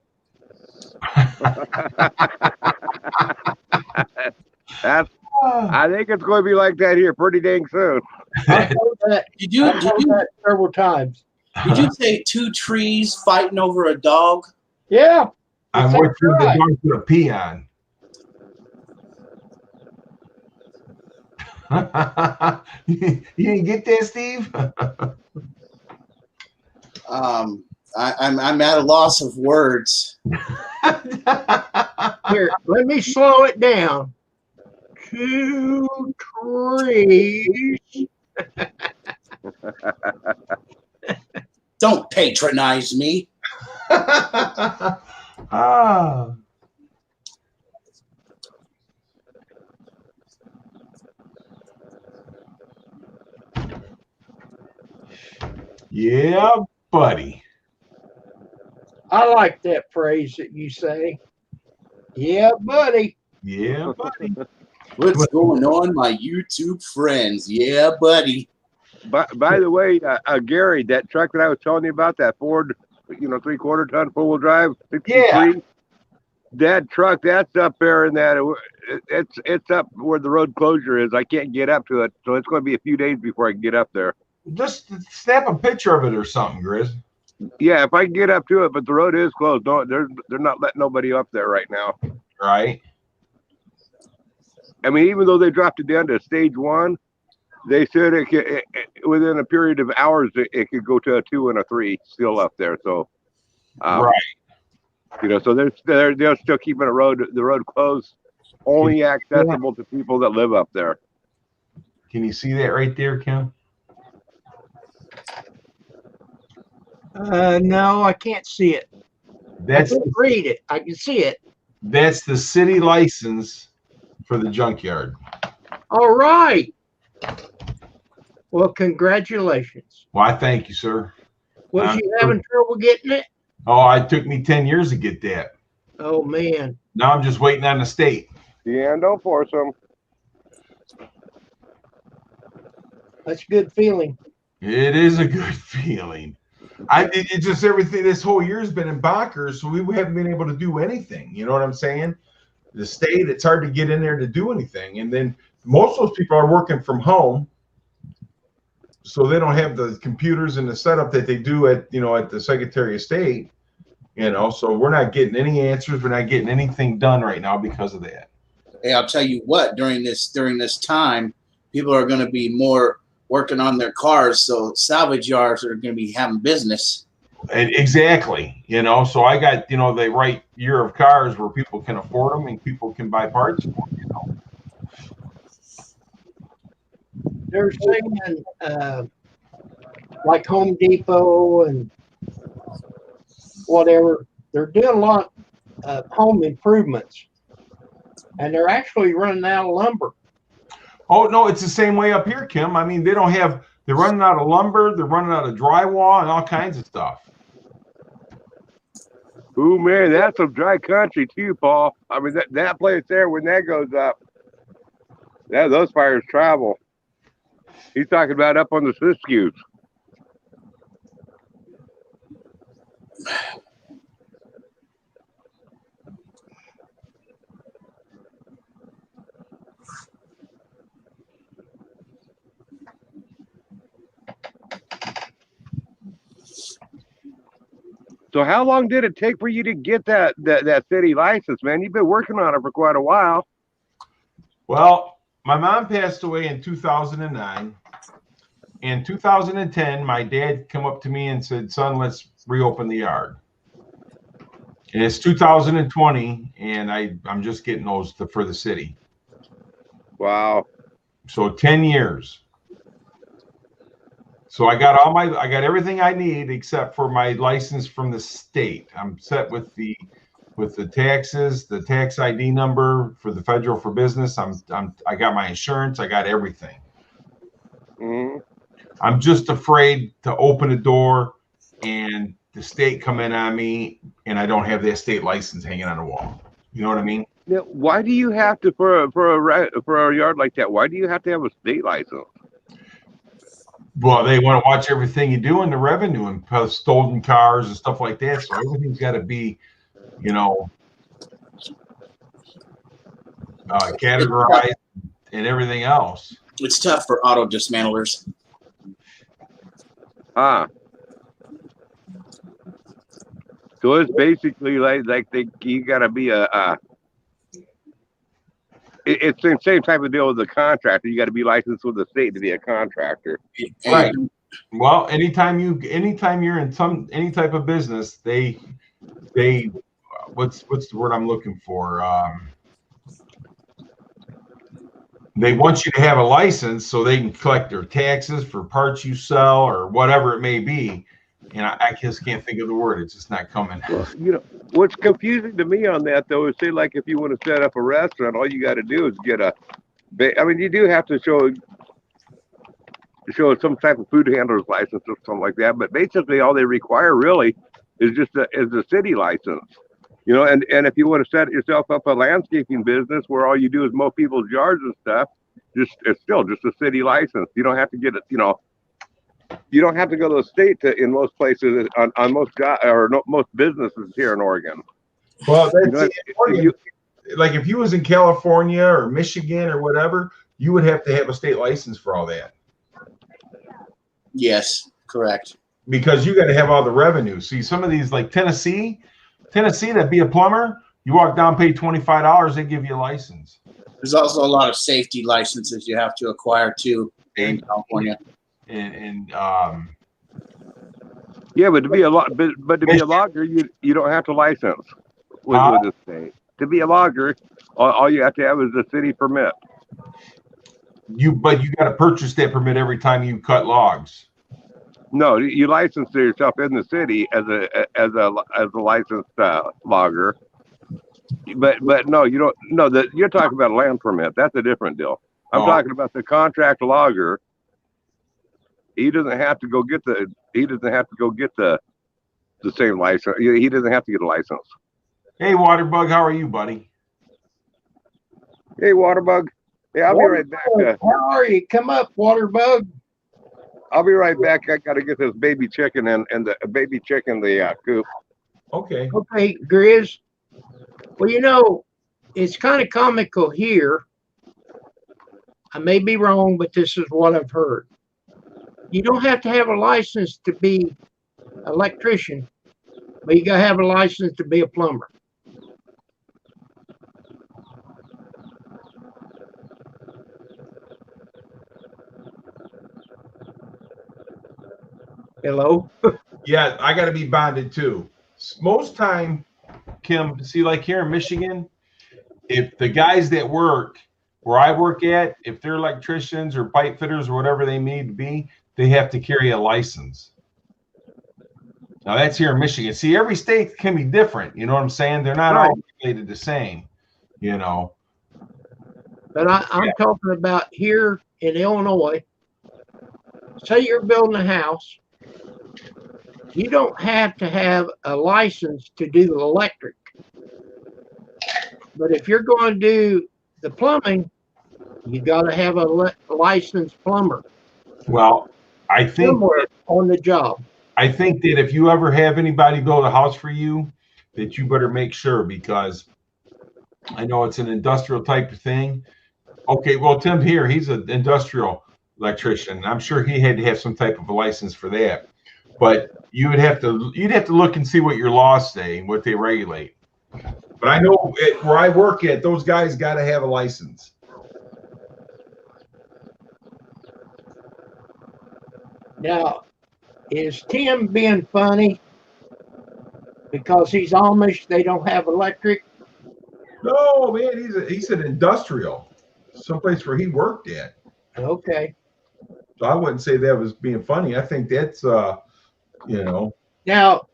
I think it's going to be like that here pretty dang soon.
I've heard that several times.
Did you say 2 trees fighting over a dog?
Yeah.
I'm waiting for the dog to pee on. You didn't get that, Steve?
I'm at a loss of words.
Here, let me slow it down. 2 trees.
Don't patronize me.
Ah. Yeah, buddy.
I like that phrase that you say. Yeah, buddy.
Yeah, buddy.
What's going on, my YouTube friends? Yeah, buddy.
By the way, Gary, that truck that I was telling you about, that Ford, 3/4 ton 4-wheel drive, 63,
Yeah.
That truck, that's up there in that. It's up where the road closure is. I can't get up to it, so it's going to be a few days before I can get up there.
Just snap a picture of it or something, Grizz.
Yeah, if I can get up to it, but the road is closed. No, they're not letting nobody up there right now.
Right.
I mean, even though they dropped it down to stage 1, they said within a period of hours it could go to a 2 and a 3 still up there. So,
right.
So they're still keeping the road closed, only accessible to people that live up there.
Can you see that right there, Kim?
No, I can't see it.
That's
I can't read it. I can see it.
that's the city license for the junkyard.
All right. Well, congratulations.
Well, I thank you, sir.
Was you having trouble getting it?
Oh, it took me 10 years to get that.
Oh man.
Now I'm just waiting on the state.
Yeah, don't force them.
That's a good feeling.
It is a good feeling. It just everything this whole year's been in bonkers, so we haven't been able to do anything. You know what I'm saying? The state, it's hard to get in there to do anything. And then most of those people are working from home, so they don't have the computers and the setup that they do at the Secretary of State. So we're not getting any answers. We're not getting anything done right now because of that.
Hey, I'll tell you what, during this time, people are going to be more working on their cars, so salvage yards are going to be having business.
And exactly, so I got, the right year of cars where people can afford them and people can buy parts for them,
They're saying like Home Depot and whatever, they're doing a lot of home improvements, and they're actually running out of lumber.
Oh, no, it's the same way up here, Kim. I mean, they're running out of lumber, they're running out of drywall and all kinds of stuff.
Ooh, man, that's some dry country too, Paul. I mean, that place there, when that goes up, those fires travel. He's talking about up on the Siskiyous. So how long did it take for you to get that city license, man? You've been working on it for quite a while.
Well, my mom passed away in 2009. In 2010, my dad came up to me and said, "Son, let's reopen the yard." And it's 2020, and I'm just getting those for the city.
Wow.
So 10 years. So I got everything I need except for my license from the state. I'm set with the taxes, the tax ID number for the federal for business. I got my insurance. I got everything.
Mm-hmm.
I'm just afraid to open a door and the state come in on me and I don't have that state license hanging on the wall. You know what I mean?
Now, why do you have to for a yard like that? Why do you have to have a state license?
Well, they want to watch everything you do in the revenue and post stolen cars and stuff like that. So everything's got to be, categorized and everything else.
It's tough for auto dismantlers.
So it's basically like you got to be it's the same type of deal with the contractor. You got to be licensed with the state to be a contractor.
Right. Well, anytime you're in any type of business, they what's the word I'm looking for? They want you to have a license so they can collect their taxes for parts you sell or whatever it may be. And I just can't think of the word. It's just not coming.
Well, what's confusing to me on that, though, is say, like, if you want to set up a restaurant, all you got to do is get you do have to show some type of food handler's license or something like that. But basically, all they require really is just a city license. And if you want to set yourself up a landscaping business where all you do is mow people's yards and stuff, it's still just a city license. You don't have to get it, you don't have to go to the state in most places on most most businesses here in Oregon.
Well, like if you was in California or Michigan or whatever, you would have to have a state license for all that.
Yes, correct.
Because you got to have all the revenue. See, some of these like Tennessee, to be a plumber, you walk down, pay $25, they give you a license.
There's also a lot of safety licenses you have to acquire too in California.
Yeah, but to be a logger, you don't have to license with the state. To be a logger, all you have to have is a city permit.
But you got to purchase that permit every time you cut logs.
No, you license yourself in the city as a licensed logger. But no, you don't. No, that you're talking about a land permit. That's a different deal. I'm
Oh.
talking about the contract logger. He doesn't have to go get the. He doesn't have to go get the same license. He doesn't have to get a license.
Hey, Waterbug, how are you, buddy?
Hey, Waterbug. Hey, I'll be right back.
How are you? Come up, Waterbug.
I'll be right back. I gotta get this baby chicken and the baby chicken the coop.
Okay.
Okay, Grizz. Well, you know, it's kind of comical here. I may be wrong, but this is what I've heard. You don't have to have a license to be an electrician, but you gotta have a license to be a plumber. Hello?
Yeah, I got to be bonded too. Most time, Kim, see, like here in Michigan, if the guys that work where I work at, if they're electricians or pipe fitters or whatever they need to be, they have to carry a license. Now that's here in Michigan. See, every state can be different. You know what I'm saying? They're not all regulated the same, you know.
But I'm talking about here in Illinois. Say you're building a house. You don't have to have a license to do the electric. But if you're going to do the plumbing, you got to have a licensed plumber
Well, I think
somewhere on the job.
I think that if you ever have anybody build a house for you, that you better make sure, because I know it's an industrial type of thing. Okay, well, Tim here, he's an industrial electrician. I'm sure he had to have some type of a license for that. But you'd have to look and see what your laws say and what they regulate. But I know where I work at, those guys got to have a license.
Now, is Tim being funny because he's Amish? They don't have electric.
No, man, he's an industrial, someplace where he worked at.
Okay.
So I wouldn't say that was being funny. I think that's you know.
Now,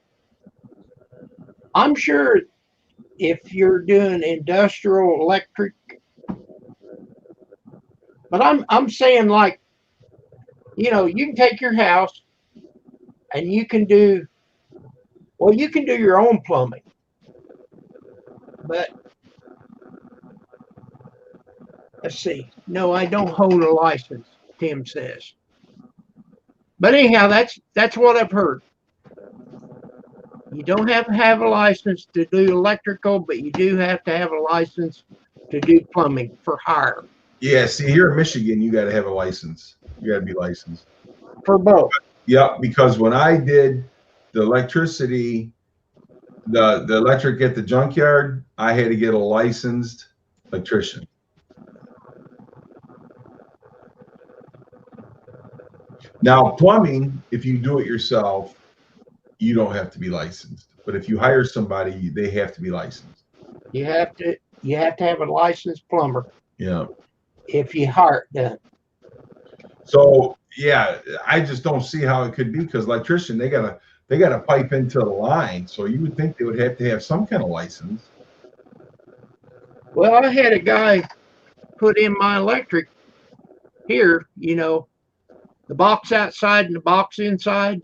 I'm sure if you're doing industrial electric, but I'm saying, like, you know, you can take your house and you can do your own plumbing. But let's see. No, I don't hold a license, Tim says. But anyhow, that's what I've heard. You don't have to have a license to do electrical, but you do have to have a license to do plumbing for hire.
Yeah, see, here in Michigan, you got to have a license. You got to be licensed.
For both.
Yeah, because when I did the electricity, the electric at the junkyard, I had to get a licensed electrician. Now, plumbing, if you do it yourself, you don't have to be licensed. But if you hire somebody, they have to be licensed.
You have to have a licensed plumber
Yeah.
if you hire it done.
So yeah, I just don't see how it could be, because electrician, they gotta pipe into the line. So you would think they would have to have some kind of license.
Well, I had a guy put in my electric here, you know, the box outside and the box inside.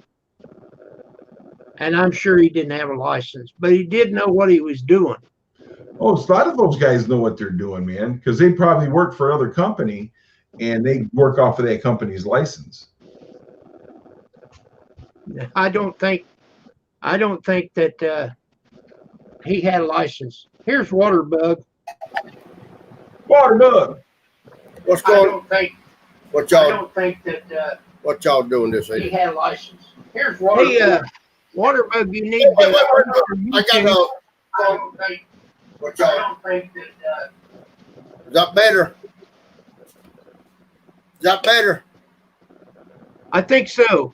And I'm sure he didn't have a license, but he did know what he was doing.
Oh, so a lot of those guys know what they're doing, man, because they probably work for another company and they work off of that company's license.
I don't think that he had a license. Here's Waterbug.
Waterbug.
What's
I
going?
don't think
What
I
y'all?
don't think that
What y'all doing this
he
evening?
had a license. Here's Waterbug. Hey, Waterbug, you need
Wait,
to.
I got a. What y'all?
don't think that.
Is that better? Is that better?
I think so.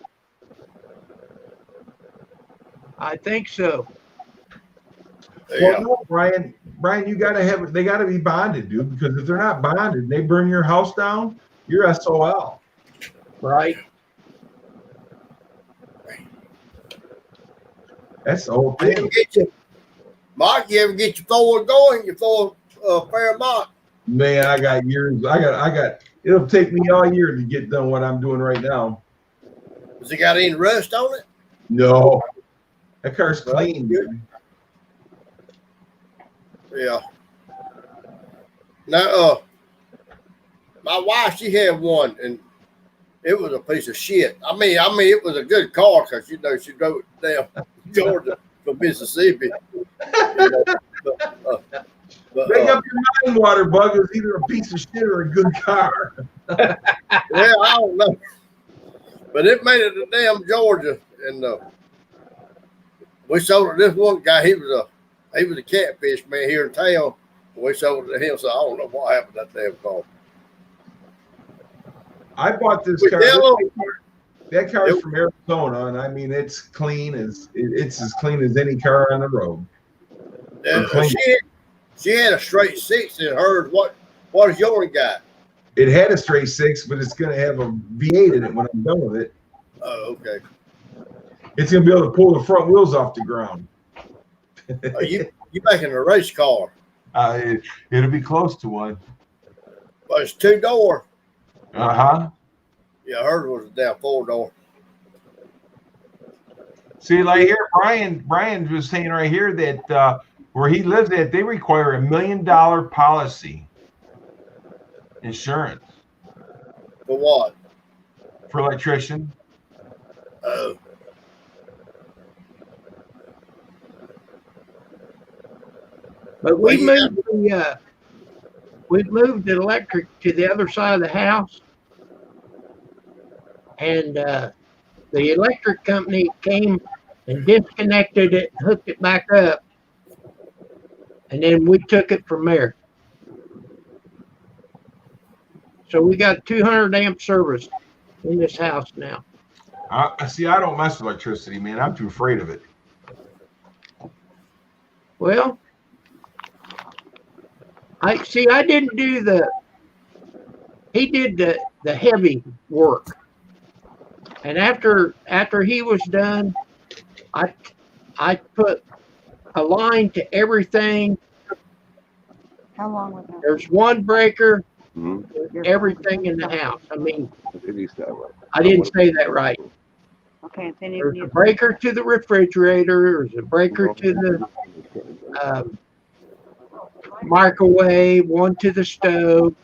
I think so.
Yeah.
Well, no, Brian, you gotta have, they gotta be bonded, dude, because if they're not bonded, they burn your house down, you're SOL.
Right.
That's the whole
You ever
thing.
get your Mark? You ever get your Ford going? Your Ford Fairmont?
Man, I got years. I got. It'll take me all year to get done what I'm doing right now.
Has it got any rust on it?
No, that car's
Well,
clean.
good.
Man.
Yeah. Now, my wife, she had one, and it was a piece of shit. I mean, it was a good car because she drove it down Georgia from Mississippi. You know, but,
Make up your mind, water bug. It's either a piece of shit or a good car.
well, I don't know, but it made it to damn Georgia, and we sold it to this one guy. He was a catfish man here in town. We sold it to him, so I don't know what happened to that damn car.
I bought this
But
car.
yellow-
That car's from Arizona, and I mean it's clean as it's as clean as any car on the road.
She had a straight six in hers. What does yours got?
It had a straight six, but it's gonna have a V8 in it when I'm done with it.
Oh, okay.
It's gonna be able to pull the front wheels off the ground.
You making a race car?
It'll be close to one.
But it's 2-door.
Uh-huh.
Yeah, hers was a damn 4-door.
See, like here, Brian was saying right here that where he lives at, they require $1 million policy insurance
For what?
for electrician.
Oh.
But we moved the electric to the other side of the house, and the electric company came and disconnected it, hooked it back up, and then we took it from there. So we got 200 amp service in this house now.
I see. I don't mess with electricity, man. I'm too afraid of it.
Well, I didn't do he did the heavy work. And after he was done, I put a line to everything.
How long was that?
There's one breaker,
Mm-hmm.
everything in the house. I mean,
It is that way.
I didn't say that right.
Okay, and then
There's a breaker to the refrigerator. There's a breaker to the microwave, one to the stove.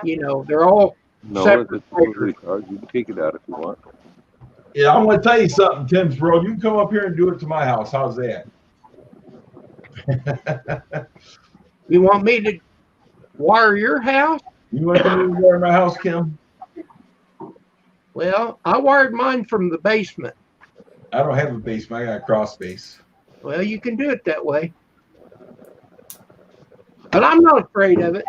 You know, they're all
No,
separate
it's
breakers.
totally you can take it out if you want.
Yeah, I'm gonna tell you something, Tim's bro. You can come up here and do it to my house. How's that?
You want me to wire your house?
You want to come over to my house, Kim?
Well, I wired mine from the basement.
I don't have a basement. I got a crawl space.
Well, you can do it that way. But I'm not afraid of it.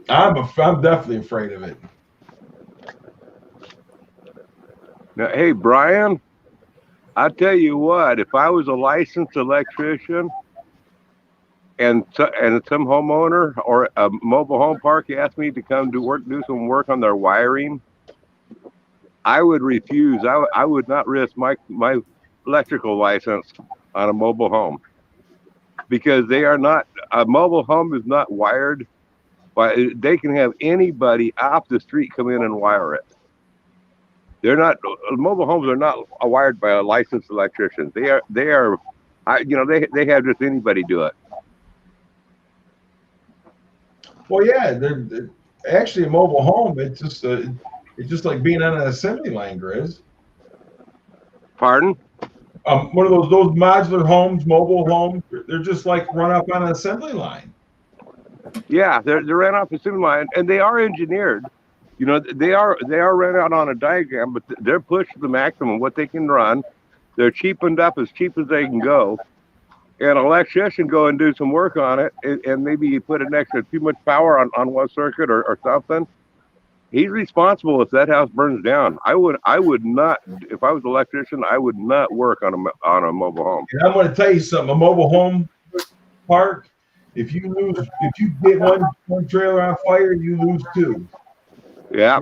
I'm definitely afraid of it.
Now, hey, Brian, I tell you what, if I was a licensed electrician and some homeowner or a mobile home park asked me to come do some work on their wiring, I would refuse. I would not risk my electrical license on a mobile home because a mobile home is not wired. They can have anybody off the street come in and wire it. Mobile homes are not wired by a licensed electrician. They have just anybody do it.
Well, yeah, they're actually a mobile home. It's just like being on an assembly line, Grizz.
Pardon?
One of those modular homes, mobile homes. They're just like run up on an assembly line.
Yeah, they're ran off the assembly line, and they are engineered. You know, they are ran out on a diagram, but they're pushed to the maximum what they can run. They're cheapened up as cheap as they can go. And an electrician go and do some work on it, and maybe you put an extra too much power on one circuit or something. He's responsible if that house burns down. I would not, if I was an electrician, I would not work on a mobile home.
And I'm going to tell you something. A mobile home park, if you get one trailer on fire, you lose two.
Yeah.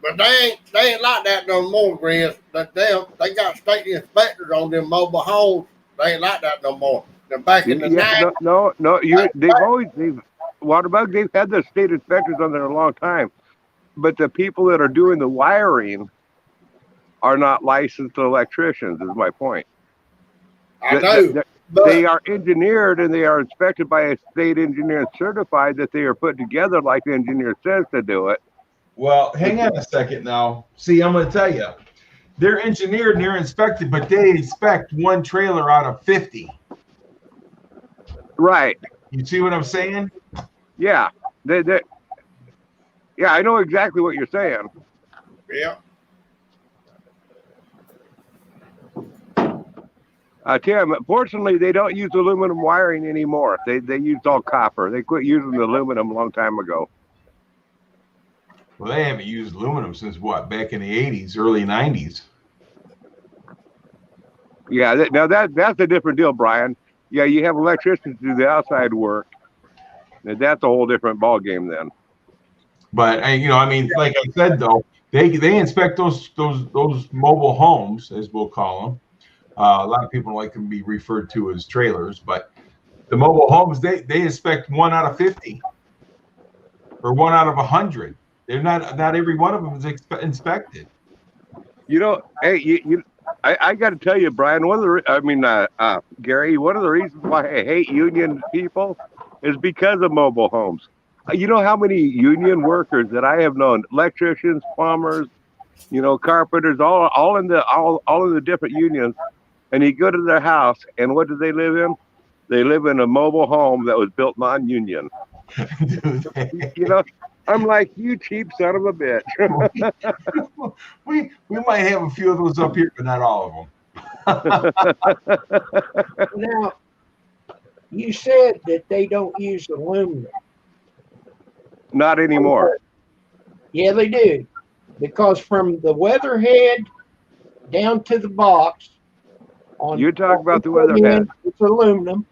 But they ain't like that no more, Grizz. They got state inspectors on them mobile homes. They ain't like that no more. They're back in the
Yeah,
90s.
no. Waterbug, they've had the state inspectors on there a long time, but the people that are doing the wiring are not licensed electricians. Is my point.
I know.
They are engineered and they are inspected by a state engineer and certified that they are put together like the engineer says to do it.
Well, hang on a second now. See, I'm going to tell you. They're engineered and they're inspected, but they inspect one trailer out of 50.
Right.
You see what I'm saying?
Yeah. Yeah, I know exactly what you're saying.
Yeah.
Tim, fortunately, they don't use aluminum wiring anymore. They use all copper. They quit using the aluminum a long time ago.
Well, they haven't used aluminum since what? Back in the 80s, early 90s.
Yeah, now that's a different deal, Brian. Yeah, you have electricians do the outside work. That's a whole different ball game then.
But I mean, like I said though, they inspect those mobile homes, as we'll call them. A lot of people like them to be referred to as trailers, but the mobile homes they inspect 1 out of 50 or 1 out of 100. They're not every one of them is inspected.
Hey, I got to tell you, Brian. Gary, one of the reasons why I hate union people is because of mobile homes. You know how many union workers that I have known, electricians, plumbers, carpenters, all in the different unions, and you go to their house, and what do they live in? They live in a mobile home that was built non-union. I'm like, you cheap son of a bitch.
we might have a few of those up here, but not all of them.
Now, you said that they don't use aluminum.
Not anymore.
Yeah, they do. Because from the weatherhead down to the box,
you talk about the weatherhead.
It's aluminum.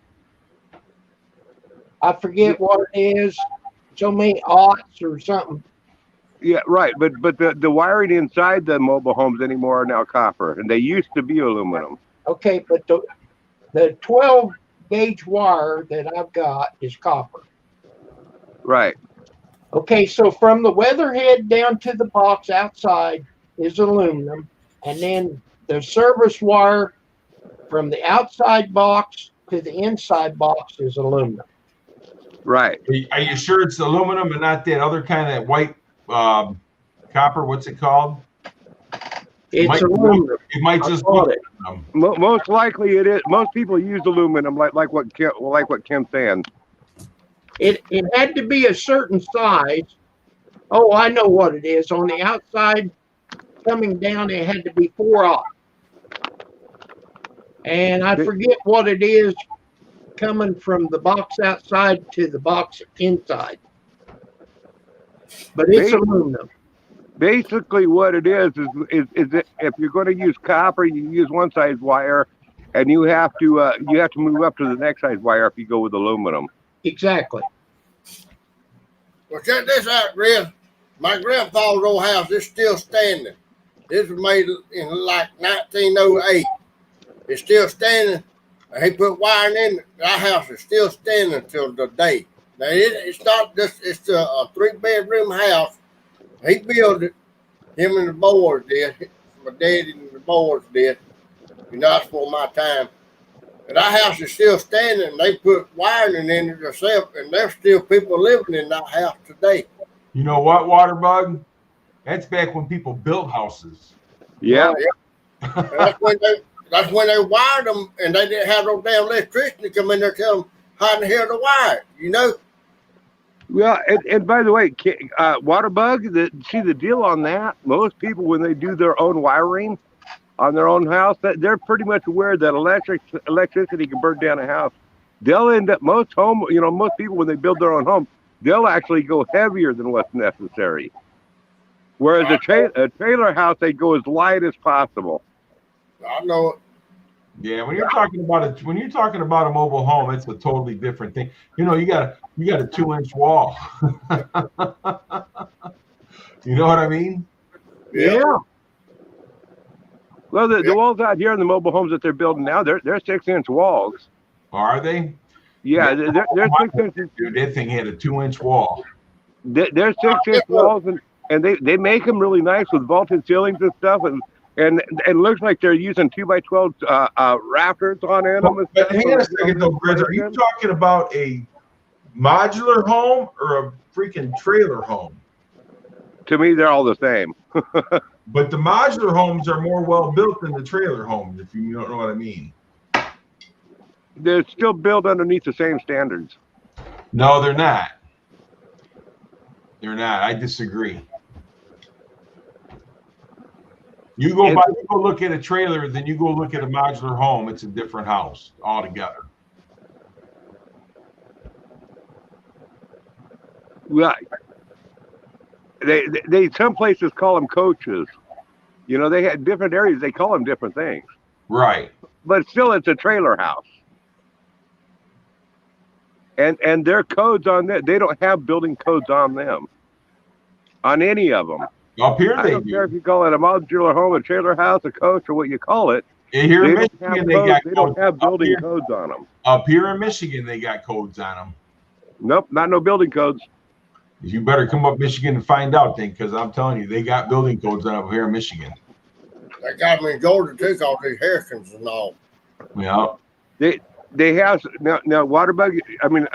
I forget what it is. So many aughts or something.
Yeah, right. But the wiring inside the mobile homes anymore are now copper, and they used to be aluminum.
Okay, but the 12 gauge wire that I've got is copper.
Right.
Okay, so from the weatherhead down to the box outside is aluminum, and then the service wire from the outside box to the inside box is aluminum.
Right.
Are you sure it's aluminum and not that other kind of white copper? What's it called?
It's aluminum.
It might just be aluminum.
Most likely it is. Most people use aluminum, like what Kim's saying.
It had to be a certain size. Oh, I know what it is. On the outside, coming down, it had to be 4/0. And I forget what it is coming from the box outside to the box inside. But it's aluminum.
Basically, what it is that if you're going to use copper, you use one size wire, and you have to move up to the next size wire if you go with aluminum.
Exactly.
Well, check this out, Grizz. My grandfather's old house is still standing. This was made in like 1908. It's still standing. He put wiring in. Our house is still standing till the day. Now it's not just. It's a 3-bedroom house. He built it. Him and the boys did. My daddy and the boys did. That's for my time. And our house is still standing. They put wiring in it themselves, and there's still people living in that house today.
You know what, Waterbug? That's back when people built houses.
Yeah.
That's when they wired them, and they didn't have no damn electrician to come in there and tell them how to hear the wire.
Well, and by the way, Waterbug, see the deal on that. Most people, when they do their own wiring on their own house, they're pretty much aware that electricity can burn down a house. They'll end up most people when they build their own home, they'll actually go heavier than what's necessary. Whereas a trailer house, they go as light as possible.
I know it.
Yeah, when you're talking about a mobile home, it's a totally different thing. You got a 2-inch wall. You know what I mean?
Yeah.
Well, the walls out here in the mobile homes that they're building now, they're 6-inch walls.
Are they?
Yeah, they're 6 inches.
Dude, that thing had a 2-inch wall.
They're 6-inch walls, and they make them really nice with vaulted ceilings and stuff, and it looks like they're using 2x12 rafters on them.
But hang on a second, though, Grizz. Are you talking about a modular home or a freaking trailer home?
To me, they're all the same.
But the modular homes are more well built than the trailer homes, if you don't know what I mean.
They're still built underneath the same standards.
No, they're not. They're not. I disagree. You go look at a trailer, then you go look at a modular home. It's a different house altogether.
Right. They some places call them coaches. You know, they had different areas. They call them different things.
Right.
But still, it's a trailer house. And their codes on that, they don't have building codes on them. On any of them.
Up here,
I don't care if you call it a modular home, a trailer house, a coach, or what you call it.
Here in Michigan,
they don't have building codes on them.
Up here in Michigan, they got codes on them.
Nope, not no building codes.
You better come up Michigan and find out then, because I'm telling you, they got building codes on up here in Michigan.
They got them in Georgia too, called these hurricanes and all.
Yeah.
They have now Waterbug. I mean,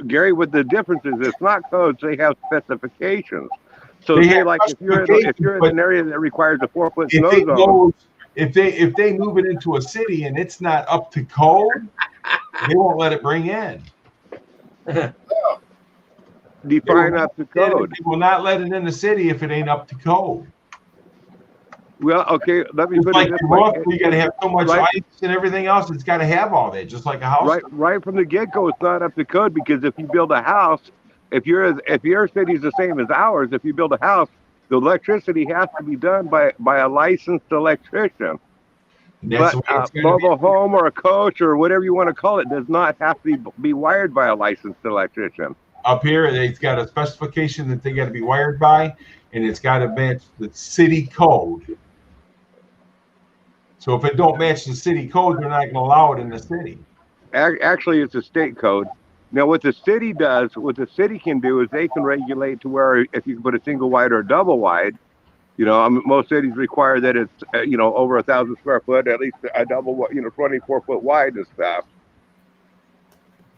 Gary. What the difference is, it's not codes. They have specifications. So
They
say
have
like if you're in an area that requires a 4-foot snow zone.
If they move it into a city and it's not up to code, they won't let it bring in.
Define up to code.
They will not let it in the city if it ain't up to code.
Well, okay, let me
Just
put
like
it this
the
way.
roof, you got to have so much ice and everything else. It's got to have all that, just like a house.
Right from the get-go, it's not up to code, because if you build a house, if your city's the same as ours, if you build a house, the electricity has to be done by a licensed electrician. But a mobile home or a coach or whatever you want to call it does not have to be wired by a licensed electrician.
Up here, it's got a specification that they got to be wired by, and it's got to match the city code. So if it don't match the city code, they're not going to allow it in the city.
Actually, it's a state code. Now, what the city can do is they can regulate to where if you can put a single wide or a double wide, you know, most cities require that it's, over 1,000 square foot, at least a double, 24-foot wide and stuff.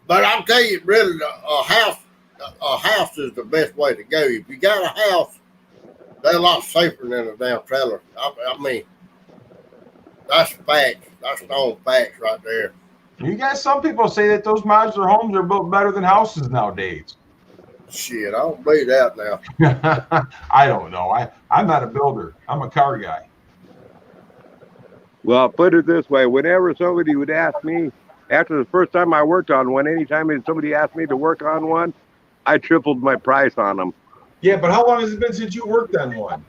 But I'll tell you, really, a house is the best way to go. If you got a house, they're a lot safer than a damn trailer. I mean, that's facts. That's known facts right there.
You got some people say that those modular homes are built better than houses nowadays.
Shit, I don't believe that now.
I don't know. I'm not a builder. I'm a car guy.
Well, put it this way: whenever somebody would ask me, after the first time I worked on one, anytime somebody asked me to work on one, I tripled my price on them.
Yeah, but how long has it been since you worked on one?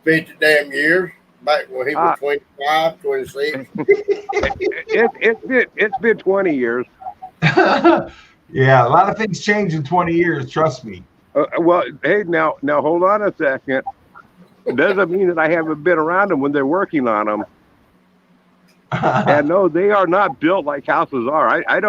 50 damn years. Back when he was 25, 26.
It's been 20 years.
Yeah, a lot of things change in 20 years. Trust me.
Well, hey, now hold on a second. It doesn't mean that I haven't been around them when they're working on them. And no, they are not built like houses are. I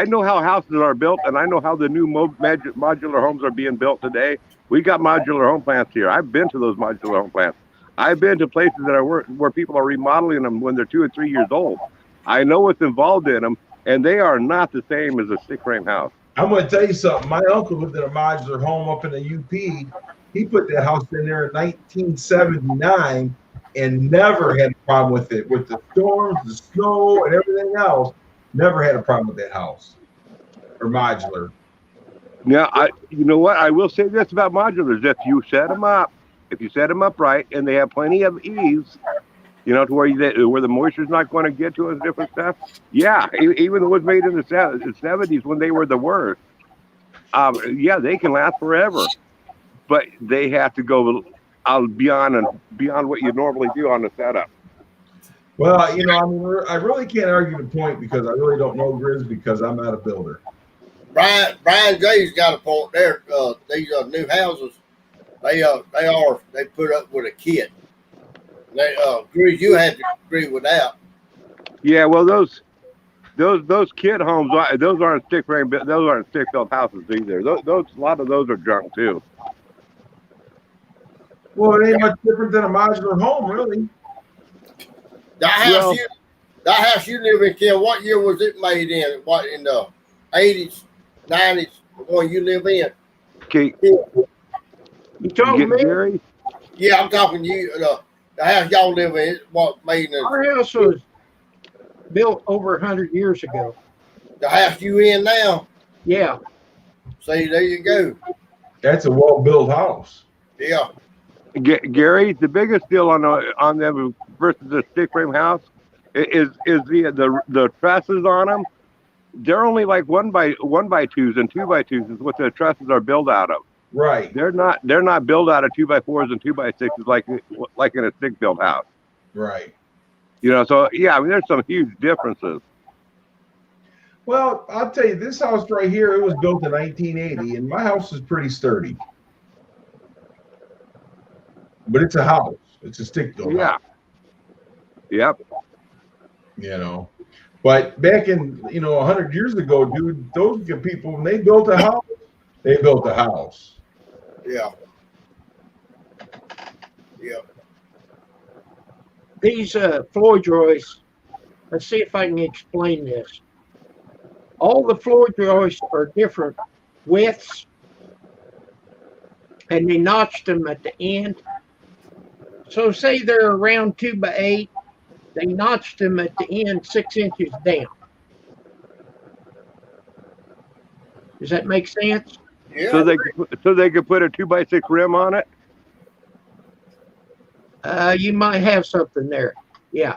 know how houses are built, and I know how the new modular homes are being built today. We got modular home plants here. I've been to those modular home plants. I've been to places that where people are remodeling them when they're 2 or 3 years old. I know what's involved in them, and they are not the same as a stick frame house.
I'm going to tell you something. My uncle lived in a modular home up in the UP. He put that house in there in 1979 and never had a problem with it. With the storms, the snow, and everything else, never had a problem with that house or modular.
Now, you know what? I will say this about modulars: if you set them up right, and they have plenty of eaves, to where the moisture's not going to get to us, different stuff. Yeah, even the ones made in the 70s when they were the worst. Yeah, they can last forever, but they have to go beyond what you normally do on the setup.
Well, I really can't argue the point because I really don't know Grizz because I'm not a builder.
Brian Jay's got a point there. These new houses, they put up with a kit. They Grizz, you had to agree with that.
Yeah, well, those kid homes, those aren't stick frame, those aren't stick built houses either. Those a lot of those are junk too.
Well, it ain't much different than a modular home, really.
That house you live in, Ken, what year was it made in? What, in the 80s, 90s, the one you live in?
Okay.
You talking me?
Gary?
Yeah, I'm talking to you. The house y'all live in, what made in
Our house was built over 100 years ago.
the house you in now?
Yeah.
See, there you go.
That's a well-built house.
Yeah.
Gary, the biggest deal on them versus the stick frame house is the trusses on them. They're only like 1x2s and 2x2s is what the trusses are built out of.
Right.
They're not built out of 2x4s and 2x6s like in a stick built house.
Right.
You know, so yeah, I mean, there's some huge differences.
Well, I'll tell you, this house right here, it was built in 1980, and my house is pretty sturdy. But it's a house. It's a stick built house.
Yep.
You know. But back in, 100 years ago, dude, those people, when they built a house, they built a house.
Yeah. Yeah.
These floor joists, let's see if I can explain this. All the floor joists are different widths, and they notched them at the end. So say they're around 2x8, they notched them at the end 6 inches down. Does that make sense?
Yeah.
So they could put a 2x6 rim on it.
You might have something there. Yeah.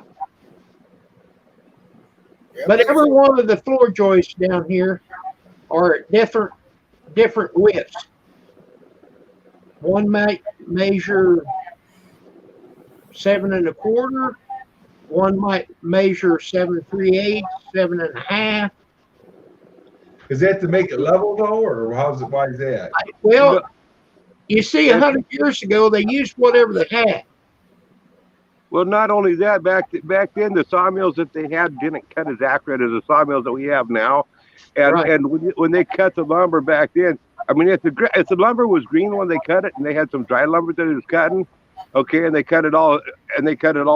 But every one of the floor joists down here are different widths. One might measure 7 1/4. One might measure 7 3/8, 7 1/2.
Is that to make it level though, or why is that?
Well, you see, 100 years ago they used whatever they had.
Well, not only that, back then the sawmills that they had didn't cut as accurate as the sawmills that we have now, and
Right.
and when they cut the lumber back then, I mean, if the lumber was green when they cut it, and they had some dry lumber that it was cutting, okay, and they cut it all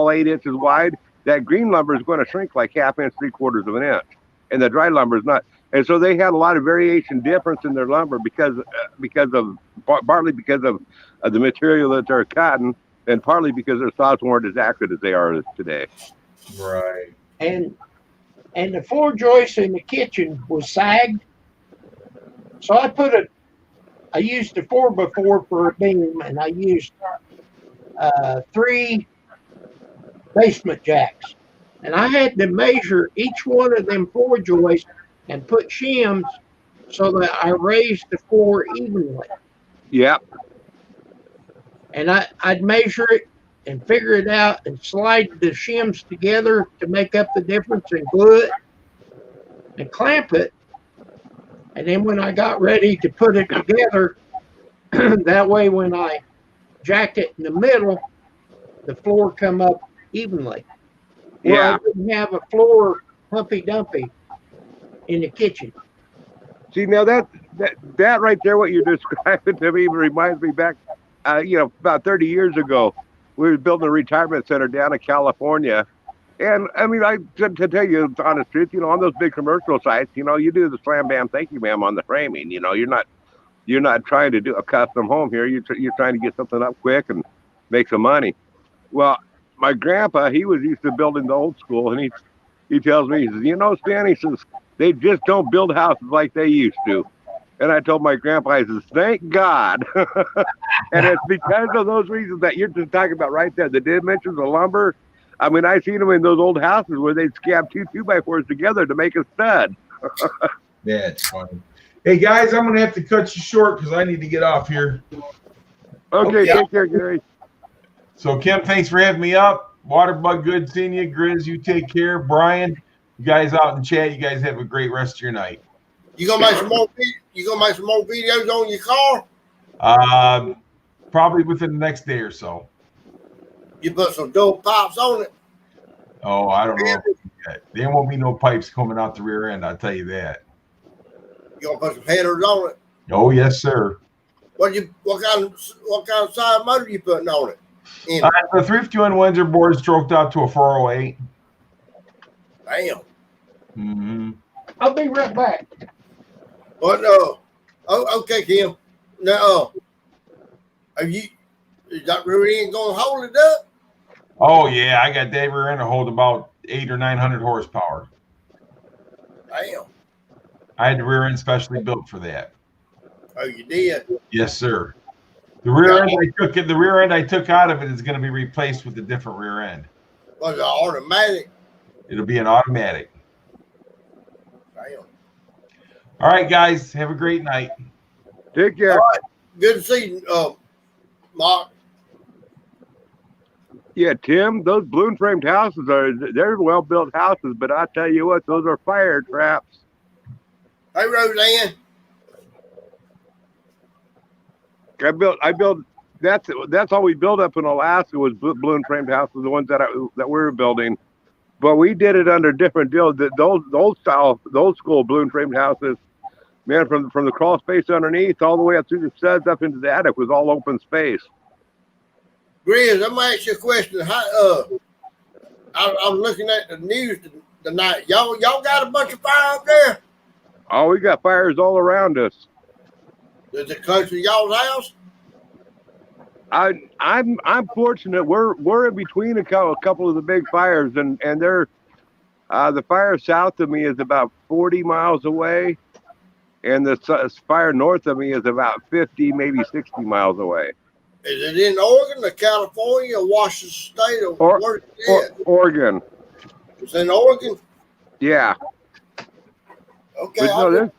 8 inches wide, that green lumber is going to shrink like 1/2 inch, 3/4 of an inch, and the dry lumber is not. And so they had a lot of variation difference in their lumber partly because of the material that they're cutting, and partly because their saws weren't as accurate as they are today.
Right.
And the floor joist in the kitchen was sagged. So I used a 4x4 for a beam, and I used 3 basement jacks. And I had to measure each one of them floor joists and put shims so that I raised the floor evenly.
Yep.
And I'd measure it and figure it out and slide the shims together to make up the difference and glue it and clamp it. And then when I got ready to put it together, that way when I jacked it in the middle, the floor come up evenly. Where
Yeah.
I didn't have a floor humpy dumpy in the kitchen.
See, now that right there, what you're describing to me reminds me back, about 30 years ago, we were building a retirement center down in California. And I mean, to tell you the honest truth, on those big commercial sites, you do the slam bam, thank you, ma'am, on the framing. You're not trying to do a custom home here. You're trying to get something up quick and make some money. Well, my grandpa, he was used to building the old school, and he tells me, he says, Stan, he says, they just don't build houses like they used to. And I told my grandpa, I says, thank God. And it's because of those reasons that you're just talking about right there, the dimensions of lumber. I mean, I've seen them in those old houses where they'd scab 2 2x4s together to make a stud.
That's funny. Hey, guys, I'm going to have to cut you short because I need to get off here.
Okay, take care, Gary.
So, Kim, thanks for having me up. Waterbug, good seeing you. Grizz, you take care. Brian, you guys out in chat, you guys have a great rest of your night.
You gonna make some more? You gonna make some more videos on your car?
Probably within the next day or so.
You put some dope pipes on it.
Oh, I don't know. There won't be no pipes coming out the rear end. I'll tell you that.
You gonna put some headers on it.
Oh, yes, sir.
What kind of side motor you putting on it?
The 351 Windsor board stroked out to a 408.
Damn.
Mm-hmm.
I'll be right back.
But okay, Kim. Now, is that rear end gonna hold it up?
Oh yeah, I got that rear end to hold about 800 or 900 horsepower.
Damn.
I had the rear end specially built for that.
Oh, you did?
Yes, sir. The rear end I took out of it is going to be replaced with a different rear end.
Was it automatic?
It'll be an automatic.
Damn.
All right, guys. Have a great night.
Take care.
All right. Good to see you, Mark.
Yeah, Tim, those balloon framed houses they're well built houses, but I tell you what, those are fire traps.
Hey, Roseanne.
I built that's all we built up in Alaska was balloon framed houses, the ones that we were building. But we did it under different deals. The old school balloon framed houses, man, from the crawl space underneath all the way up through the studs up into the attic was all open space.
Grizz, I'm gonna ask you a question. How, I'm looking at the news tonight. Y'all got a bunch of fire up there?
Oh, we got fires all around us.
Is it close to y'all's house?
I'm fortunate. We're in between a couple of the big fires, and they're the fire south of me is about 40 miles away, and the fire north of me is about 50, maybe 60 miles away.
Is it in Oregon or California or Washington State or where is it?
Oregon.
It's in Oregon?
Yeah.
Okay.
No,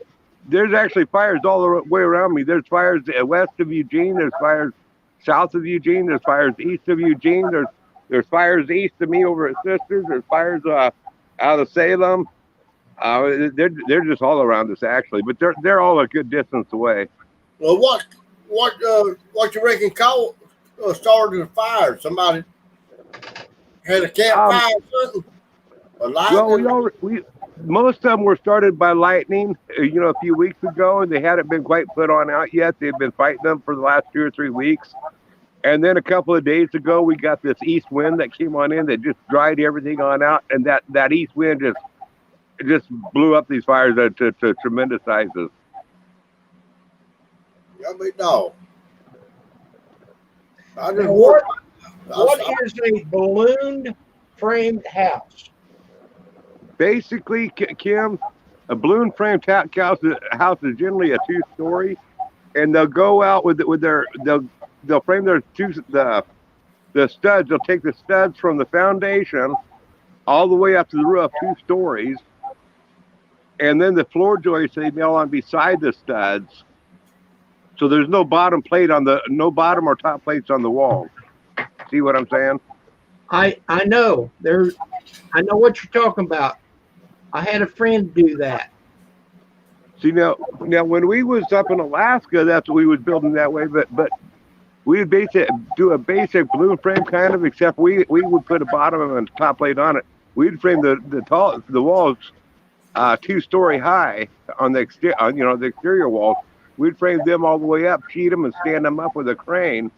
there's actually fires all the way around me. There's fires west of Eugene. There's fires south of Eugene. There's fires east of Eugene. There's fires east of me over at Sisters. There's fires out of Salem. They're just all around us actually, but they're all a good distance away.
Well, what you reckon started the fire? Somebody had a campfire or something? Or lightning?
Well, most of them were started by lightning, a few weeks ago, and they hadn't been quite put on out yet. They've been fighting them for the last 2 or 3 weeks. And then a couple of days ago, we got this east wind that came on in that just dried everything on out. And that east wind just blew up these fires to tremendous sizes.
Y'all be dog.
What is a balloon framed house?
Basically, Kim, a balloon framed house is generally a 2-story, and they'll go out they'll frame the studs. They'll take the studs from the foundation all the way up to the roof, 2 stories, and then the floor joists they nail on beside the studs. So there's no bottom or top plates on the wall. See what I'm saying?
I know. I know what you're talking about. I had a friend do that.
See now when we was up in Alaska, that's what we was building that way. But we would do a basic balloon frame kind of, except we would put a bottom and top plate on it. We'd frame the walls 2-story high on the exterior walls. We'd frame them all the way up, sheet them, and stand them up with a crane.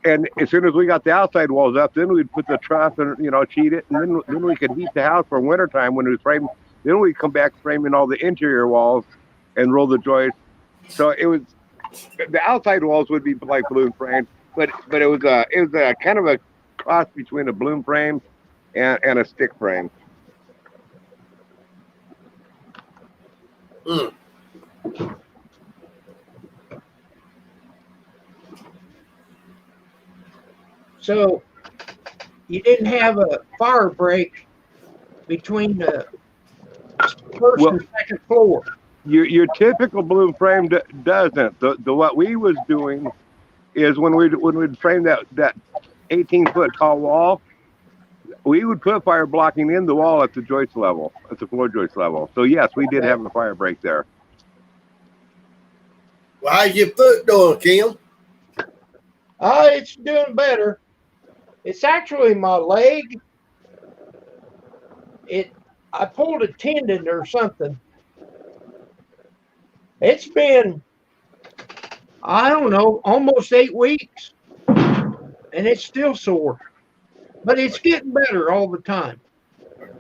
And as soon as we got the outside walls up, then we'd put the truss and sheet it, and then we could heat the house for wintertime when it was framed. Then we'd come back framing all the interior walls and roll the joists. So it was the outside walls would be like balloon framed, but it was a kind of a cross between a balloon frame and a stick frame.
Mm.
So you didn't have a fire break between the first and second floor.
Your typical balloon frame doesn't. What we was doing is when we'd frame that 18-foot tall wall, we would put fire blocking in the wall at the joist level, at the floor joist level. So yes, we did have a fire break there.
Well, how's your foot doing, Kim?
It's doing better. It's actually my leg. I pulled a tendon or something. It's been, I don't know, almost 8 weeks, and it's still sore. But it's getting better all the time.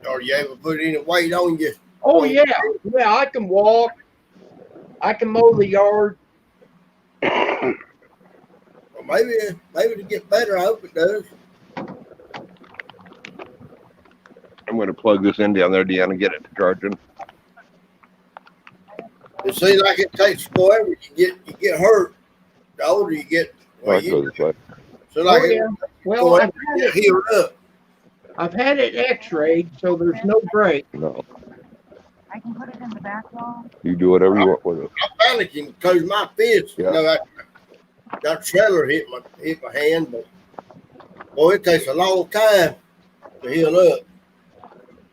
Are you able to put any weight on you?
Oh yeah, yeah. I can walk. I can mow the yard.
Well, maybe to get better. I hope it does.
I'm going to plug this in down there, Deanna, and get it to charging.
It seems like it takes forever. You get hurt. The older you get,
Oh, it goes this way.
so like
Oh, yeah. Well,
forever to get healed up.
I've had it x-rayed, so there's no break.
No,
I can put it in the back wall.
you do whatever you want with it.
I finally can close my fist.
Yeah.
You know, that trailer hit my hand, but boy, it takes a long time to heal up.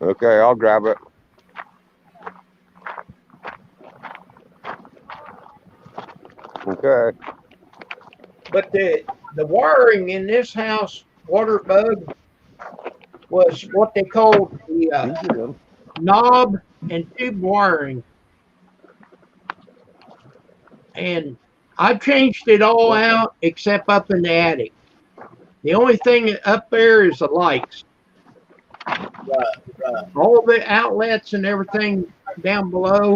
Okay, I'll grab it. Okay.
But the wiring in this house, water bug, was what they called the knob and tube wiring. And I've changed it all out except up in the attic. The only thing up there is the lights.
Right.
All the outlets and everything down below,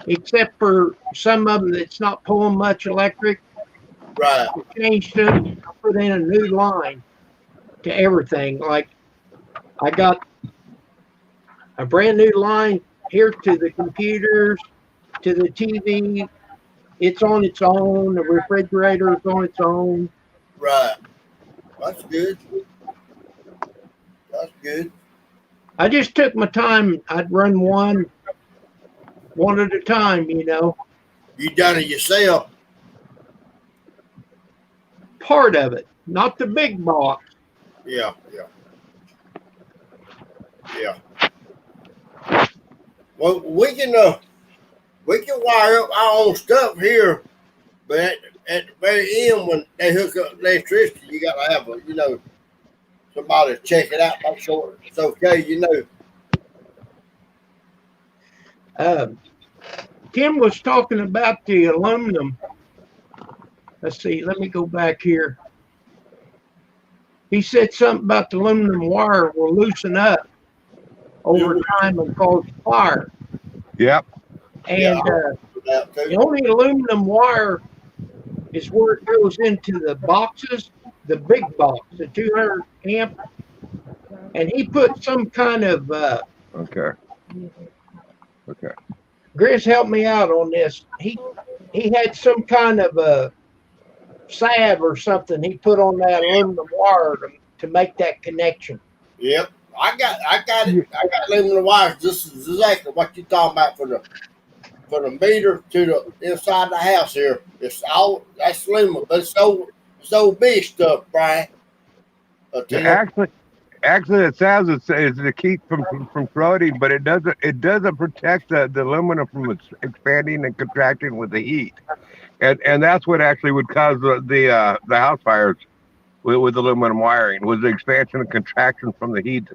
except for some of them that's not pulling much electric.
Right.
I changed it. I put in a new line to everything. Like I got a brand new line here to the computers, to the TV. It's on its own. The refrigerator is on its own.
Right. That's good. That's good.
I just took my time. I'd run one at a time, you know.
You done it yourself.
Part of it, not the big box.
Yeah. Well, we can wire up our own stuff here, but at the very end, when they hook up electricity, you got to have somebody check it out, make sure it's okay.
Tim was talking about the aluminum. Let's see, let me go back here. He said something about the aluminum wire will loosen up over time and cause fire.
Yep.
And the only aluminum wire is where it goes into the boxes, the big box, the 200 amp. And he put some kind of,
Okay.
Grizz helped me out on this. He had some kind of a salve or something he put on that aluminum wire to make that connection.
Yep. I got it. I got aluminum wires. This is exactly what you're talking about for the meter to the inside the house here. It's all that's aluminum, but it's so big stuff, Brian.
Actually, it says it's to keep from corroding, but it doesn't protect the aluminum from expanding and contracting with the heat, and that's what actually would cause the house fires with aluminum wiring, was the expansion and contraction from the heat.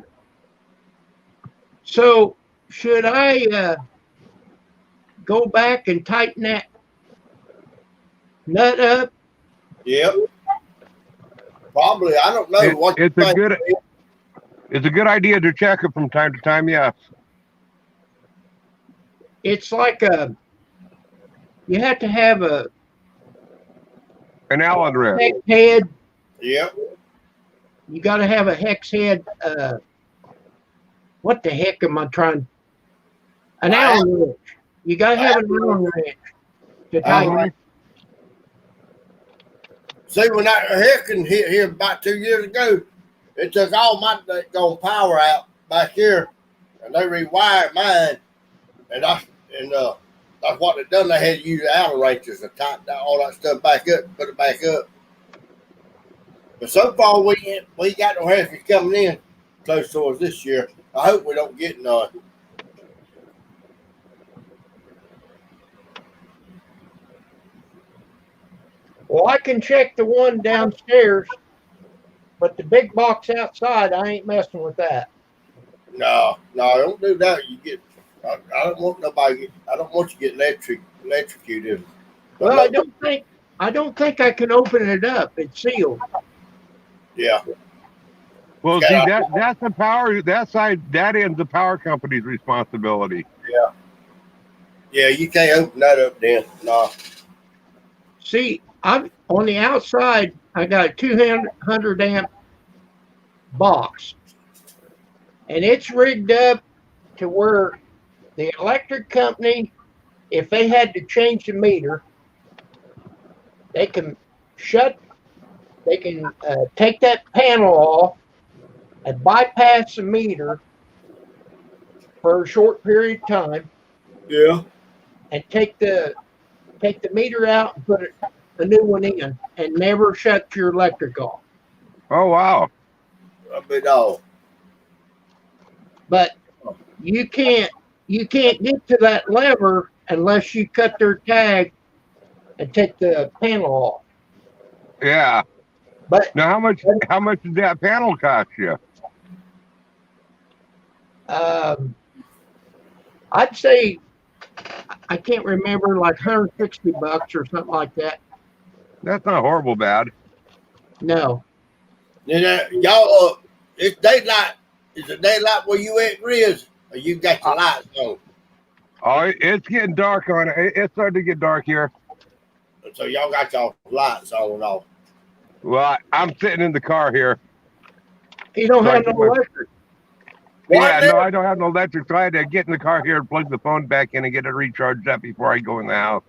So should I go back and tighten that nut up?
Yep. Probably. I don't know what you think.
It's a good idea to check it from time to time. Yes.
It's like you have to have
an Allen wrench.
Hex head.
Yep.
You got to have a hex head. What the heck am I trying? An Allen wrench. You got to have an Allen wrench to tighten it.
See, when that hurricane hit here about 2 years ago, it took all my power out back here, and they rewired mine, and that's what they done. They had to use Allen wrenches to tighten all that stuff back up, put it back up. But so far, we got no hurricanes coming in close to us this year. I hope we don't get none.
Well, I can check the one downstairs, but the big box outside, I ain't messing with that.
No, don't do that. You get. I don't want nobody. I don't want you to get electrocuted.
Well, I don't think I can open it up. It's sealed.
Yeah.
Well,
Okay.
see, that's the power. That ends the power company's responsibility.
Yeah, you can't open that up then. No.
See, I'm on the outside. I got a 200 amp box, and it's rigged up to where the electric company, if they had to change the meter, they can take that panel off and bypass the meter for a short period of time
Yeah.
and take the meter out and put a new one in and never shut your electric off.
Oh wow!
I bet all.
But you can't get to that lever unless you cut their tag and take the panel off.
Yeah.
But
Now, how much did that panel cost you?
I'd say, I can't remember, like $160 or something like that.
That's not horrible bad.
No.
Y'all, it's daylight. Is it daylight where you at, Grizz? Or you got your lights on?
Oh, it's getting dark on it. It's starting to get dark here.
So y'all got y'all lights on and all.
Well, I'm sitting in the car here.
You don't have no electric.
Yeah, no, I don't have no electric, so I had to get in the car here and plug the phone back in and get it recharged up before I go in the house.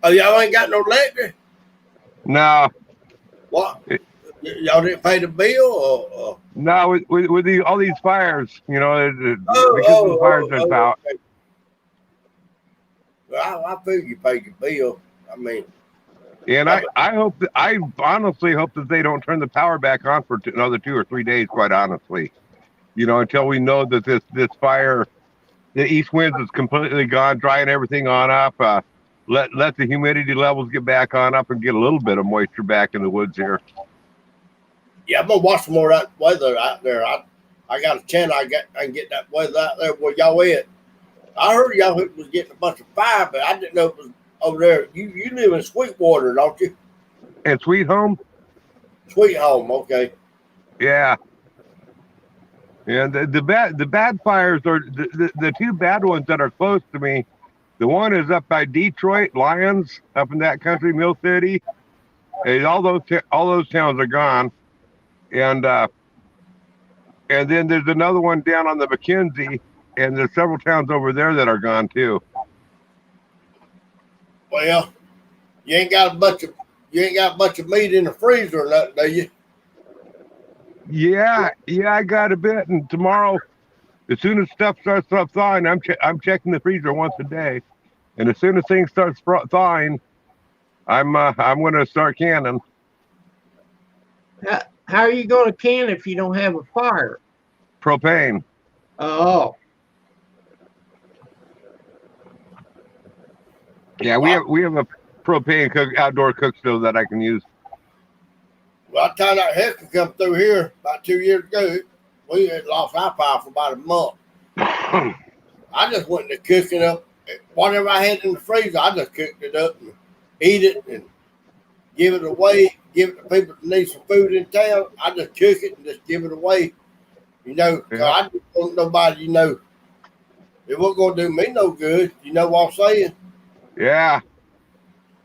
Oh, y'all ain't got no electric?
No.
What? Y'all didn't pay the bill or?
No, with all these fires, you know, because of the fires that's out.
Okay. Well, I figure you paid your bill. I mean.
And I honestly hope that they don't turn the power back on for another 2 or 3 days, quite honestly. You know, until we know that this fire, the east winds is completely gone, drying everything on up. Let the humidity levels get back on up and get a little bit of moisture back in the woods here.
Yeah, I'm gonna watch some more of that weather out there. I got a channel. I can get that weather out there where y'all at. I heard y'all was getting a bunch of fire, but I didn't know it was over there. You live in Sweetwater, don't you?
And Sweet Home?
Sweet Home, okay.
Yeah. Yeah, the bad fires are the two bad ones that are close to me. The one is up by Detroit, Lions, up in that country, Mill City. And all those towns are gone. And then there's another one down on the McKenzie, and there's several towns over there that are gone too.
Well, you ain't got a bunch of meat in the freezer or nothing, do you?
Yeah, I got a bit, and tomorrow, as soon as stuff starts thawing, I'm checking the freezer once a day, and as soon as things start thawing, I'm going to start canning.
How are you going to can if you don't have a fire?
Propane.
Oh.
Yeah, we have a propane outdoor cook stove that I can use.
Well, I tell you, that Hector come through here about 2 years ago. We had lost our power for about a month. I just went to cooking up whatever I had in the freezer. I just cooked it up and eat it and give it away. Give it to people that need some food in town. I just cook it and just give it away. You know, 'cause I just want nobody, you know, it wasn't going to do me no good. You know what I'm saying?
Yeah.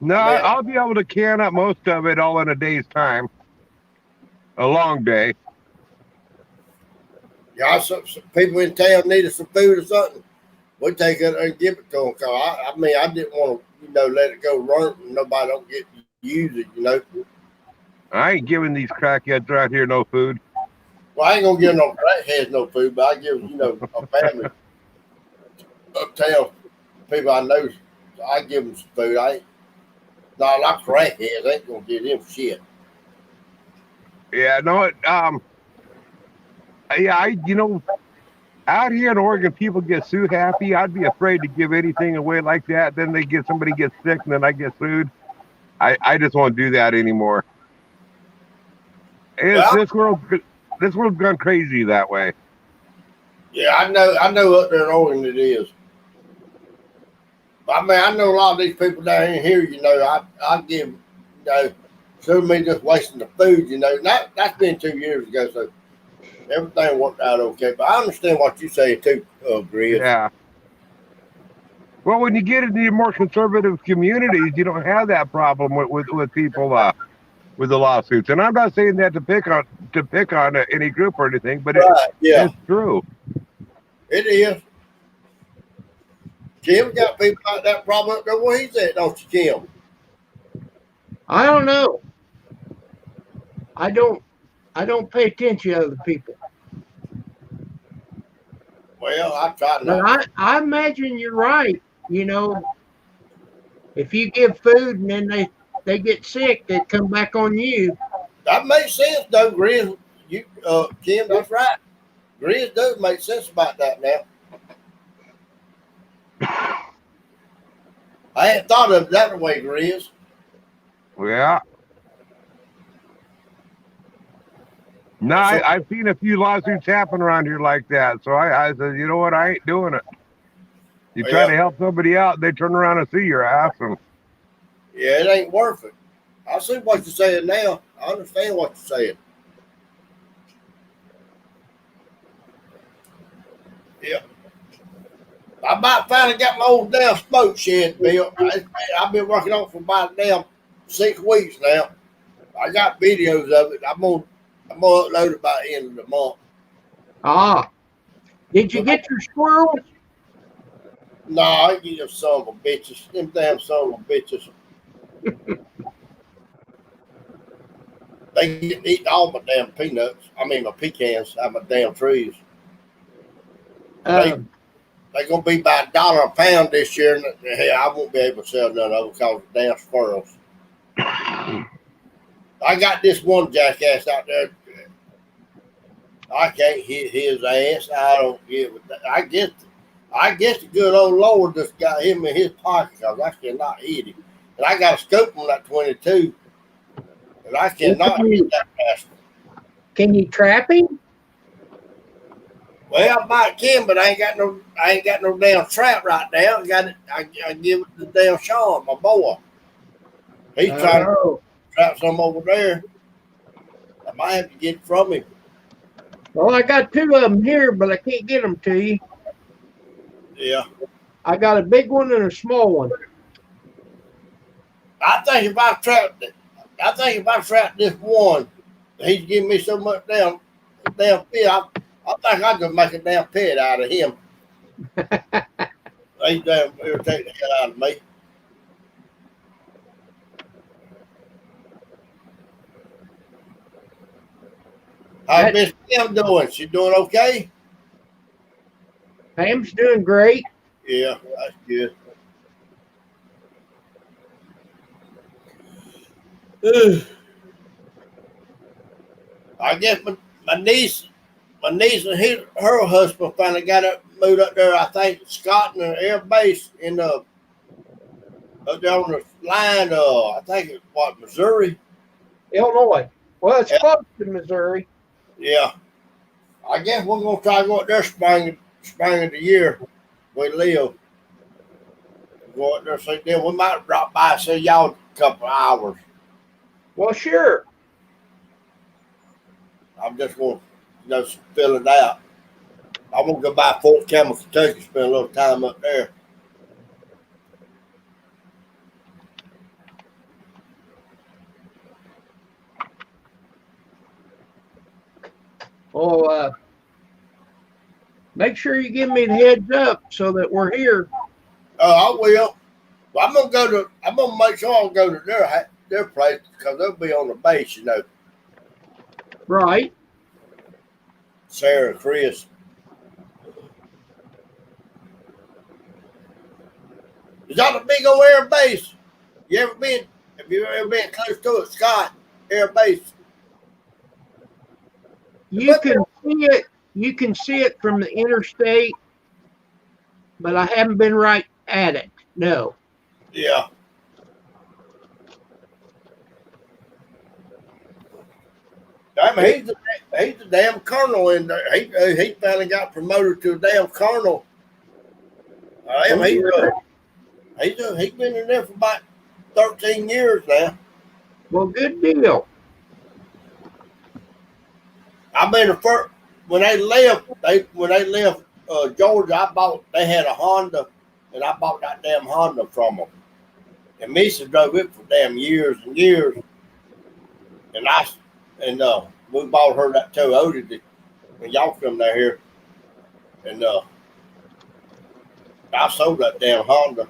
No, I'll be able to can up most of it all in a day's time. A long day.
Yeah, some people in town needed some food or something. We take it and give it to them. Cause I mean, I didn't want to, you know, let it go run and nobody don't get to use it, you know.
I ain't giving these crackheads right here no food.
Well, I ain't gonna give no crackheads no food, but I give, you know, a family uptown people I know, I give them some food. I ain't not like crackheads. I ain't gonna give them shit.
Yeah, no, you know, out here in Oregon, people get so happy. I'd be afraid to give anything away like that. Then somebody gets sick, and then I get sued. I just won't do that anymore.
Well-
This world's gone crazy that way.
Yeah, I know up there in Oregon it is. I mean, I know a lot of these people down in here, you know, I give, you know, so me just wasting the food, you know. That's been 2 years ago, so everything worked out okay. But I understand what you say too, Grizz.
Yeah. Well, when you get into your more conservative communities, you don't have that problem with people with the lawsuits. And I'm not saying that to pick on any group or anything, but
Right, yeah.
it's true.
It is. Kim got people like that problem up there where he's at, don't you, Kim?
I don't know. I don't pay attention to other people.
Well, I try
But
not.
I imagine you're right. You know, if you give food and then they get sick, they come back on you.
That makes sense, though, Grizz. You, Kim, that's right. Grizz does make sense about that now. I hadn't thought of it that way, Grizz.
Yeah. No, I've seen a few lawsuits happen around here like that. So I said, you know what? I ain't doing it. You try to help somebody out, they turn around and see your ass. And
Yeah, it ain't worth it. I see what you're saying now. I understand what you're saying. Yeah. I might finally got my old damn smoke shed built. I've been working on it for about damn 6 weeks now. I got videos of it. I'm gonna upload it by the end of the month.
Ah, did you get your squirrels?
No, I get them son of a bitches. Them damn son of a bitches. They get eat all my damn peanuts. I mean my pecans out of my damn trees. They're gonna be about $1 a pound this year, and hell, I won't be able to sell none of them because of the damn squirrels. I got this one jackass out there. I can't hit his ass. I don't give it. I guess the good old Lord just got him in his pocket because I cannot hit him. And I got a scope on that 22, and I cannot hit that bastard.
Can you trap him?
Well, I might can, but I ain't got no damn trap right now. I give it to damn Sean, my boy. He's trying to trap some over there. I might have to get it from him.
Well, I got 2 of them here, but I can't get them to you.
Yeah.
I got a big one and a small one.
I think if I trap this one, he's giving me so much damn pit. I think I could make a damn pit out of him. He damn irritate the hell out of me. How's Miss Pam doing? She doing okay?
Pam's doing great.
Yeah, that's good. I guess my niece and her husband finally got up, moved up there. I think Scott and the Air Base in up there on the line. I think it's Missouri,
Illinois. Well, it's close to Missouri.
Yeah, I guess we're gonna try to go up there spring of the year. We live. Go up there, see them. We might drop by and see y'all a couple of hours.
Well, sure.
I'm just going to fill it out. I'm going to go by Fort Campbell, Kentucky, spend a little time up there.
Oh, make sure you give me the heads up so that we're here.
I will. Well, I'm gonna make sure I'll go to their place because they'll be on the base, you know.
Right.
Sarah, Chris. Is that a big old air base? Have you ever been close to it, Scott? Air base.
You can see it. You can see it from the interstate, but I haven't been right at it. No.
Yeah. I mean, he's the damn colonel in there. He finally got promoted to a damn colonel. He's been in there for about 13 years now.
Well, good deal.
I mean, when they left Georgia, they had a Honda, and I bought that damn Honda from them. And Misa drove it for damn years and years. And we bought her that Toyota when y'all come down here. And I sold that damn Honda.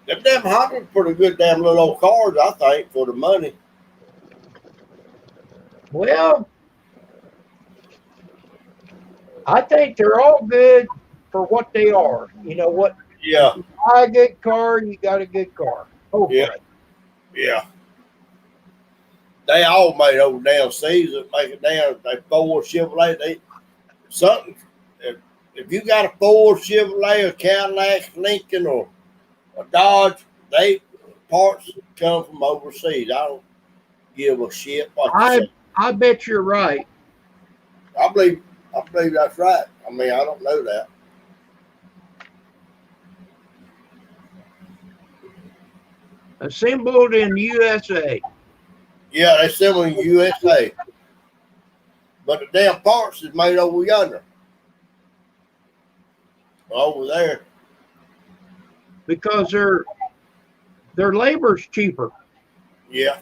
Them damn Honda's pretty good damn little old cars, I think, for the money.
Well, I think they're all good for what they are. You know what?
Yeah.
You buy a good car, you got a good car. Hopefully.
Yeah. They all made old damn Caesar, make it down. They Ford Chevrolet. If you got a Ford Chevrolet, a Cadillac, Lincoln, or a Dodge, parts come from overseas. I don't give a shit what you say.
I bet you're right.
I believe that's right. I mean, I don't know that.
Assembled in USA.
Yeah, they sell in USA. But the damn parts is made over yonder. Over there.
Because their labor's cheaper.
Yeah.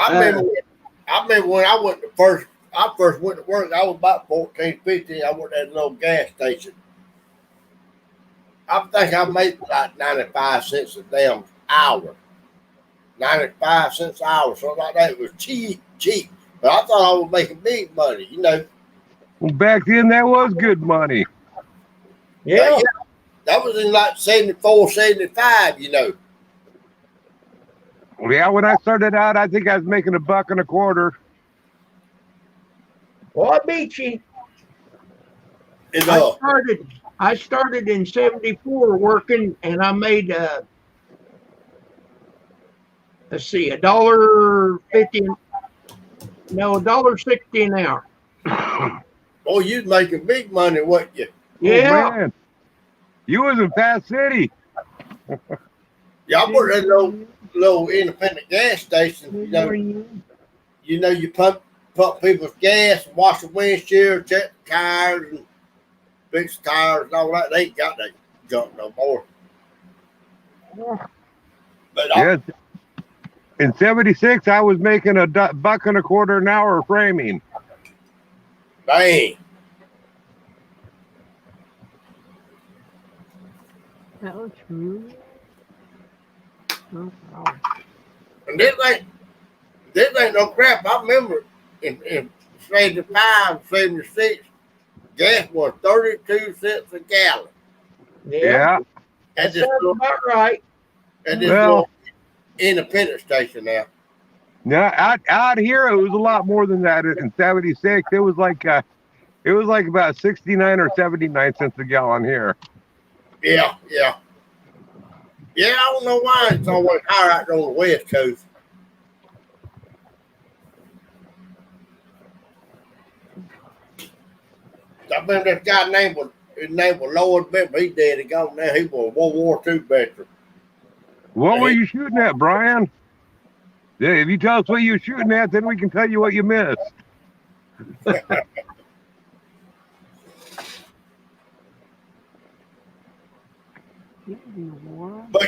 I remember when I first went to work, I was about 14, 15. I worked at a little gas station. I think I made like 95 cents a damn hour. 95 cents an hour, something like that. It was cheap. But I thought I was making big money, you know.
Well, back then, that was good money.
Yeah.
That was in like 74, 75, you know.
Yeah, when I started out, I think I was making $1.25.
Well, I beat you. I started in 74 working, and I made $1.50. No, $1.60 an hour.
Oh, you was making big money, wasn't you?
Yeah.
Oh, man. You was in Pass City.
Yeah, I worked at a little independent gas station. You know, you pump people's gas, wash the windshield, check the tires, and fix the tires and all that. They ain't got that junk no more. But
Yes. In 76, I was making $1.25 an hour framing.
Dang.
That looks really. Oh, wow.
And this ain't no crap. I remember in 75, 76, gas was 32 cents a gallon.
Yeah.
That's
about right.
And this little independent station now.
Yeah, out here it was a lot more than that. In 76, it was like about 69 or 79 cents a gallon here.
Yeah. I don't know why it's always higher out there on the West Coast. I remember this guy his name was Lloyd Bimber. He dead and gone now. He was a World War II veteran.
What were you shooting at, Brian? Yeah, if you tell us what you were shooting at, then we can tell you what you missed.
But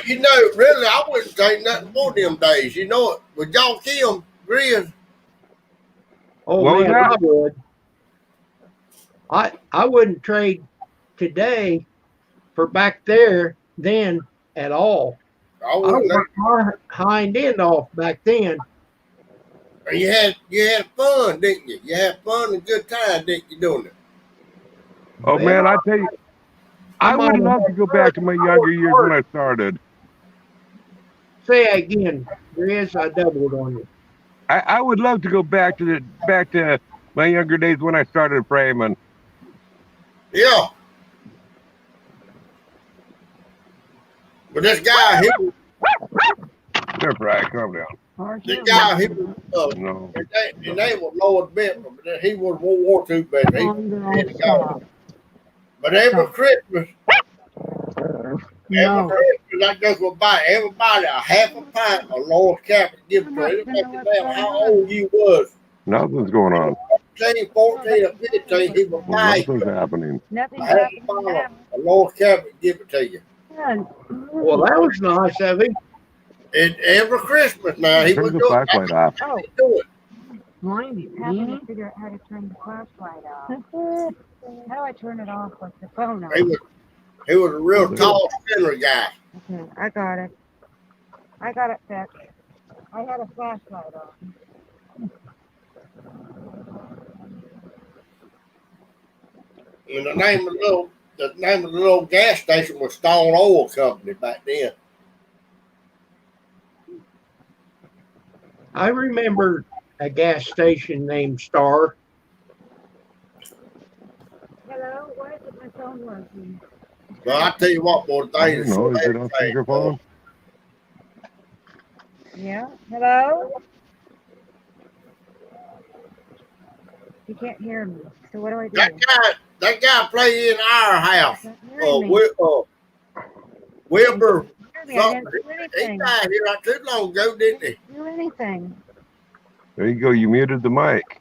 you know, really, I wouldn't take nothing for them days. You know it. Would y'all kill Grizz?
Oh,
What was
man,
that?
I would. I wouldn't trade today for back then at all.
I
I
wouldn't.
worked my hind end off back then.
You had fun, didn't you? You had fun and good time, didn't you, doing it?
Oh, man, I tell you, I would love to go back to my younger years when I started.
Say again, Grizz, I doubled on you.
I would love to go back to My younger days when I started framing.
Yeah. But this guy,
There, Fry, calm down.
this guy, he was,
No.
his name was Lord Benton, but he was World War II veteran. He had to go. But every Christmas, I go to buy everybody a half a pint of Lord's Captain give it to him. It didn't matter how old you was.
Nothing's going on.
13, 14, or 15, he would buy you
Nothing's happening.
Nothing's
a half a
happening
bottle
now.
of Lord's Captain give it to you.
Well, that was nice of him.
And every Christmas now, he
Turn
would
the
do it.
flashlight off.
Oh,
Do it.
having to figure out how to turn the flashlight off. How do I turn it off with the phone on?
He was a real tall, slender guy.
Okay, I got it. I got it fixed. I had a flashlight on.
And the name of the little gas station was Stone Oil Company back then.
I remember a gas station named Star.
Hello, why isn't my phone working?
Well, I tell you what, boy,
I
things.
don't know. Is it on speakerphone?
Yeah, hello? You can't hear me, so what do I do?
That guy played in our house.
Can't hear me.
Wilbur.
Hear me, I didn't do
He
anything.
died here not too long ago, didn't he?
Do anything.
There you go. You muted the mic.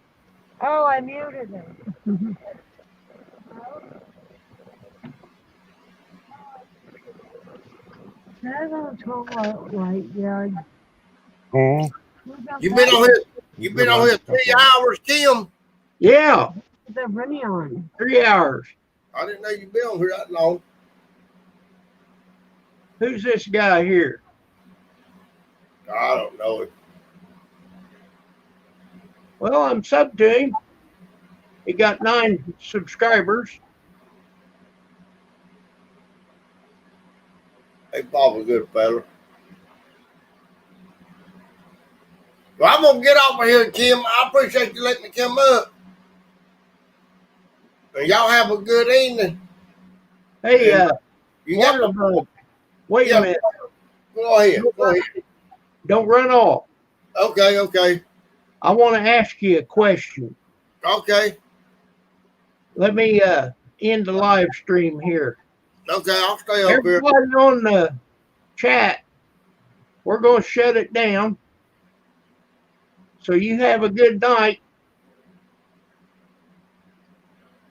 Oh, I muted it.
Hmm?
You been on here 3 hours, Kim?
Yeah,
The running on.
3 hours.
I didn't know you'd been on here that long.
Who's this guy here?
I don't know it.
Well, I'm sub to him. He got 9 subscribers.
Hey, Bob's a good fella. Well, I'm gonna get off of here, Kim. I appreciate you letting me come up. And y'all have a good evening.
Hey,
You got
Waterbug, wait
Yeah.
a minute.
Go ahead. Go ahead.
Don't run off.
Okay.
I want to ask you a question.
Okay.
Let me end the live stream here.
Okay, I'll stay up here.
Everybody on the chat, we're going to shut it down. So you have a good night.